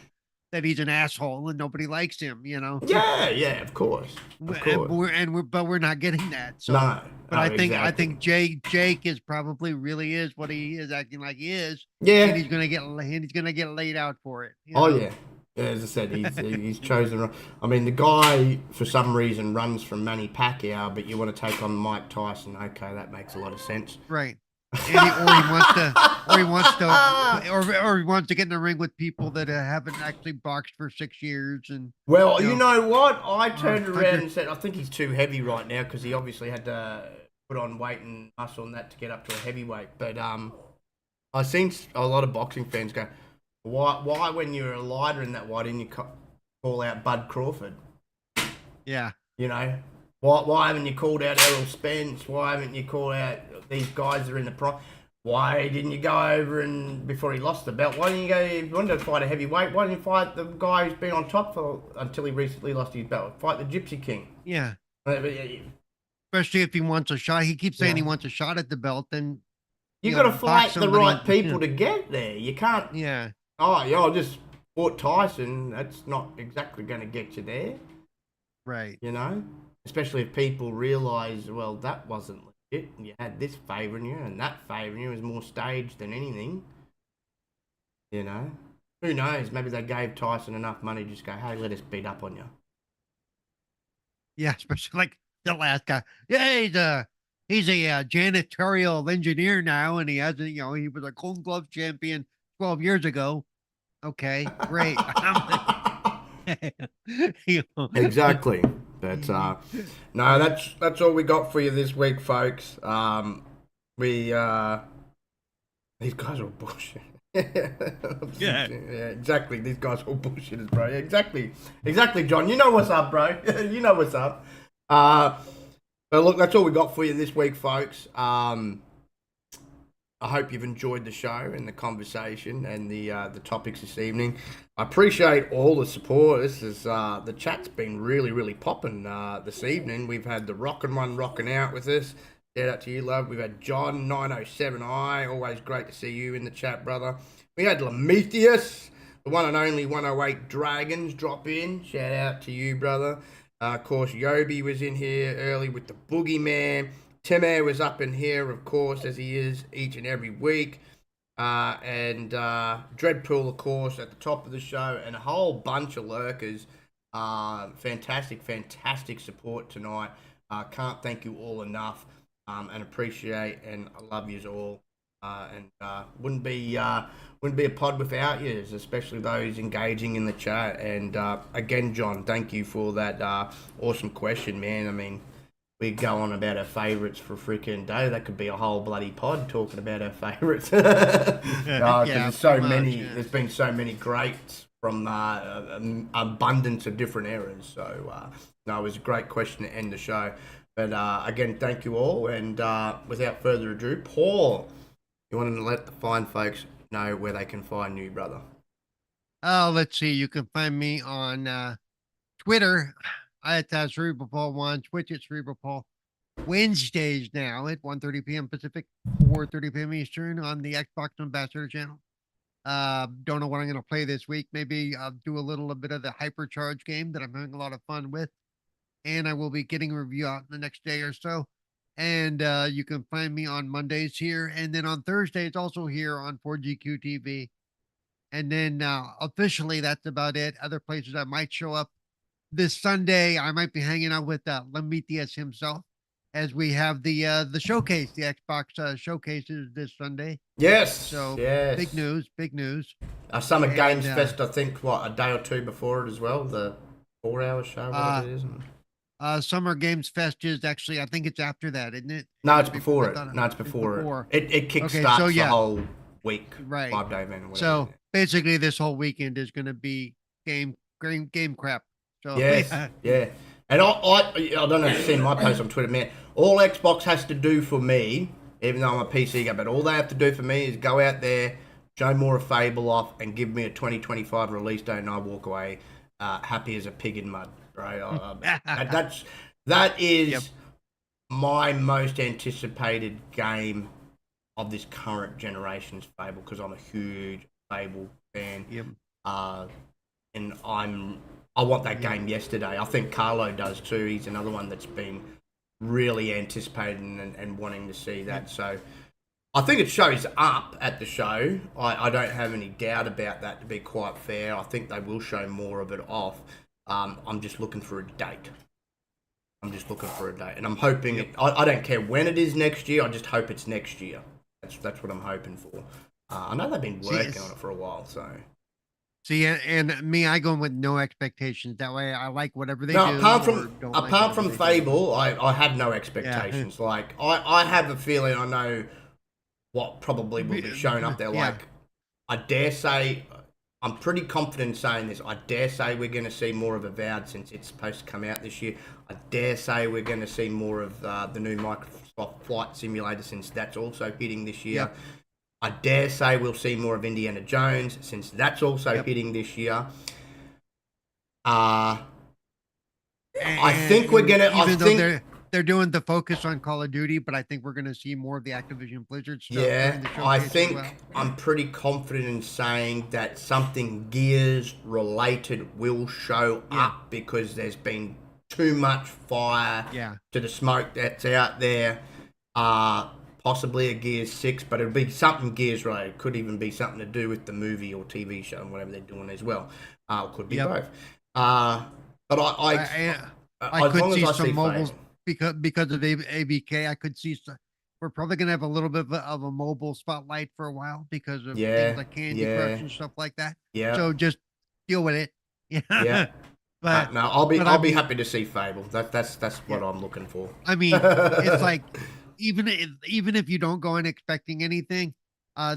that he's an asshole and nobody likes him, you know? Yeah, of course. But we're not getting that. So, but I think Jake is probably really is what he is, acting like he is. Yeah. And he's going to get laid out for it. You know? Yeah. As I said, he's chosen. I mean, the guy for some reason runs from Manny Pacquiao, but you want to take on Mike Tyson? Okay, that makes a lot of sense. Right. Or he wants to get in the ring with people that haven't actually boxed for 6 years. And you know what? I turned around and said, I think he's too heavy right now because he obviously had to put on weight and muscle and that to get up to a heavyweight. But I've seen a lot of boxing fans go, Why when you're a lighter in that, why didn't you call out Bud Crawford? Yeah. You know, why haven't you called out Errol Spence? Why haven't you called out these guys that are in the prime? Why didn't you go over and before he lost the belt? Why didn't you go? If you wanted to fight a heavyweight, why didn't you fight the guy who's been on top until he recently lost his belt? Fight the Gypsy King. Yeah. Especially if he wants a shot. He keeps saying he wants a shot at the belt. Then you got to fight the right people to get there. You can't. Yeah. I just fought Tyson. That's not exactly going to get you there. Right. You know? Especially if people realise, well, that wasn't shit. And you had this favouring you and that favouring you. It was more staged than anything. You know? Who knows? Maybe they gave Tyson enough money to just go, hey, let us beat up on you. Yeah, especially like the last guy. Yeah, he's a janitorial engineer now, and he hasn't, he was a Golden Glove champion 12 years ago. Okay, great. Exactly. But no, that's all we got for you this week, folks. These guys are bullshit. Yeah, exactly. These guys are all bullshitters, bro. Exactly, John. You know what's up, bro. You know what's up. But look, that's all we got for you this week, folks. I hope you've enjoyed the show and the conversation and the topics this evening. I appreciate all the support. This is the chat's been really, really popping this evening. We've had the Rockin' One rocking out with us. Shout out to you, love. We've had John 907i. Always great to see you in the chat, brother. We had Lamethius, the one and only 108 Dragons, drop in. Shout out to you, brother. Of course, Yobi was in here early with the Boogeyman. Tim Air was up in here, of course, as he is each and every week. And Dreadpool, of course, at the top of the show. And a whole bunch of lurkers. Fantastic support tonight. Can't thank you all enough. And appreciate and I love yous all. Wouldn't be a pod without yous, especially those engaging in the chat. And again, John, thank you for that awesome question, man. I mean, we go on about our favourites for a freaking day. That could be a whole bloody pod talking about our favourites. There's so many. Yeah. There's been so many greats from an abundance of different eras. So no, it was a great question to end the show. But again, thank you all. And without further ado, Paul, you want to let the fine folks know where they can find you, brother? Oh, let's see. You can find me on Twitter at CerebralPaul1, Twitch at CerebralPaul. Wednesdays now at 1:30 p.m. Pacific, 4:30 p.m. Eastern on the Xbox Ambassador channel. Don't know what I'm going to play this week. Maybe I'll do a little bit of the Hypercharge game that I'm having a lot of fun with. And I will be getting a review out in the next day or so. And you can find me on Mondays here. And then on Thursdays, also here on 4GQ TV. And then officially, that's about it. Other places I might show up this Sunday. I might be hanging out with Lamethius himself as we have the showcase, the Xbox showcases this Sunday. Yes. So yes. Big news. Summer Games Fest, I think, a day or two before it as well? The 4-hour show, whatever it is. Summer Games Fest is actually, I think it's after that, isn't it? No, it's before it. No, it's before it. It kickstarts the whole week. Right. 5-day event. So basically, this whole weekend is going to be game crap. So, yes. Yeah. And I don't know if you've seen my post on Twitter, man. All Xbox has to do for me, even though I'm a PC guy, but all they have to do for me is go out there, show more of Fable off, and give me a 2025 release date, and I walk away happy as a pig in mud. Right, that is my most anticipated game of this current generation's Fable, because I'm a huge Fable fan. Yep. And I want that game yesterday. I think Carlo does too. He's another one that's been really anticipating and wanting to see that. So I think it shows up at the show. I don't have any doubt about that, to be quite fair. I think they will show more of it off. I'm just looking for a date. And I'm hoping I don't care when it is next year. I just hope it's next year. That's what I'm hoping for. I know they've been working on it for a while, so. See, and me, I go in with no expectations. That way, I like whatever they do. Apart from Fable, I have no expectations. Yeah. Like I have a feeling I know what probably will be shown up there. Like I dare say. I'm pretty confident in saying this. I dare say we're going to see more of Avowed, since it's supposed to come out this year. I dare say we're going to see more of the new Microsoft Flight Simulator, since that's also hitting this year. Yep. I dare say we'll see more of Indiana Jones, since that's also hitting this year. I think we're going to... They're doing the focus on Call of Duty, but I think we're going to see more of the Activision Blizzard stuff. Yeah, I think I'm pretty confident in saying that something Gears related will show up, because there's been too much fire to the smoke that's out there. Possibly a Gears 6, but it'll be something Gears related. Could even be something to do with the movie or TV show and whatever they're doing as well. Could be Yep. both. But I as could long see as I some see mobiles Fable. because of ABK. I could see we're probably gonna have a little bit of a mobile spotlight for a while because of things Yeah, like Candy yeah, Crush and stuff like that. yeah, So just deal with it. yeah. Yeah. But No, but I'll I be mean, happy to see Fable. That's yeah. what I'm looking for. I mean, it's like even if you don't go in expecting anything,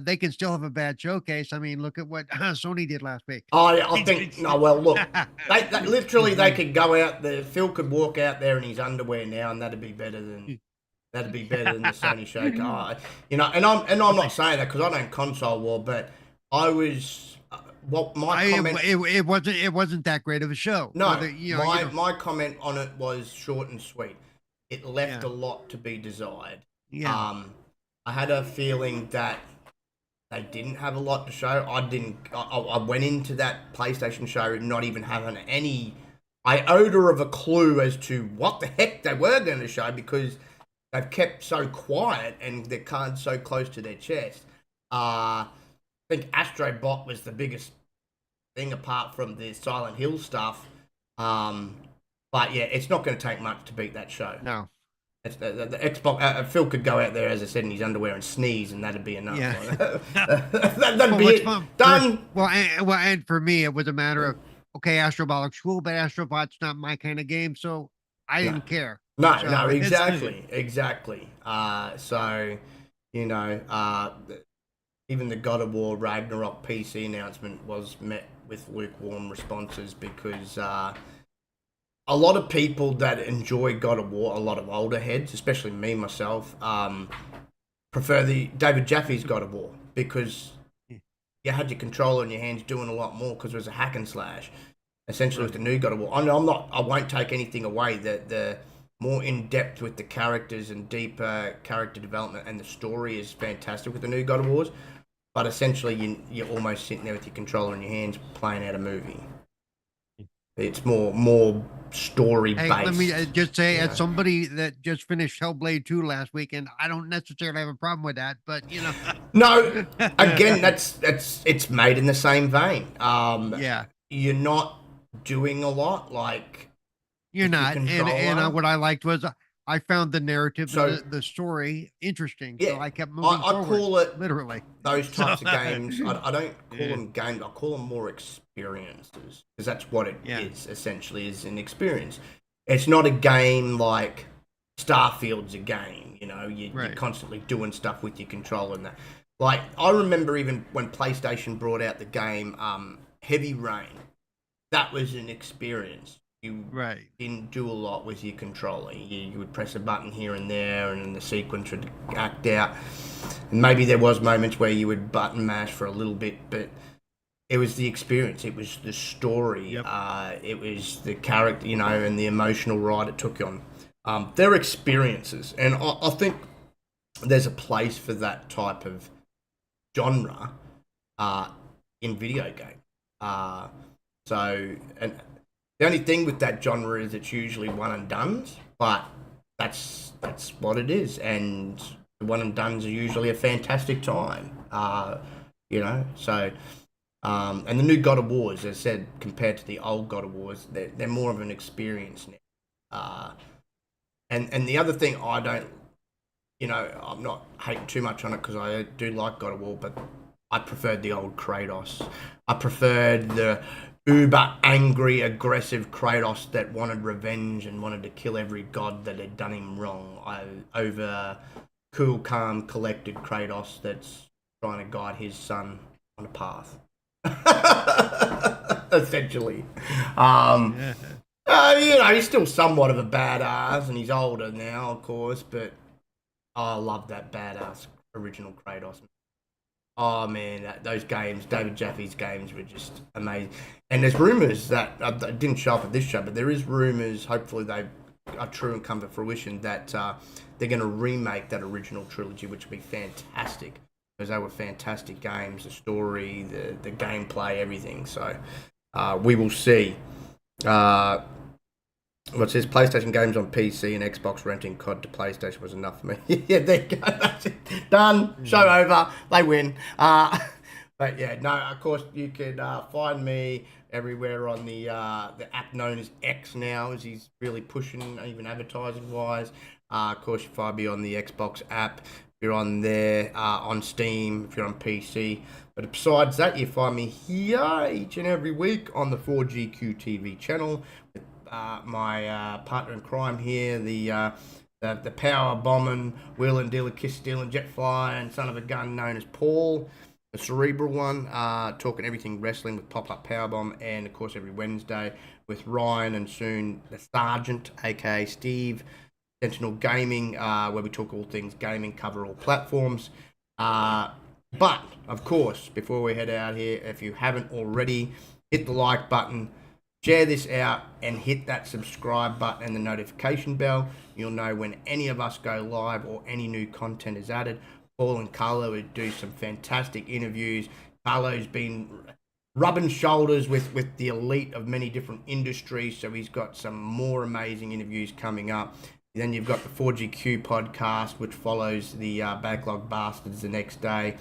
they can still have a bad showcase. I mean, look at what Sony did last week. I think no. Well, look, they literally they could go out there. Phil could walk out there in his underwear now, and that'd be better than the Sony showcase. And I'm not saying that because I don't console war, but I was comment. It wasn't that great of a show. No, Whether, my comment on it was short and sweet. It left Yeah. a lot to be desired. Yeah. I had a feeling that they didn't have a lot to show. I went into that PlayStation show not even having any iota of a clue as to what the heck they were going to show because they've kept so quiet and their cards so close to their chest. I think Astro Bot was the biggest thing apart from the Silent Hill stuff. But yeah, it's not going to take much to beat that show. No. It's the Xbox. Phil could go out there, as I said, in his underwear and sneeze, and that'd be enough. Yeah. That'd be it. Done. And for me, it was a matter of okay, Astrobot looks cool, but Astrobot's not my kind of game, so I didn't care. No, So exactly. So even the God of War Ragnarok PC announcement was met with lukewarm responses because a lot of people that enjoy God of War, a lot of older heads, especially me myself, prefer the David Jaffe's God of War because you had your controller in your hands doing a lot more because it was a hack and slash. Essentially, with the new God of War, I won't take anything away. The more in depth with the characters and deeper character development and the story is fantastic with the new God of Wars. But essentially, you're almost sitting there with your controller in your hands playing out a movie. It's more story based. Hey, let me just say, as somebody that just finished Hellblade 2 last weekend, I don't necessarily have a problem with that, but No, again, it's made in the same vein. Yeah. You're not doing a lot like You're not, and what I liked was I found the narrative, the story interesting, so I kept moving forward. I call it literally those types of games. I don't call them games. I call them more experiences because that's what it is. Essentially, is an experience. It's not a game like Starfield's a game. You're constantly doing stuff with your controller and that. Like I remember even when PlayStation brought out the game Heavy Rain. That was an experience. You didn't do a lot with your controller. You would press a button here and there, and then the sequence would act out. And maybe there was moments where you would button mash for a little bit, but it was the experience. It was the story. It was the character, and the emotional ride it took you on. They're experiences, and I think there's a place for that type of genre in video game. And the only thing with that genre is it's usually one and dones, but that's what it is, and the one and dones are usually a fantastic time. So and the new God of Wars, as I said, compared to the old God of Wars, they're more of an experience now. And the other thing I don't, I'm not hating too much on it because I do like God of War, but I preferred the old Kratos. I preferred the uber angry, aggressive Kratos that wanted revenge and wanted to kill every god that had done him wrong over cool, calm, collected Kratos that's trying to guide his son on a path. Essentially. He's still somewhat of a badass and he's older now, of course, but I love that badass original Kratos. Oh man, those games, David Jaffe's games were just amazing. And there's rumours that didn't show up at this show, but there is rumours. Hopefully they are true and come to fruition that they're going to remake that original trilogy, which would be fantastic because they were fantastic games. The story, the gameplay, everything. So we will see. What's this? PlayStation games on PC and Xbox renting COD to PlayStation was enough for me. Yeah, there you go. That's it. Done. Show over. They win. But yeah, no, of course, you can find me everywhere on the app known as X now, as he's really pushing, even advertising-wise. Of course, you find me on the Xbox app. If you're on there, on Steam, if you're on PC. But besides that, you find me here each and every week on the 4GQ TV channel with my partner in crime here, the power bombing, wheel and dealer, kiss stealing, jet flying son of a gun known as Paul, the cerebral one, talking everything wrestling with Pop-Up Powerbomb, and of course every Wednesday with Ryan and soon the Sergeant, aka Steve, Sentinel Gaming, where we talk all things gaming, cover all platforms. But, of course, before we head out here, if you haven't already, hit the like button, share this out, and hit that subscribe button and the notification bell. You'll know when any of us go live or any new content is added. Paul and Carlo would do some fantastic interviews. Carlo's been rubbing shoulders with the elite of many different industries, so he's got some more amazing interviews coming up. Then you've got the 4GQ podcast, which follows the Backlog Bastards the next day.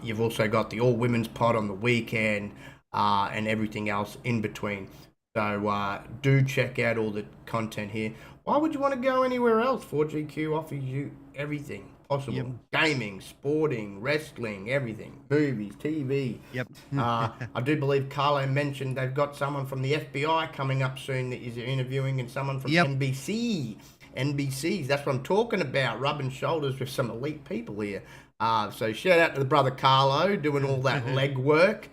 You've also got the All Women's pod on the weekend, and everything else in between. So do check out all the content here. Why would you want to go anywhere else? 4GQ offers you everything possible. Yep. Gaming, sporting, wrestling, everything. Movies, TV. Yep. I do believe Carlo mentioned they've got someone from the FBI coming up soon that is interviewing, and someone from NBC. NBCs, that's what I'm talking about, rubbing shoulders with some elite people here. So shout out to the brother Carlo doing all that legwork.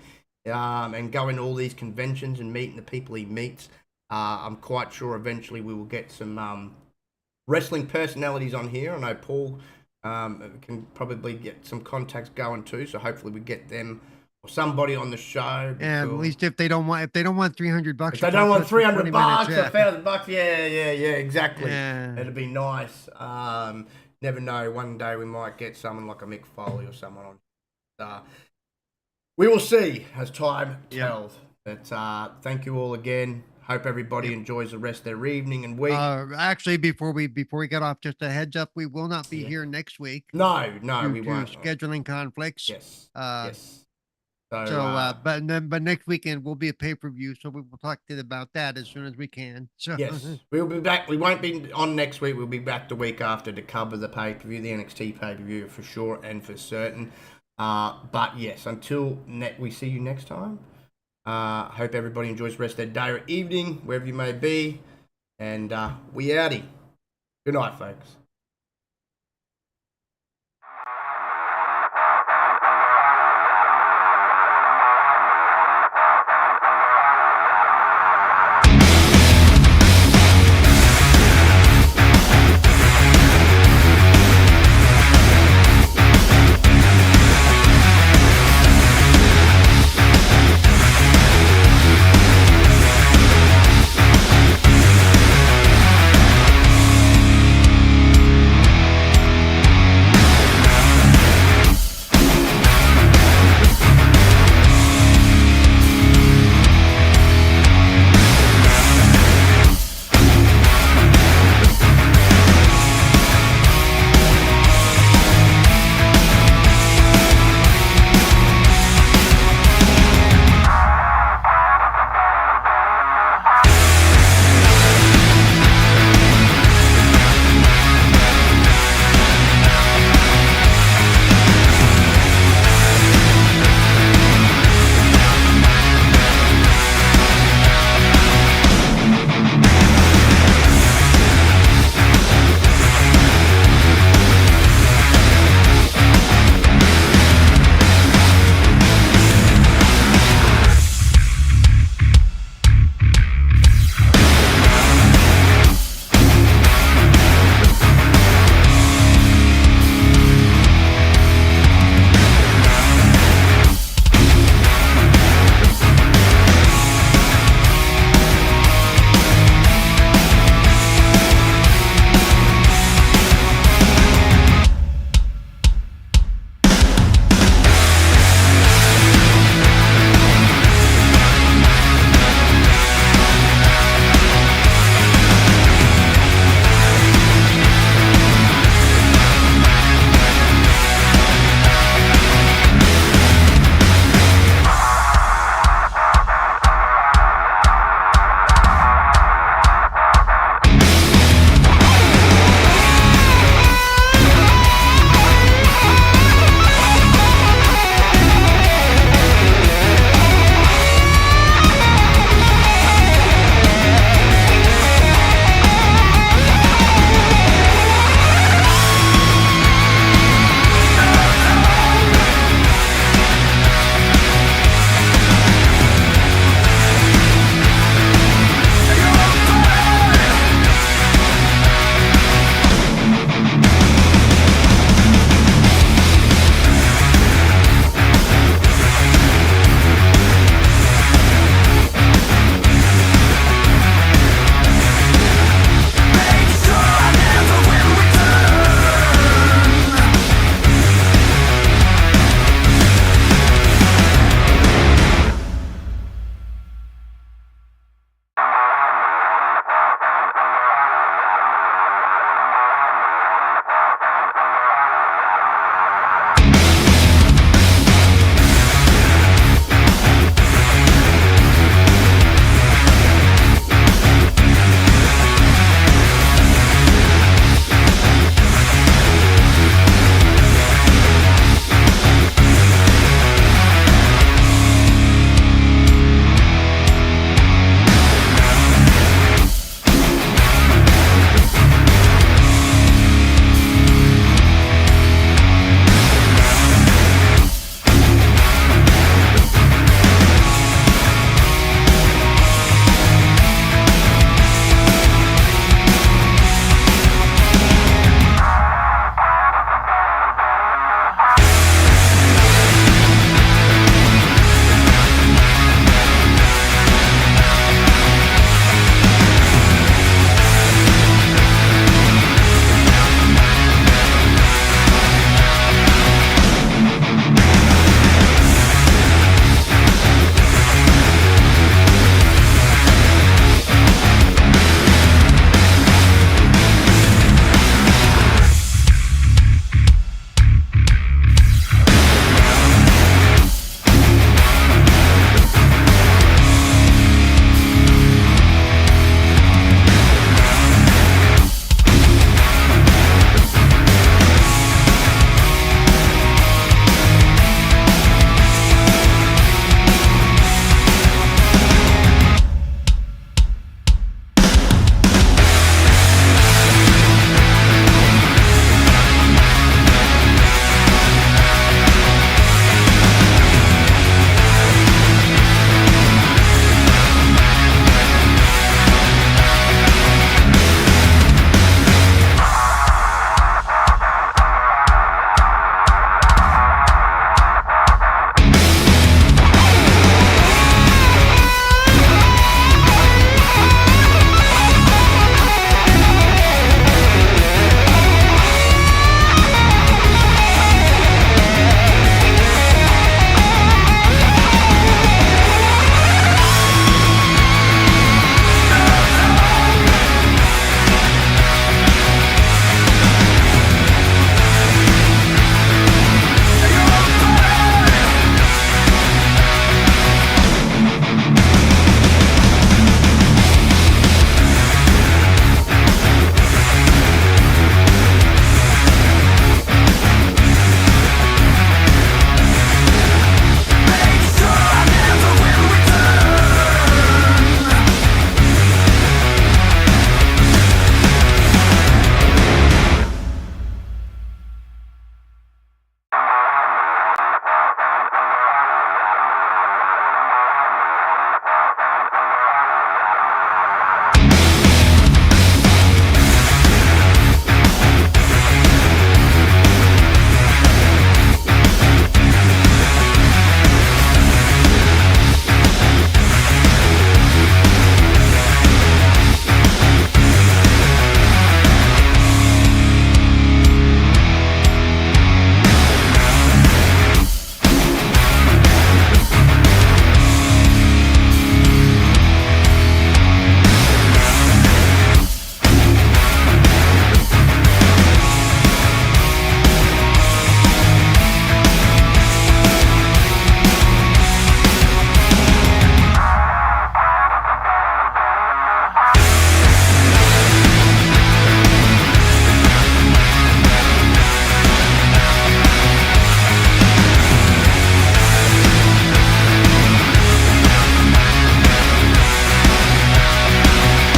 And going to all these conventions and meeting the people he meets. I'm quite sure eventually we will get some wrestling personalities on here. I know Paul can probably get some contacts going too, so hopefully we get them or somebody on the show. And at least if they don't want $300, if they don't want $300, $1,000, yeah, exactly. Yeah. It'd be nice. Never know. One day we might get someone like a Mick Foley or someone on. We will see as time tells. But thank you all again. Hope everybody enjoys the rest of their evening and week. Actually, before we get off, just a heads up, we will not be here next week. No, we won't. Scheduling conflicts. Yes. Yes. But next weekend will be a pay-per-view, so we will talk to you about that as soon as we can. So. Yes, we'll be back. We won't be on next week. We'll be back the week after to cover the pay-per-view, the NXT pay-per-view for sure and for certain. But yes, until we see you next time. Hope everybody enjoys the rest of their day or evening, wherever you may be. And we outie. Good night, folks.